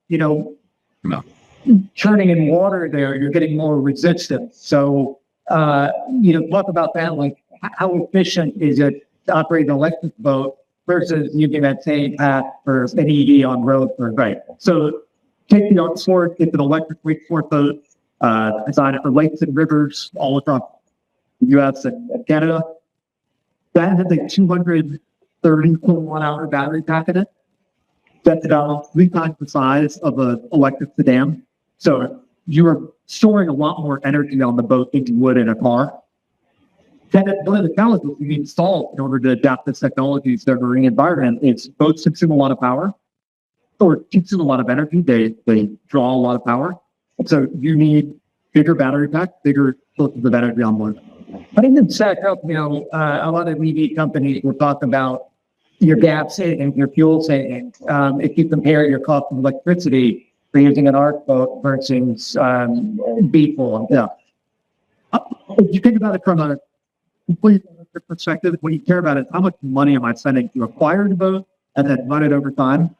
churning in water there, you're getting more resistance. So, talk about that, like how efficient is it to operate an electric boat versus using that same path for an EV on road. Right. So take the ARC Sport, it's an electric wakeboard boat, design it for lakes and rivers all across the U.S. and Canada. That has a 230 kilowatt-hour battery pack in it. That's about 3 times the size of an electric sedan. So you are storing a lot more energy on the boat than you would in a car. Then one of the challenges we installed in order to adapt this technology to the marine environment is boats consume a lot of power or consume a lot of energy. They draw a lot of power. So you need bigger battery pack, bigger sources of energy on board. But in the sector, a lot of EV companies will talk about your gas and your fuel savings. If you compare your cost of electricity for using an ARC boat versus diesel, if you think about it from a complete perspective, what you care about is how much money am I spending to acquire the boat and then run it over time.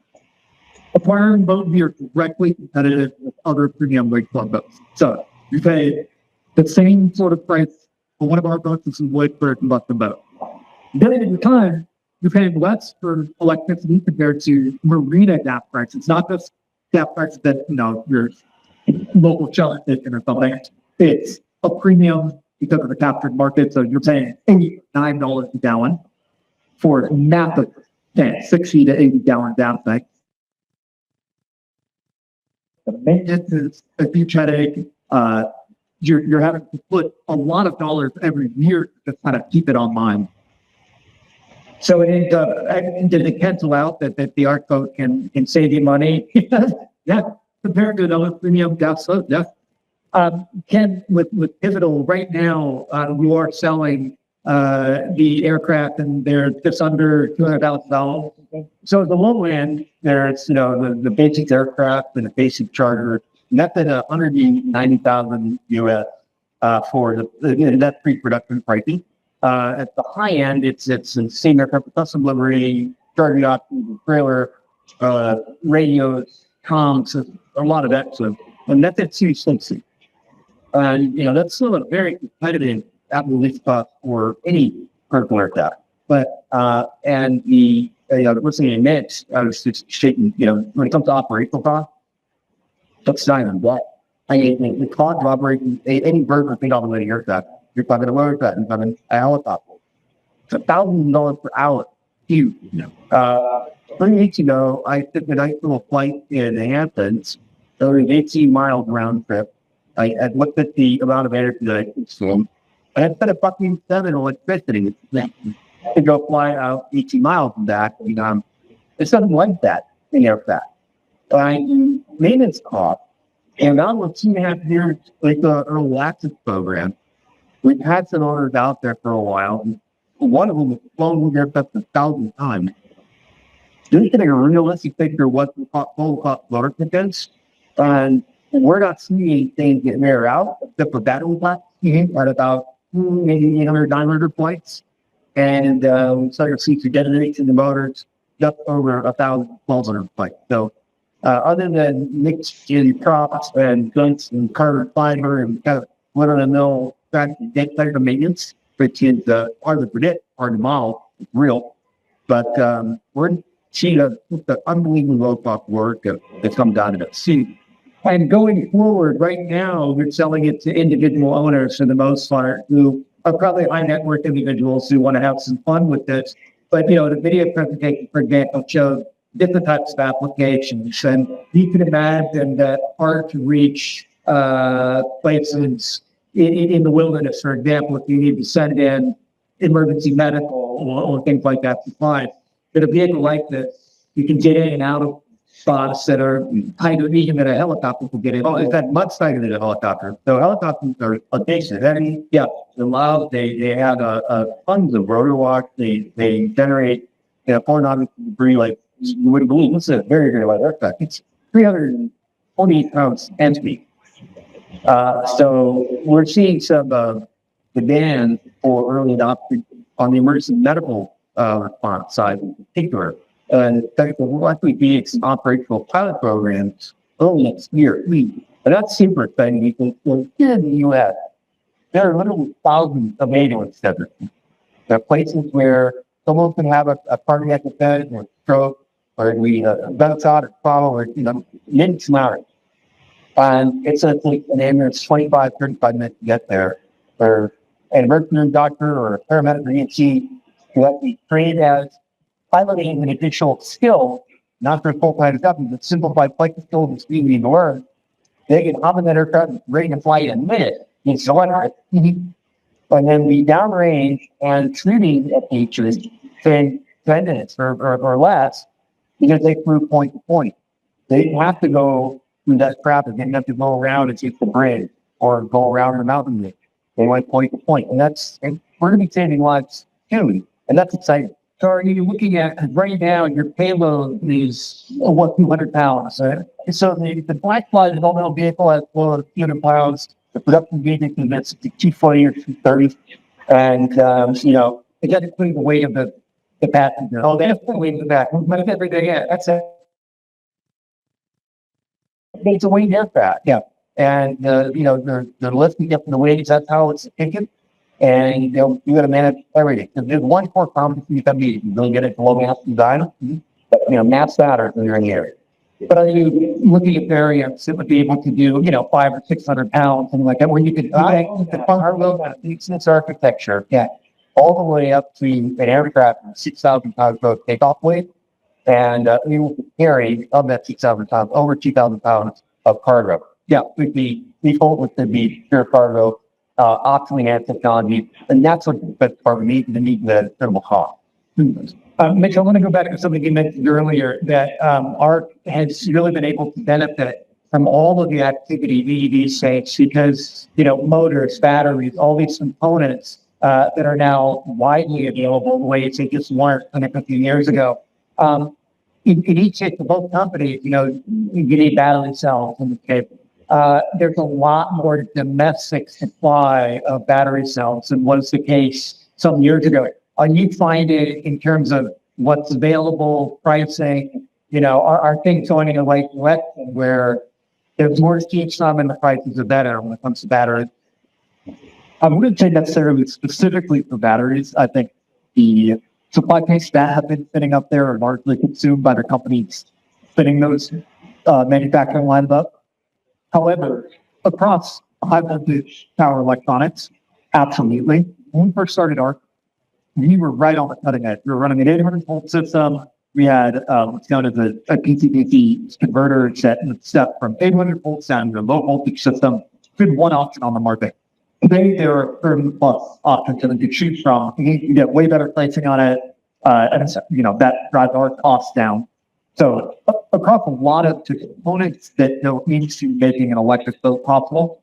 Acquiring boat, we are directly competitive with other premium rig club boats. So you pay the same sort of price for one of our boats as you would for a combustion boat. Then at the time, you're paying less for electricity compared to marina gas prices. It's not just gas prices that, your local Shell station or something. It's a premium because of the captured market. So you're paying $89 a gallon for massive tanks, 60 to 80 gallon gas tanks. The maintenance is a huge headache. You're having to put a lot of dollars every year to kind of keep it online. So it did it cancel out that the ARC boat can save you money? Yeah, compared to another premium gas boat, yeah. Ken, with Pivotal right now, you are selling the aircraft and they're just under $200,000. So the low end, there's the basic aircraft and the basic charter, and that's at $190,000 US for that's pre-production pricing. At the high end, it's the same aircraft with custom livery, charging options, trailer, radios, comms, a lot of extra, and that's at $260. And that's still a very competitive lease cost for any commercial aircraft. But and the listening to Mitch, I was just shaking. When it comes to operational cost, that's not even that. I mean, the cost of operating any bird with $8 aircraft, you're talking about aircraft, you're talking a helicopter. It's $1,000 per hour. Huge. 3 weeks ago, I took a nice little flight in the Hamptons. It was an 18 miles round trip. I looked at the amount of energy that I consumed. And I spent a fucking $7 electricity to go fly out 18 miles and back. It's something like that in aircraft. Maintenance cost, and that was 2.5 years, like the LAAS program. We've had some owners out there for a while. One of them has flown the aircraft 1,000 times. Just getting a realistic picture of what the total cost of ownership is. And we're not seeing things get wear out, except for battery packs at about maybe 800, 900 points. And so your seats are generating the motors just over 1,000, 1,200 points. So other than mixed in props and guns and carbon fiber and kind of run-of-the-mill type of maintenance, which is hard to predict, hard to model, it's real. But we're seeing the unbelievable low-cost work that comes down to the seat. And going forward, right now, we're selling it to individual owners for the most part, who are probably high net worth individuals who want to have some fun with this. But, the video presentation, for example, showed different types of applications. And you can imagine that hard to reach places in the wilderness, for example, if you need to send in emergency medical or things like that supplies. But a vehicle like this, you can get in and out of spots that are tighter even than a helicopter will get in. Oh, in fact, much tighter than a helicopter. So helicopters are audacious. They have tons of rotor walk. They generate foreign debris like you wouldn't believe. This is a very, very light aircraft. It's 348 pounds empty. So we're seeing some demand for early adoption on the emergency medical response side in particular. And that will likely be operational pilot programs early next year. And that's super exciting because here in the U.S., there are literally thousands of ambulance centers. There are places where someone can have a cardiac event or stroke or gunshot or trauma or minutes an hour. And it's an ambulance 25, 35 minutes to get there. Or an emergency room doctor or a paramedic or EMT who have to be trained as piloting an additional skill, not for full-time stuff, but simplified flight skills and speed we learn. They can hop in that aircraft ready to fly in a minute. It's so and then be downrange and treating at features in 10 minutes or less because they flew point to point. They didn't have to go through that traffic. They didn't have to go around and take the bridge or go around the mountain ridge. They went point to point. And we're going to be saving lives too. And that's exciting. So are you looking at right now, your payload is 200 pounds? Right? So the black fly developmental vehicle has 200 pounds. The production vehicle is 240 or 230. And, it doesn't include the weight of the passenger. Oh, that's the weight of the back. But everything, yeah, that's it. It's a weight aircraft, yeah. And, they're lifting up the weights, that's how it's thinking. And, you got to manage everything. There's one core competency you can be. You don't get it below mass design, but, match that or you're in the area. But are you looking at variants that would be able to do, 500 or 600 pounds, something like that, where you could this architecture, yeah, all the way up to an aircraft 6,000 pounds of takeoff weight, and you can carry of that 6,000 pounds over 2,000 pounds of cargo. Yeah, would be default would be pure cargo, optionally and technology, and that's what but for me the minimal cost. Mitch, I want to go back to something you mentioned earlier that ARC has really been able to benefit from all of the activity the EV space because, motors, batteries, all these components that are now widely available in ways they just weren't a few years ago. In each case of both companies, you need battery cells in the case. There's a lot more domestic supply of battery cells than was the case some years ago. You find it in terms of what's available, pricing, are things going in a right direction where there's more steep some and the prices are better when it comes to batteries? I wouldn't say necessarily specifically for batteries. I think the supply chains that have been sitting up there are largely consumed by the companies spinning those manufacturing lines up. However, across high voltage power electronics, absolutely. When we first started ARC, we were right on the cutting edge. We were running an 800 volt system. We had what's known as a DC-DC converter set step from 800 volts down to a low voltage system. We had one option on the market. Today, there are 30 plus options that you could choose from. You get way better pricing on it. And that drives our costs down. So across a lot of the components that need to making an electric boat possible,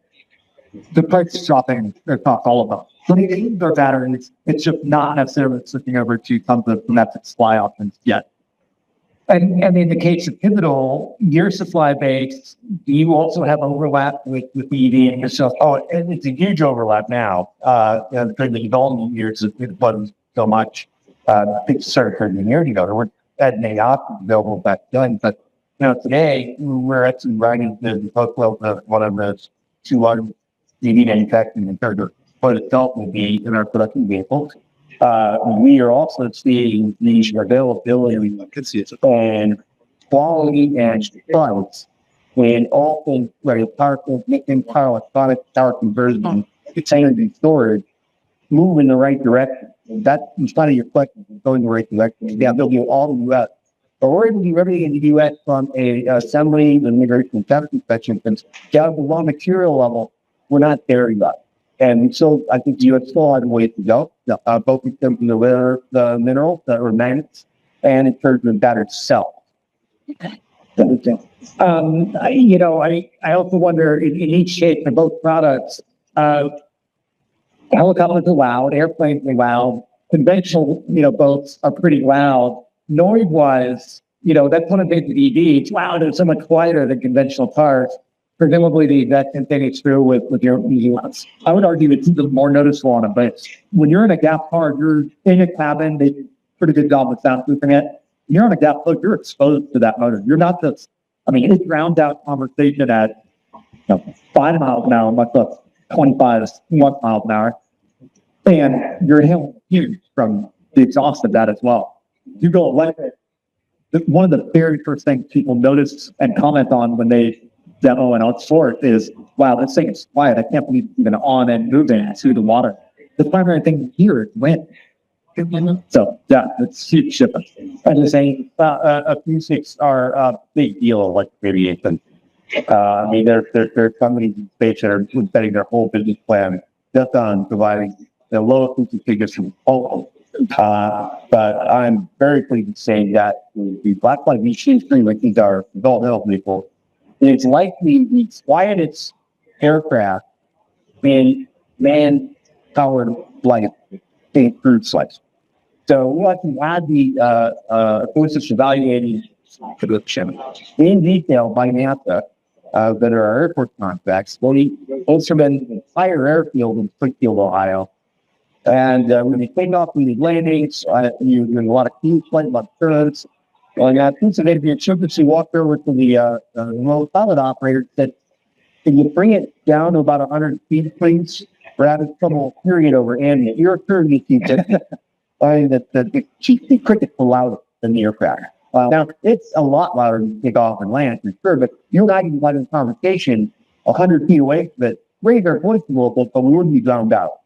the price is dropping across all of them. So they need their batteries. It's just not necessarily switching over to some of the domestic supply options yet. And in the case of Pivotal, your supply base, do you also have overlap with the EV and yourself? Oh, and it's a huge overlap now. During the development years, it wasn't so much. I think it started 13 years ago. There weren't that many options available back then. But today we're actually running the post of one of the two large EV manufacturing in terms of what itself will be in our production vehicles. We are also seeing the availability and quality and price when all things like powerful, power electronics, power conversion, energy storage move in the right direction. That's in spite of your question, going in the right direction. Yeah, they'll do all the U.S. But we're able to do everything in the U.S. from a assembly and immigration and test inspection. Down to the raw material level, we're not there yet. And so I think the U.S. still has a way to go, both in terms of the minerals or magnets and in terms of battery cells. I also wonder in each case for both products, helicopters are loud, airplanes are loud, conventional, boats are pretty loud. Noise-wise, that's one of the things with EV. It's loud and so much quieter than conventional cars. Presumably the exact same thing is true with your EV ones. I would argue it's more noticeable on a bus. When you're in a gap car, you're in a cabin, they do a pretty good job with soundproofing it. When you're on a gap plug, you're exposed to that motor. You're not just, it drowns out conversation at 5 miles an hour, much less 25 miles an hour. And you're inhaling huge from the exhaust of that as well. You go electric, one of the very first things people notice and comment on when they demo and outsource is, wow, this thing is quiet. I can't believe it's even on and moving through the water. The primary thing here is wind. So, yeah, it's huge difference. And the same, acoustics are a big deal, like radiation. There are companies in space that are betting their whole business plan just on providing the lowest acoustic figures from all. But I'm very pleased to say that the blacklight machines, like these are developmental vehicles, it's likely the quietest aircraft in man-powered flight in cruise flights. So we want to add the acoustics evaluated in detail by NASA that are our airport contracts. Well, we instrument the entire airfield in Springfield, Ohio. And we did cleanoff, we did landings, you did a lot of key plate, a lot of turns. And today, the insurance, we walked over to the remote pilot operator that can you bring it down to about 100 feet, please? We're having trouble hearing it over ambient. Your curve, you keep it. The chiefly crickets are louder than the aircraft. Now, it's a lot louder to take off and land, for sure, but you're not even having a conversation 100 feet away from it. Raise our voice a little bit, but we wouldn't be drowned out.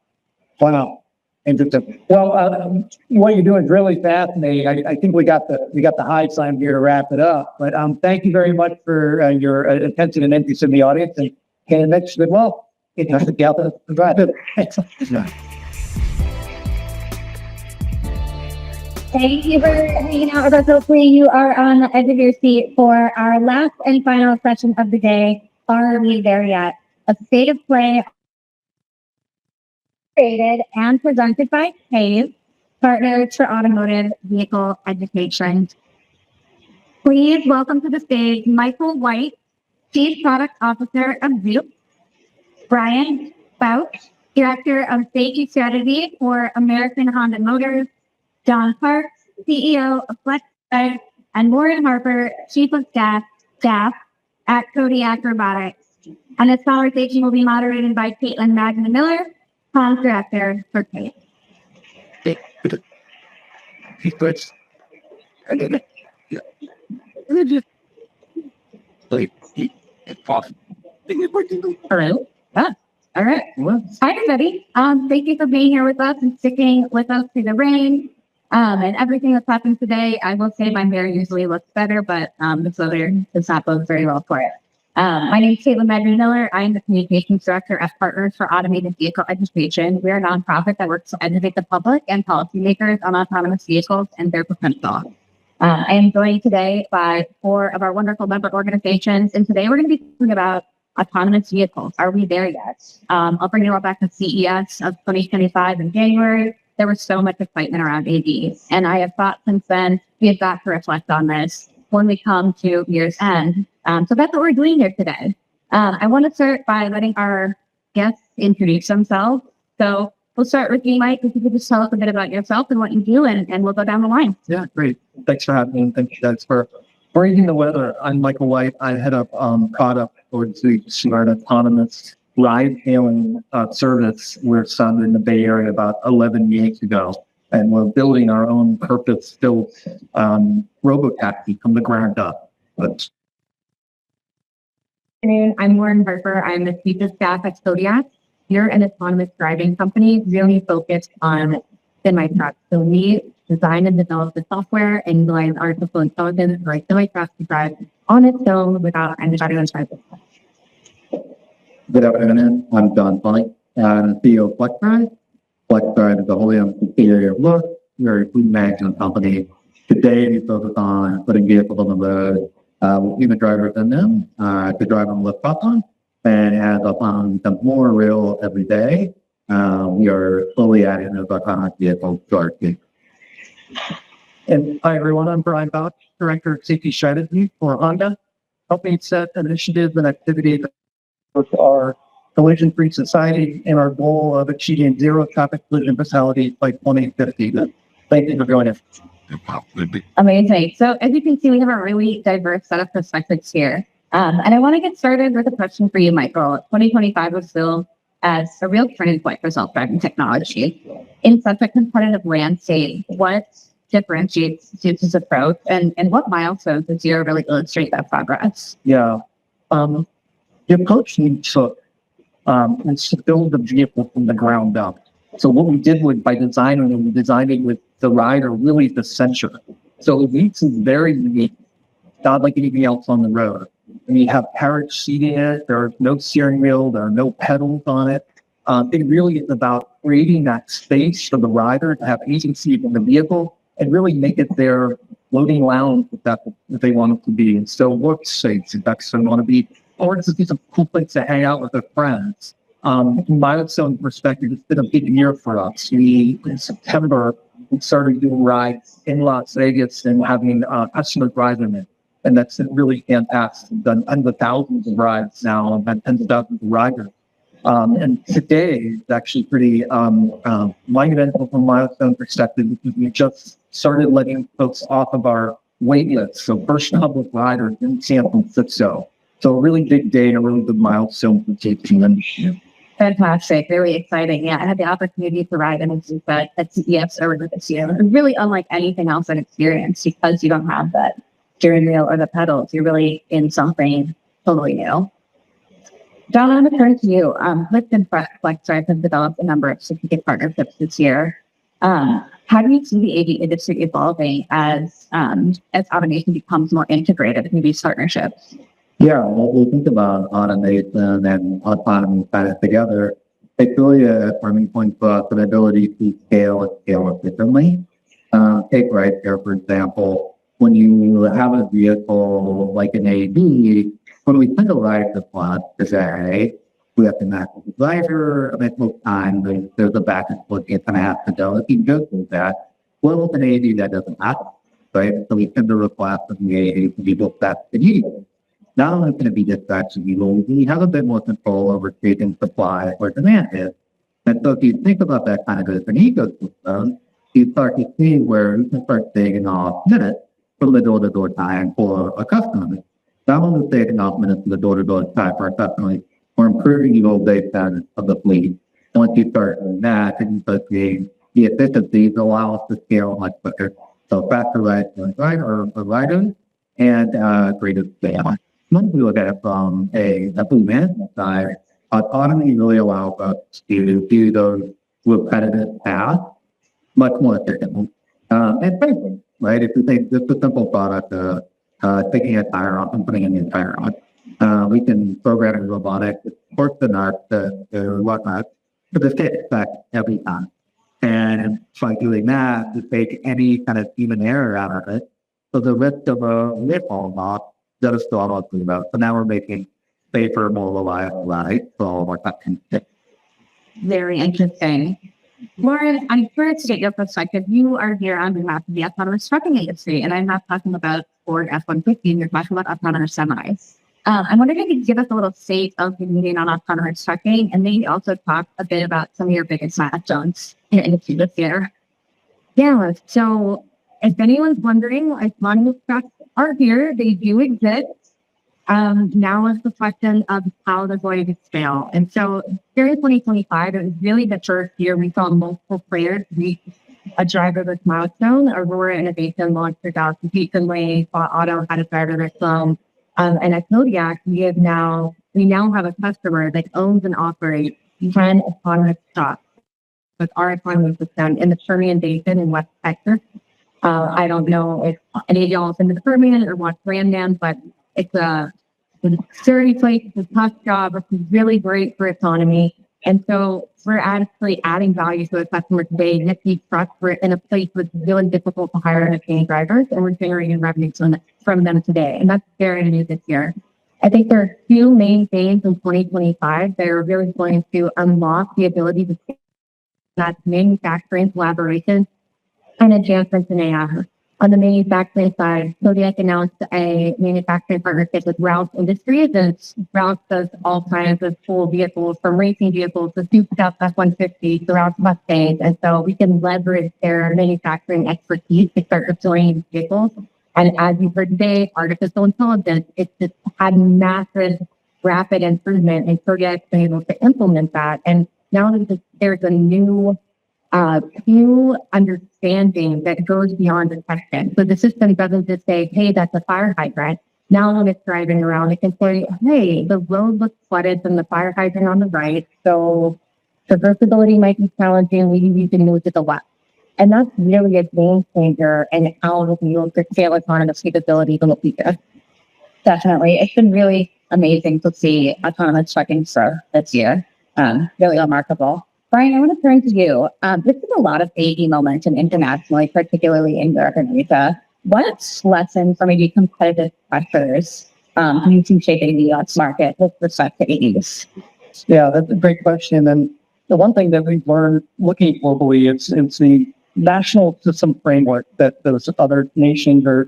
Wow. Interesting. Well, what you're doing is really fascinating. I think we got the high sign here to wrap it up. But thank you very much for your attention and interest in the audience. And can next as well. Thank you for hanging out with us. Hopefully you are on the edge of your seat for our last and final session of the day. Are we there yet? A state of play created and presented by Hayes, Partners for Automotive Vehicle Education. Please welcome to the stage Michael White, Chief Product Officer of Zoop, Brian Foutz, Director of Safety Strategy for American Honda Motors, John Parks, CEO of FlexEdge, and Lauren Harper, Chief of Staff at Cody Robotics. And this conversation will be moderated by Caitlin Magna Miller, Comms Director for Cody. Hello. All right. Hi, everybody. Thank you for being here with us and sticking with us through the rain and everything that's happened today. I will say my hair usually looks better, but this weather does not bode very well for it. My name is Caitlin Magna Miller. I am the Communications Director at Partners for Automated Vehicle Education. We are a nonprofit that works to educate the public and policymakers on autonomous vehicles and their potential. I am joined today by 4 of our wonderful member organizations, and today we're going to be talking about autonomous vehicles. Are we there yet? I'll bring you all back to CES of 2025 in January. There was so much excitement around AVs, and I have thought since then we have got to reflect on this when we come to year's end. So that's what we're doing here today. I want to start by letting our guests introduce themselves. So we'll start with you, Mike. If you could just tell us a bit about yourself and what you do, and we'll go down the line. Yeah, great. Thanks for having me. And thank you guys for bringing the weather. I'm Michael White. I head up product for the smart autonomous ride-hailing service. We're started in the Bay Area about 11 years ago. And we're building our own purpose-built robotaxi from the ground up. But I'm Lauren Harper. I'm the Chief of Staff at Cody. We're an autonomous driving company really focused on semi-trucks. So we design and develop the software and utilize artificial intelligence for a semi-truck to drive on its own without anybody inside the truck. Good afternoon. I'm Don Funk, CEO of FlexDrive. FlexDrive is a wholly owned subsidiary of Look. We're a food management company. Today, we focus on putting vehicles on the road with human drivers in them to drive on lift off on. And as autonomy becomes more real every day, we are slowly adding those autonomous vehicles to our team. And hi, everyone. I'm Brian Foutz, Director of Safety Strategy for Honda, helping set initiatives and activities with our collision-free society and our goal of achieving zero traffic collision fatalities by 2050. Thank you for joining us. Amazing. So as you can see, we have a really diverse set of perspectives here. And I want to get started with a question for you, Michael. 2025 was still as a real turning point for self-driving technology. In such a competitive landscape, what differentiates Zoop's approach and what milestones this year really illustrate that progress? Yeah. The approach we took is to build the vehicle from the ground up. So what we did was by designing it, we designed it with the rider really at the center. So the Zoop is very unique, not like anything else on the road. We have carriage seating in it. There are no steering wheel. There are no pedals on it. It really is about creating that space for the rider to have agency in the vehicle and really make it their floating lounge if they want it to be. And so workspace, if that's what they want to be, or just be some cool place to hang out with their friends. From milestone perspective, it's been a big year for us. In September, we started doing rides in Las Vegas and having customers ride in it. And that's really fantastic. We've done hundreds of thousands of rides now, and had tens of thousands of riders. And today is actually pretty monumental from a milestone perspective, because we just started letting folks off of our wait list. So first public riders in San Francisco. So a really big day, a really good milestone for JPM. Fantastic. Very exciting. Yeah, I had the opportunity to ride in a at CES earlier this year. It's really unlike anything else I've experienced, because you don't have that steering wheel or the pedals. You're really in something totally new. John, I'm going to turn to you. Lyft and FlexDrive have developed a number of strategic partnerships this year. How do you see the AV industry evolving as automation becomes more integrated in these partnerships? Yeah, when we think about automation and autonomy kind of together, it's really a turning point for us, an ability to scale and scale efficiently. Take rideshare, for example. When you have a vehicle like an AV, when we send a ride to Foutz today, we have to match the driver, and most time there's a back and forth it's gonna have to go. If you go through that, well, with an AV that doesn't happen, right? So we send a request of the AV to be booked back to you. Now it's going to be dispatched, we have a bit more control over creating supply where demand is. And so if you think about that kind of as an ecosystem, you start to see where you can start saving off minutes from the door-to-door time for a customer. Not only saving off minutes from the door-to-door time for a customer, we're improving the utilization of the fleet. Once you start doing that, and you start seeing the efficiencies allow us to scale much quicker. So faster riders and greater scale. When we look at it from a fleet management side, autonomy really allows us to do those repetitive tasks much more efficiently. And frankly, right? If you take just a simple product, taking a tire off and putting a new tire on, we can program in robotics, work the nut, the whatnot, for the same effect every time. And by doing that, to take any kind of human error out of it, so the risk of a recall loss that is still all about. So now we're making safer, more reliable rides for all of our customers. Very interesting. Lauren, I'm curious to get your perspective. You are here on behalf of the autonomous trucking industry, and I'm not talking about Ford F-150, you're talking about autonomous semis. I'm wondering if you could give us a little state of the meeting on autonomous trucking, and maybe also talk a bit about some of your biggest milestones in your industry this year. Yeah, so if anyone's wondering, autonomous trucks are here. They do exist. Now is the question of how they're going to scale. And so here in 2025, it was really the first year we saw multiple players reach a driverless milestone. Aurora Innovation launched their Dallas recently. Auto had a driverless zone. And at Kodiak, we now have a customer that owns and operates 10 autonomous trucks with our autonomous system in the Permian Basin in West Texas. I don't know if any of y'all is in the Permian or watch Brandon, but it's a sturdy place, it's a tough job, it's really great for autonomy. And so we're actually adding value to the customer today. These trucks were in a place where it's really difficult to hire and obtain drivers, and we're generating revenue from them today. And that's very new this year. I think there are two main things in 2025 that are really going to unlock the ability to scale. That's manufacturing collaboration and advancements in AI. On the manufacturing side, Kodiak announced a manufacturing partnership with Rouse Industries, and Rouse does all kinds of cool vehicles, from racing vehicles to souped up F-150 to Rouse Mustangs. And so we can leverage their manufacturing expertise to start deploying vehicles. And as you heard today, artificial intelligence, it's just had massive, rapid improvement, and Kodiak's been able to implement that. And now there's a new understanding that goes beyond detection. So the system doesn't just say, hey, that's a fire hydrant. Now when it's driving around, it can say, hey, the road looks flooded from the fire hydrant on the right. So traversability might be challenging. We can move to the left. And that's really a game changer in how we'll be able to scale autonomous capabilities in the future. Definitely. It's been really amazing to see autonomous trucking grow this year. Really remarkable. Brian, I want to turn to you. There's been a lot of AV momentum internationally, particularly in Europe and Asia. What lessons or maybe competitive pressures do you see shaping the US market with respect to AVs? Yeah, that's a great question. And the one thing that we've learned looking globally, it's the national system framework that those other nations or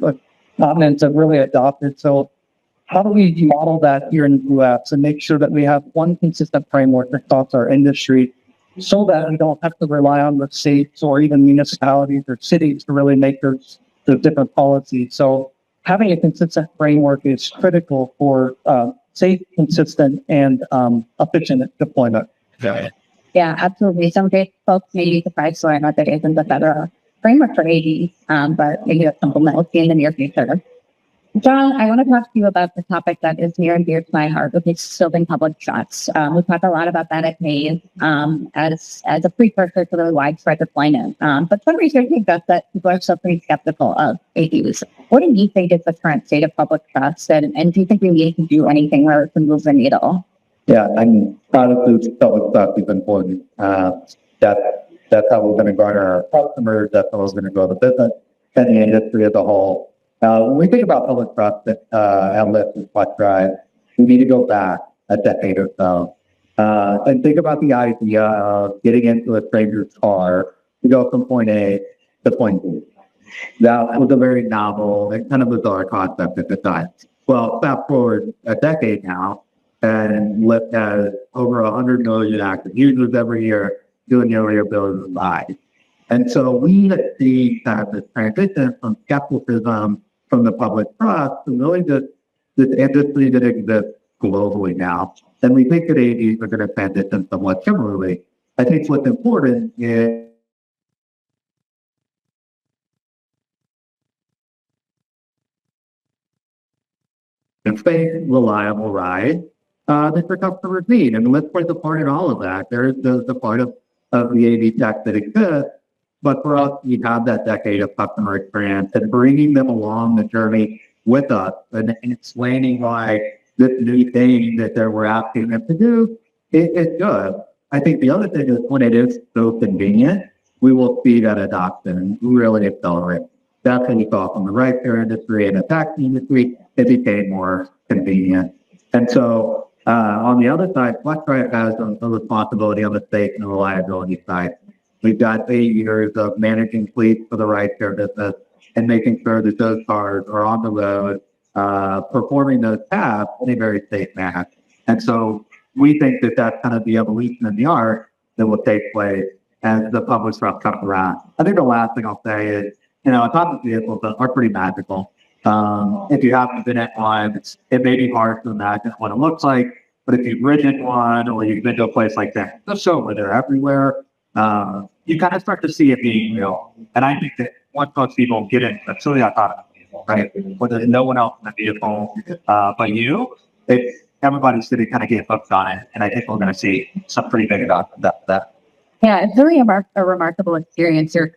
continents have really adopted. So how do we model that here in the US and make sure that we have one consistent framework across our industry so that we don't have to rely on the states or even municipalities or cities to really make those different policies. So having a consistent framework is critical for safe, consistent, and efficient deployment. Yeah, absolutely. Some great folks may be surprised to learn that there isn't a better framework for AD, but maybe that's something that we'll see in the near future. John, I want to talk to you about the topic that is near and dear to my heart, which is building public trust. We've talked a lot about that at Maine as a precursor to the widespread deployment. But some research suggests that people are still pretty skeptical of ADs. What do you think is the current state of public trust, and do you think we need to do anything where it can move the needle? Yeah, I'm proud of the public trust is important. That's how we're going to garner our customers. That's how we're going to grow the business and the industry as a whole. When we think about public trust at Lyft and Foutz Drive, we need to go back a decade or so and think about the idea of getting into a stranger's car to go from point A to point B. That was a very novel and kind of bizarre concept at the time. Well, fast forward a decade now, and Lyft has over 100 million active users every year doing nearly $1 billion in rides. And so we see kind of this transition from skepticism from the public trust to really this industry that exists globally now. And we think that ADs are going to transition somewhat similarly. I think what's important is a safe, reliable ride that your customers need. And Lyft plays a part in all of that. There is the part of the AD tech that exists. But for us, we have that decade of customer experience and bringing them along the journey with us and explaining why this new thing that we're asking them to do is good. I think the other thing is when it is so convenient, we will see that adoption really accelerate. That's when you saw from the rideshare industry and the taxi industry, it became more convenient. And so on the other side, Foutz Drive has a responsibility on the safety and the reliability side. We've got 8 years of managing fleets for the rideshare business and making sure that those cars are on the road, performing those tasks in a very safe manner. And so we think that that's kind of the evolution in the art that will take place as the public trust comes around. I think the last thing I'll say is, autonomous vehicles are pretty magical. If you haven't been at one, it may be hard to imagine what it looks like, but if you've ridden in one or you've been to a place like that, they're everywhere. You kind of start to see it being real. And I think that once most people get in, that's really autonomous, right? Where there's no one else in the vehicle but you, everybody's going to kind of get hooked on it. And I think we're going to see some pretty big adoption of that. Yeah, it's really a remarkable experience. You're,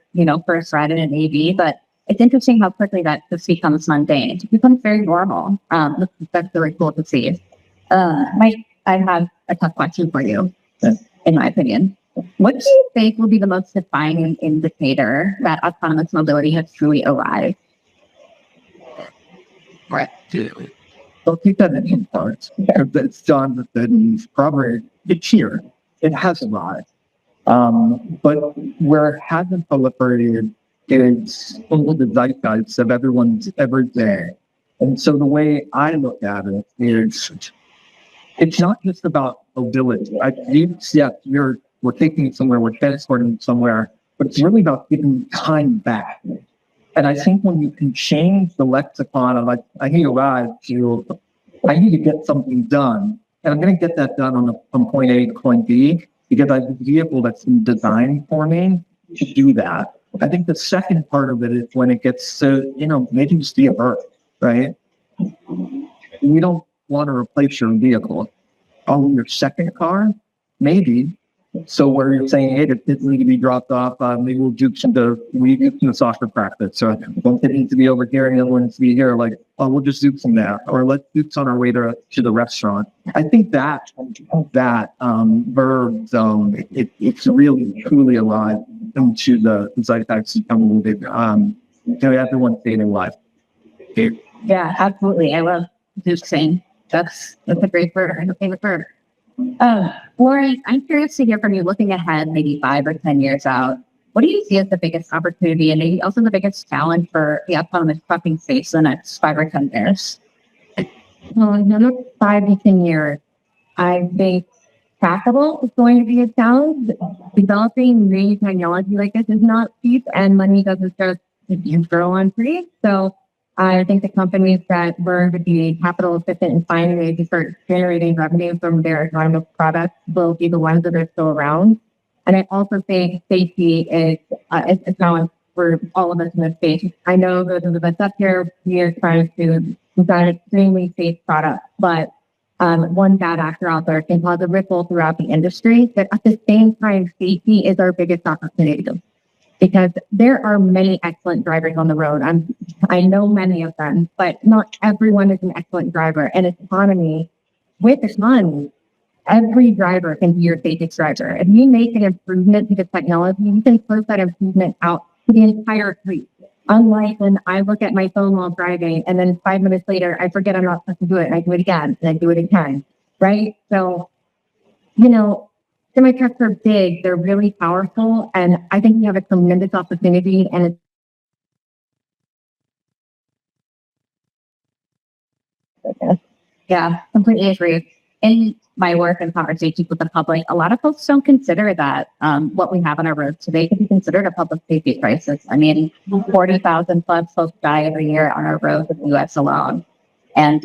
first riding an AV, but it's interesting how quickly that just becomes mundane. It becomes very normal. That's really cool to see. Mike, I have a tough question for you, in my opinion. What do you think will be the most defining indicator that autonomous mobility has truly arrived? Right. I'll take that in parts. That's John said he's probably it's here. It has arrived. But where it hasn't proliferated is all the zeitgeist of everyone's every day. And so the way I look at it is it's not just about mobility. We're taking it somewhere, we're transporting it somewhere, but it's really about giving time back. And I think when you can change the lexicon of I need a ride to I need to get something done, and I'm going to get that done from point A to point B because I have a vehicle that's been designed for me to do that. I think the second part of it is when it gets to, maybe just be a birth, right? We don't want to replace your vehicle. On your second car, maybe. So where you're saying, hey, it needs to be dropped off, maybe we'll do the soccer practice. So it needs to be over here and the other one needs to be here. We'll just do some that, or let's do on our way to the restaurant. I think that verb zone, it's really truly alive into the zeitgeist become a little bit, everyone's daily life. Yeah, absolutely. I love this saying. That's a great word, a favorite word. Lauren, I'm curious to hear from you looking ahead, maybe 5 or 10 years out. What do you see as the biggest opportunity and maybe also the biggest challenge for the autonomous trucking space in the next 5 or 10 years? Well, in another 5 to 10 years, I think capital is going to be a challenge. Developing new technology like this is not cheap, and money doesn't just grow on trees. So I think the companies that learn to be capital efficient and find ways to start generating revenue from their autonomous products will be the ones that are still around. And I also think safety is a challenge for all of us in this space. I know that the stuff here, we are trying to design an extremely safe product, but one bad actor out there can cause a ripple throughout the industry. But at the same time, safety is our biggest opportunity because there are many excellent drivers on the road. I know many of them, but not everyone is an excellent driver. And autonomy, with autonomy, every driver can be your safest driver. If you make an improvement to the technology, you can push that improvement out to the entire fleet. Unlike when I look at my phone while driving and then 5 minutes later, I forget I'm not supposed to do it and I do it again and I do it again, right? So, semi trucks are big, they're really powerful, and I think we have a tremendous opportunity, and yeah, completely agree. In my work and conversations with the public, a lot of folks don't consider that what we have on our roads today can be considered a public safety crisis. I mean, 40,000 plus folks die every year on our roads in the U.S. alone, and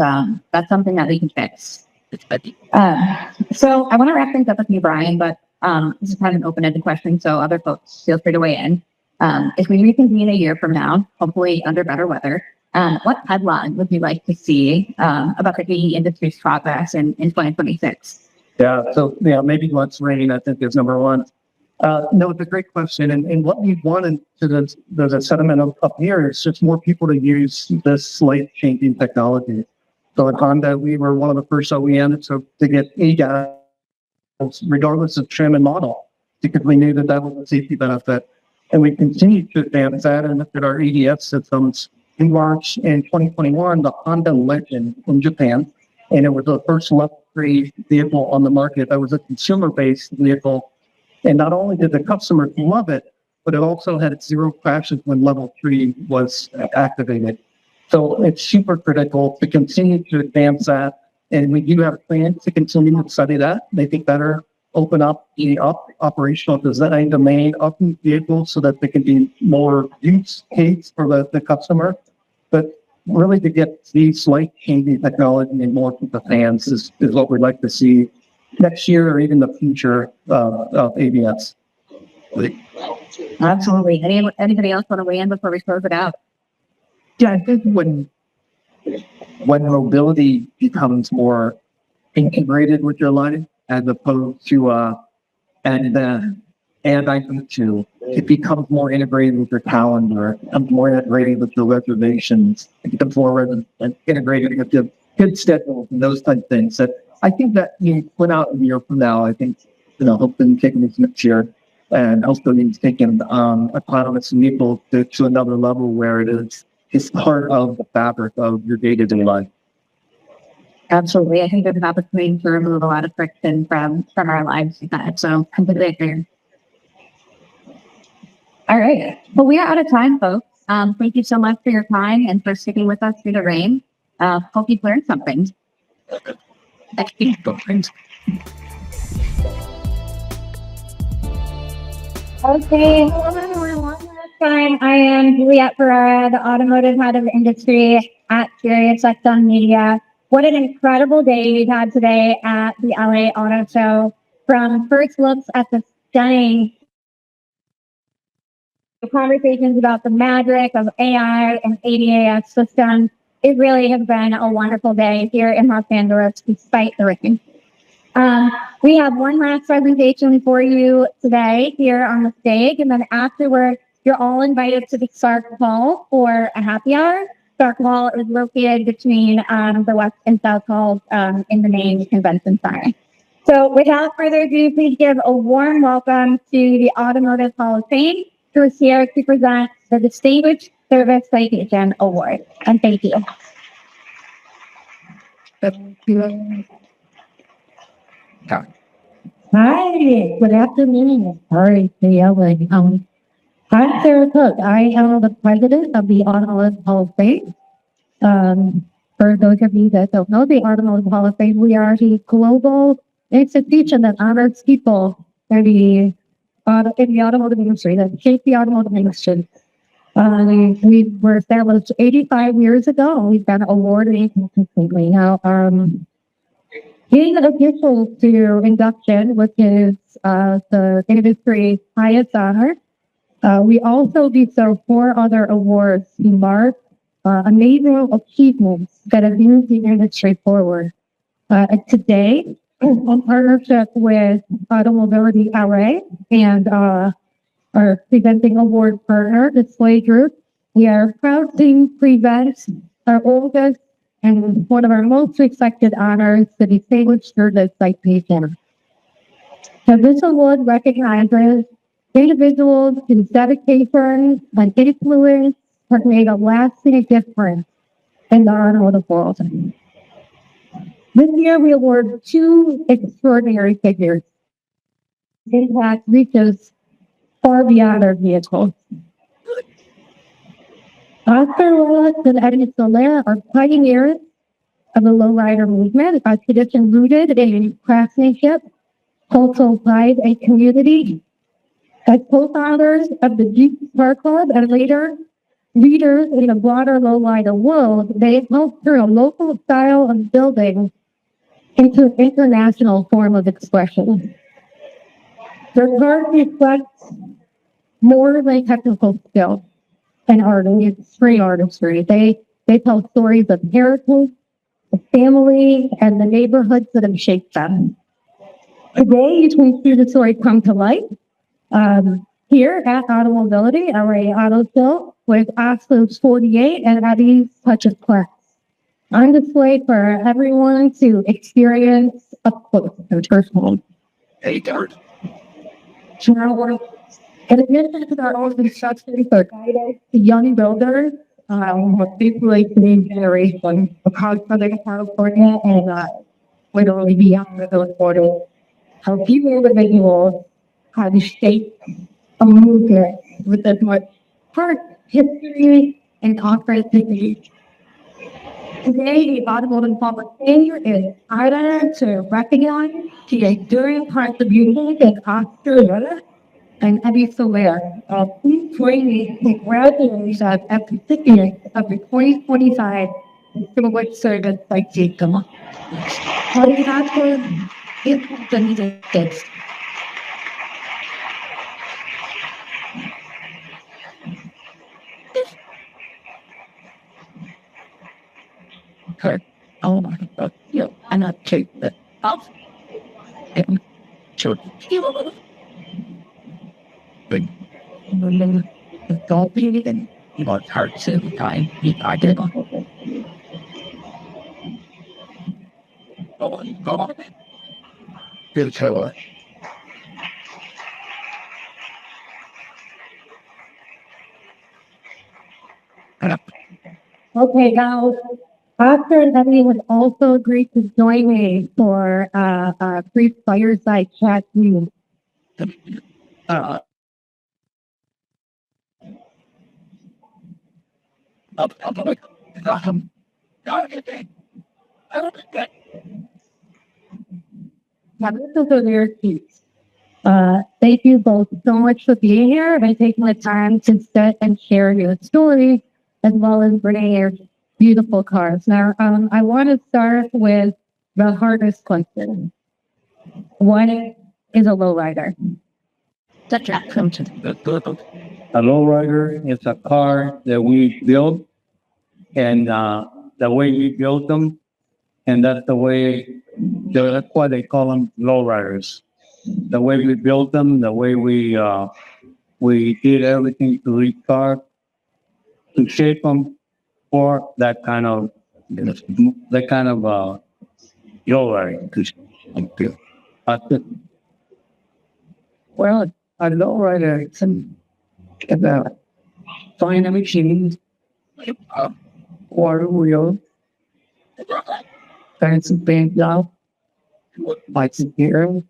that's something that we can fix. So I want to wrap things up with you, Brian, but this is kind of an open-ended question, so other folks feel free to weigh in. If we reconvene a year from now, hopefully under better weather, what headline would you like to see about the AE industry's progress in 2026? Maybe what's rain, I think, is number one. No, it's a great question. And what we wanted to the sentiment up here is just more people to use this life-changing technology. So at Honda, we were one of the first OEMs to get ADAS, regardless of trim and model, because we knew that was a safety benefit. And we continued to advance that and looked at our ADS systems. In March in 2021, the Honda Legend in Japan, and it was the first level 3 vehicle on the market. That was a consumer-based vehicle. And not only did the customers love it, but it also had 0 crashes when level 3 was activated. So it's super critical to continue to advance that. And we do have plans to continue to study that, make it better, open up the operational design domain of the vehicles so that they can be more use case for the customer. But really to get these life-changing technology in more people's hands is what we'd like to see next year or even the future of ABS. Absolutely. Anybody else want to weigh in before we close it out? Yeah, I think when mobility becomes more integrated with your life as opposed to and I think too, it becomes more integrated with your calendar, more integrated with your reservations, it becomes more integrated with your kid schedules and those type of things. That I think that you put out a year from now, I think, hopefully taking this next year and also taking autonomous vehicles to another level where it's part of the fabric of your day-to-day life. Absolutely. I think there's an opportunity to remove a lot of friction from our lives. So completely agree. All right. Well, we are out of time, folks. Thank you so much for your time and for sticking with us through the rain. Hope you've learned something. Okay, hello everyone. One last time, I am Juliette Ferrara, the automotive head of industry at Sirius XM Media. What an incredible day we've had today at the LA Auto Show. From first looks at the stunning conversations about the magic of AI and ADAS systems, it really has been a wonderful day here in Los Angeles, despite the rain. We have one last presentation for you today here on the stage, and then afterward, you're all invited to the Stark Hall for a happy hour. Stark Hall is located between the West and South Halls in the main convention center. So without further ado, please give a warm welcome to the Automotive Hall of Fame, who is here to present the Distinguished Service Citation Award. And thank you. Hi, good afternoon. Sorry to yelling. I'm Sarah Cook. I am the president of the Automotive Hall of Fame. For those of you that don't know, the Automotive Hall of Fame, we are a global institution that honors people in the automotive industry, that shape the automotive industry. We were established 85 years ago. We've been awarded consistently. Now, in addition to induction, which is the industry's highest honor, we also bestow 4 other awards to Marc, amazing achievements that have moved the industry forward. Today, in partnership with Automobility LA and our presenting award partner, Display Group, we are proud to present our oldest and one of our most respected honors, the Distinguished Service Citation. Now, this award recognizes individuals whose dedication and influence have made a lasting difference in the automotive world. This year, we award 2 extraordinary figures. Impact reaches far beyond our vehicles. Oscar Willis and Eddie Soler are pioneers of the lowrider movement, a tradition rooted in craftsmanship, cultural pride, and community. As co-founders of the Jeep Car Club and later leaders in the broader lowrider world, they helped turn a local style of building into an international form of expression. Their cars reflect more than technical skill and art and street artistry. They tell stories of heritage, of family, and the neighborhoods that have shaped them. Today, you can see the story come to life here at Automobility, LA Auto Show, with Oscar's 48 and Eddie's Touch of Class on display for everyone to experience up close and personal. Hey, Dart. In addition to their own instructions for guidance to young builders, particularly the new generation across Southern California and literally beyond those borders, how few individuals have shaped a movement with as much heart, history, and authenticity. Today, the Automotive Hall of Fame is honored to recognize the enduring contributions of Oscar Willis and Eddie Soler. Please join me in congratulations as recipients of the 2025 Distinguished Service Citation. Cody Thacker is the music kids. Oh my God, you and I take the off and should you but don't be even but hard to time I did go on feel so Okay, now Oscar and Eddie would also agree to join me for a brief fireside chat meeting. Now, this is a weird piece. Thank you both so much for being here and taking the time to sit and share your story as well as bringing your beautiful cars. Now, I want to start with the hardest question. What is a lowrider? A lowrider is a car that we build, and the way we build them, and that's why they call them lowriders. The way we built them, the way we did everything to each car to shape them for that kind of lowrider. Well, a lowrider is about fine machines, water wheels, fancy paint job, lights and gear,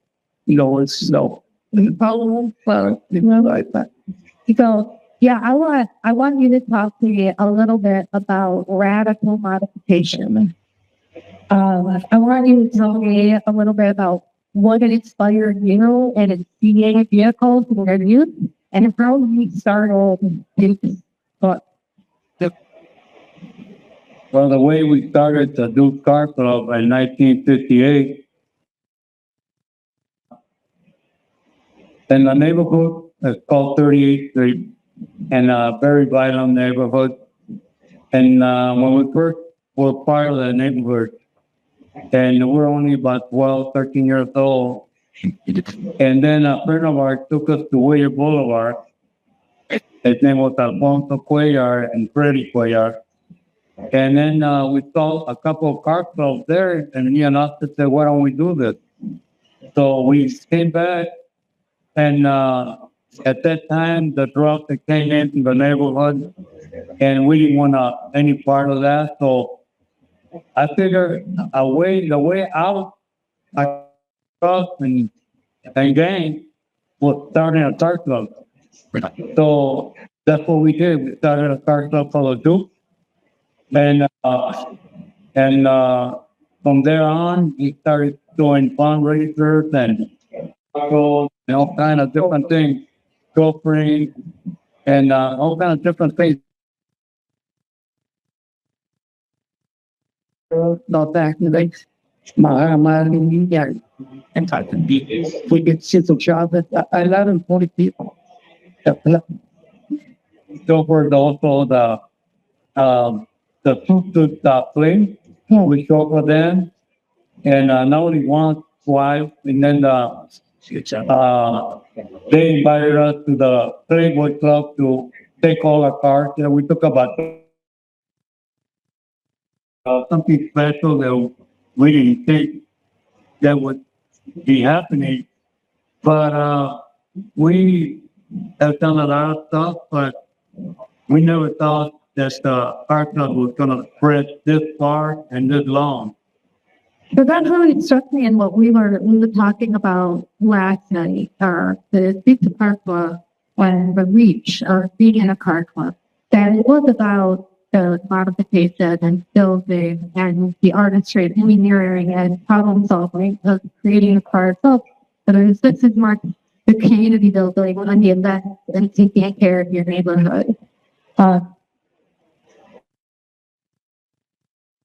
it's slow. The problem, like that. So Yeah, I want you to talk to me a little bit about radical modification. I want you to tell me a little bit about what inspired you and seeing vehicles in your youth and how you started this. Well, the way we started to do car club in 1958 in the neighborhood, it's called 38th Street, and a very violent neighborhood. And when we first were part of the neighborhood, and we were only about 12, 13 years old. And then a friend of ours took us to William Boulevard. His name was Alfonso Cuellar and Freddie Cuellar. And then we saw a couple of car clubs there, and me and Austin said, why don't we do this? So we came back, and at that time, the drugs that came into the neighborhood, and we didn't want any part of that. So I figured the way out, I trust and gang was starting a car club. So that's what we did. We started a car club called Duke. And from there on, we started doing fundraisers and all kind of different things, girlfriend, and all kind of different things. Not back in the and type of beat. We get shit of job at 40 people. So for also the Foutz flame, we show for them, and not only once, twice, and then they invited us to the Playboy Club to take all our cars, and we took about something special that we didn't think that would be happening, but we have done a lot of stuff, but we never thought that the car club was going to spread this far and this long. So that really struck me in what we were talking about last night, the Pizza Car Club, when the reach of being in a car club, that it was about the modification and building and the artistry of engineering and problem solving of creating a car itself. But this is more the community building on the event and taking care of your neighborhood.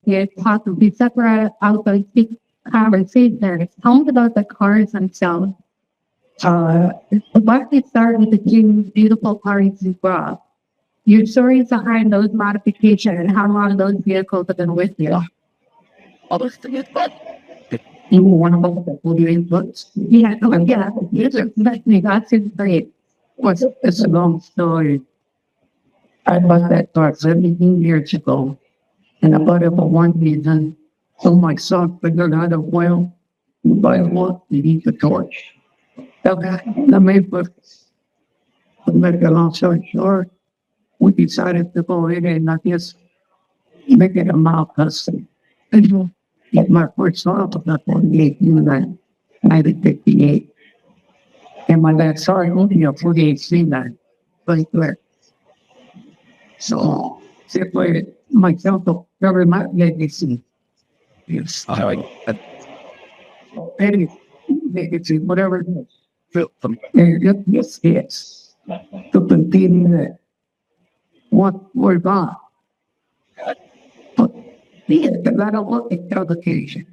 It's possibly separate out those big conversations. Tell me about the cars themselves. Why don't we start with the two beautiful cars you brought? Your stories behind those modifications and how long those vehicles have been with you. You want about the 48 bucks? Yeah, that's great. It's a long story. I bought that car 17 years ago, and I bought it for one reason. So my son figured out a well, by what you need the torch. Okay, let me make a long story short. We decided to go in and I guess make it a mile custom. Get my first off of that 48 unit, 1958. And my dad, sorry, only a 48 C9, but clear. So, simply, myself, very much, yes. Yes, I like that. Any, it's whatever it is. Yes. To continue that. What we're gone. But that I look at the occasion.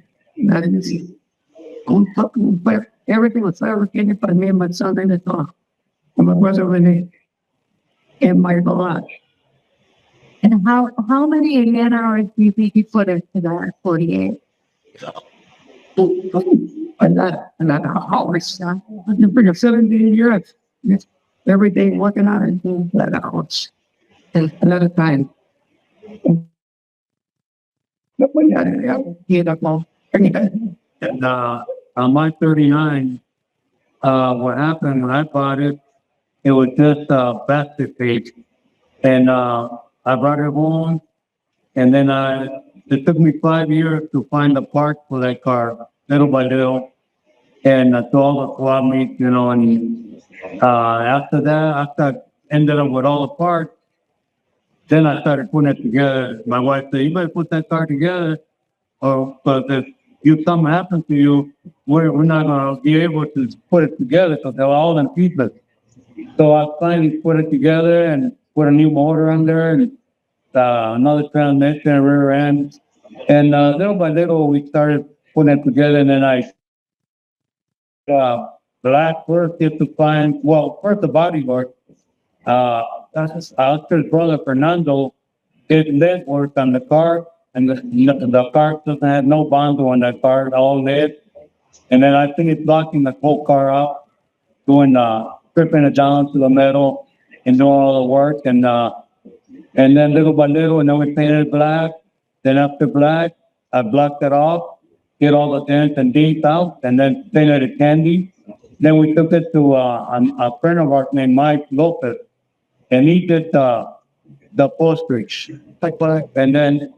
That is it. Everything was fabricated by me and my son in the top. And my brother Renee. In my garage. And how many man hours do you think you put into that 48? And that hours. I've been 17 years. Every day working on it. That hours. And another time. And on my 39, what happened when I bought it, it was just a basket page. And I brought it home, and then it took me 5 years to find the parts for that car, little by little. And to all the swap meets, and after that, after ended up with all the parts. Then I started putting it together. My wife said, "You better put that car together, or but if something happens to you, we're not gonna be able to put it together because they're all in pieces." So I finally put it together and put a new motor under and another transmission, rear end, and little by little we started putting it together. And then I black first get to find first the body work. That's Oscar's brother Fernando did lead work on the car, and the car doesn't have no bond on that car, all lead. And then I finished blocking the whole car out, doing stripping it down to the metal and doing all the work, and then little by little, and then we painted it black. Then after black, I blocked it off, get all the dents and dings out, and then painted it candy. Then we took it to a friend of ours named Mike Lopez, and he did the postage. And then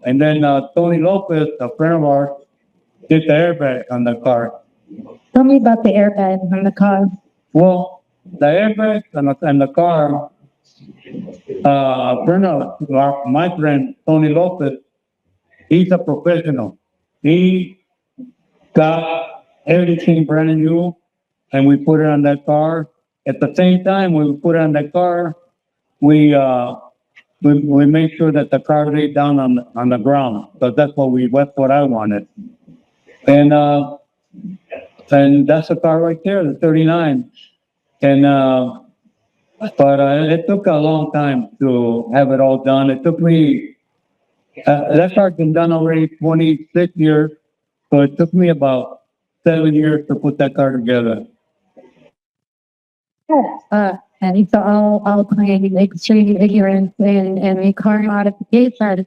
Tony Lopez, a friend of ours, did the airbag on the car. Tell me about the airbag on the car. Well, the airbag on the car, a friend of my friend Tony Lopez, he's a professional. He got everything brand new, and we put it on that car. At the same time, when we put it on that car, we made sure that the car laid down on the ground, because that's what I wanted. And that's the car right there, the 39. And but it took a long time to have it all done. It took me that car's been done already 26 years, so it took me about 7 years to put that car together. And so I'll claim extreme ignorance and a car modification.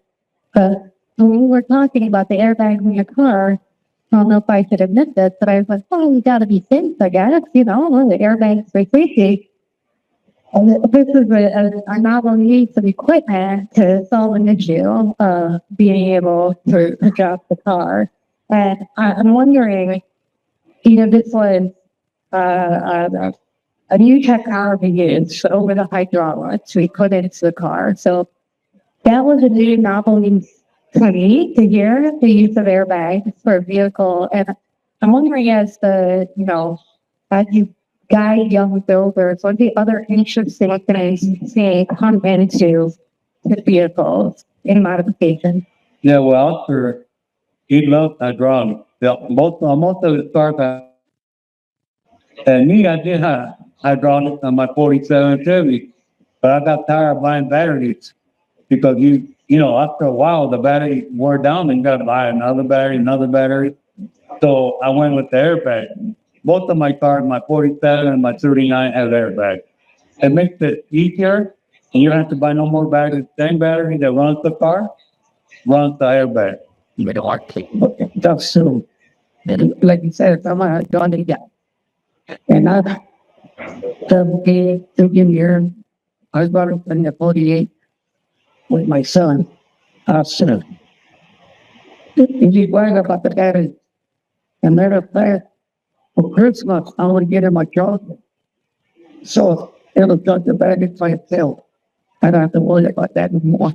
But when we were talking about the airbag in your car, I don't know if I should admit this, but I was like, oh, you gotta be safe, I guess, the airbags for safety. And this is a novel use of equipment to solve an issue of being able to adjust the car. And I'm wondering, this was a new technology used over the hydraulics we put into the car. So that was a new novel use for me to hear the use of airbags for a vehicle. And I'm wondering, as as you guide young builders, what the other interesting things you see come into the vehicles in modification? Yeah, well, Oscar, he loved hydraulics. Most of the cars, and me, I did hydraulics on my 47 Chevy, but I got tired of buying batteries because after a while the battery wore down and you got to buy another battery. So I went with the airbag. Both of my cars, my 47 and my 39, have airbags. It makes it easier, and you don't have to buy no more batteries. Same battery that runs the car runs the airbag. Okay, that's true. Like you said, I'm a Johnny guy. And the year, I was brought up in the 48 with my son. So, he's worried about the battery. And matter of fact, for Christmas, I want to get him my chocolate. So it'll judge the battery by itself. I don't have to worry about that anymore.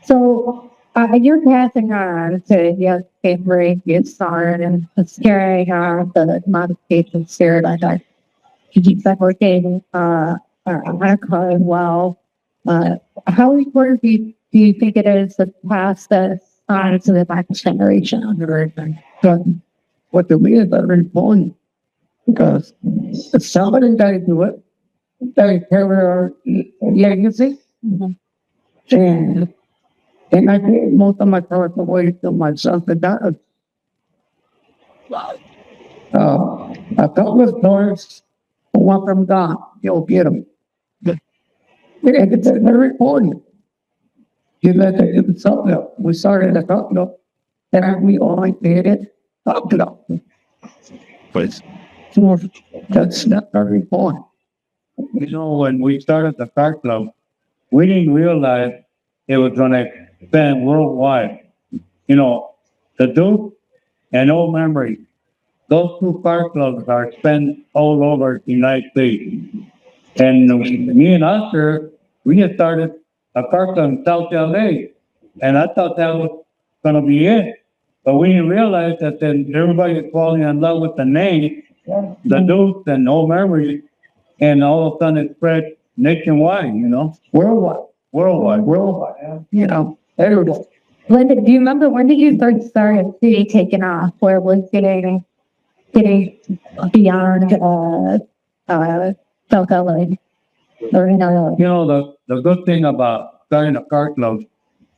So you're passing on to Cambridge, get started, and scaring the modifications here. You keep that working on a car as well. How important do you think it is to pass this on to the next generation of the version? What the way is very important, because if somebody doesn't do it, they carry legacy. And I think most of my cars away to myself and that. A couple of stores, one from God, you'll get them. It's very important. You let it something up. We started a couple, and we all did it. Up. Please. So that's not very important. When we started the car club, we didn't realize it was going to expand worldwide. The Duke and Old Memory, those two car clubs are spent all over the United States. And me and Oscar, we had started a car club in South LA. And I thought that was gonna be it. But we didn't realize that then everybody was falling in love with the name, the Dukes and Old Memory, and all of a sudden it spread nationwide, you know? Worldwide. You know, everybody. Linda, do you remember when did you first start really taking off where it was getting beyond South LA or in LA? You know, the good thing about starting a car club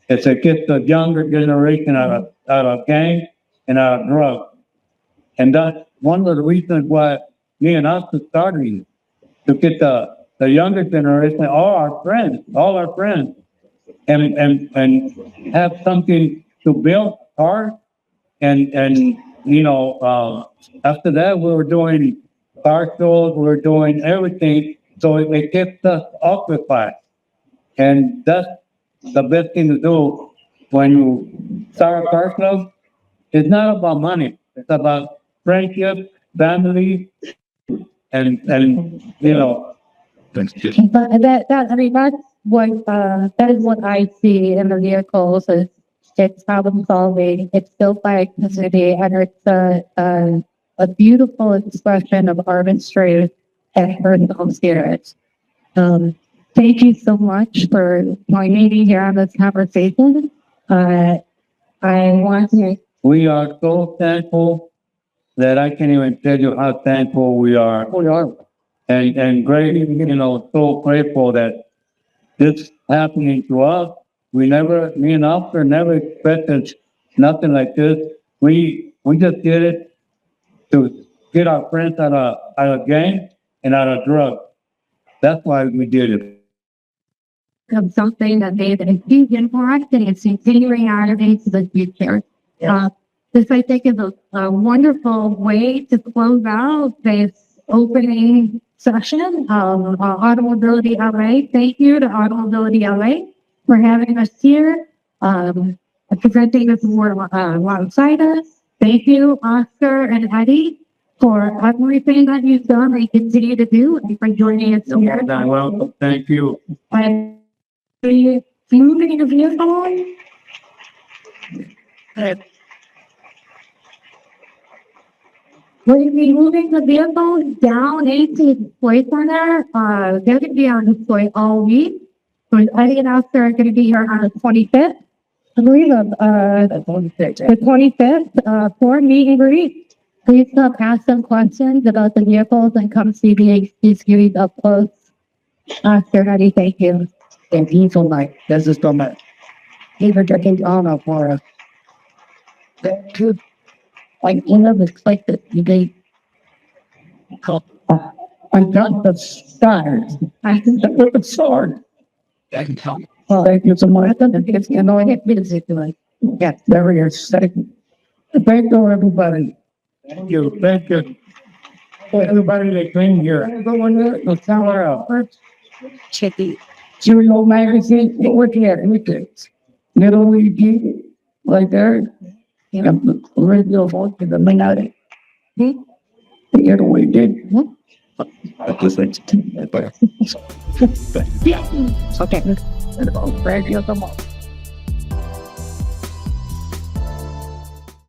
is it gets the younger generation out of gang and out of drugs. And that's one of the reasons why me and us started to get the younger generation, all our friends, and have something to build cars. And you know, after that, we were doing car shows, we were doing everything. So it kept us occupied. And that's the best thing to do when you start a car club. It's not about money. It's about friendship, family, and you know. But that is what I see in the vehicles. It's problem solving. It's built by community, and it's a beautiful expression of artistry and personal spirit. Thank you so much for joining me here on this conversation. I want to. We are so thankful that I can't even tell you how thankful we are. And great, you know, so grateful that this happening to us. Me and Oscar never expected nothing like this. We just did it to get our friends out of gang and out of drugs. That's why we did it. Of something that made an infusion for us, and it's continuing on into the future. This, I think, is a wonderful way to close out this opening session of Automobility LA. Thank you to Automobility LA for having us here, presenting this award alongside us. Thank you, Oscar and Eddie, for everything that you've done and continue to do, and for joining us here. Well, thank you. And the moving the vehicle. We'll be moving the vehicle down into the display center. They're going to be on display all week. So Eddie and Oscar are going to be here on the 25th. I believe the 25th for meet and greet. Please come ask some questions about the vehicles and come see the HQ up close. Oscar, Eddie, thank you. And he's on like, this is from a, he was taking honor for us. That could, like, you never expected you be. I got the stars. I think that was the sword. Well, thank you so much. It's annoying music, like, yeah, there we are. Thank you, everybody. Thank you. For everybody that came here. The tower out. Chicky. Serial magazine, look here, look at little EG, right there. You know, the radio voice in the minority. The other way did. I just like to. Yeah. Okay. And about radio, come on.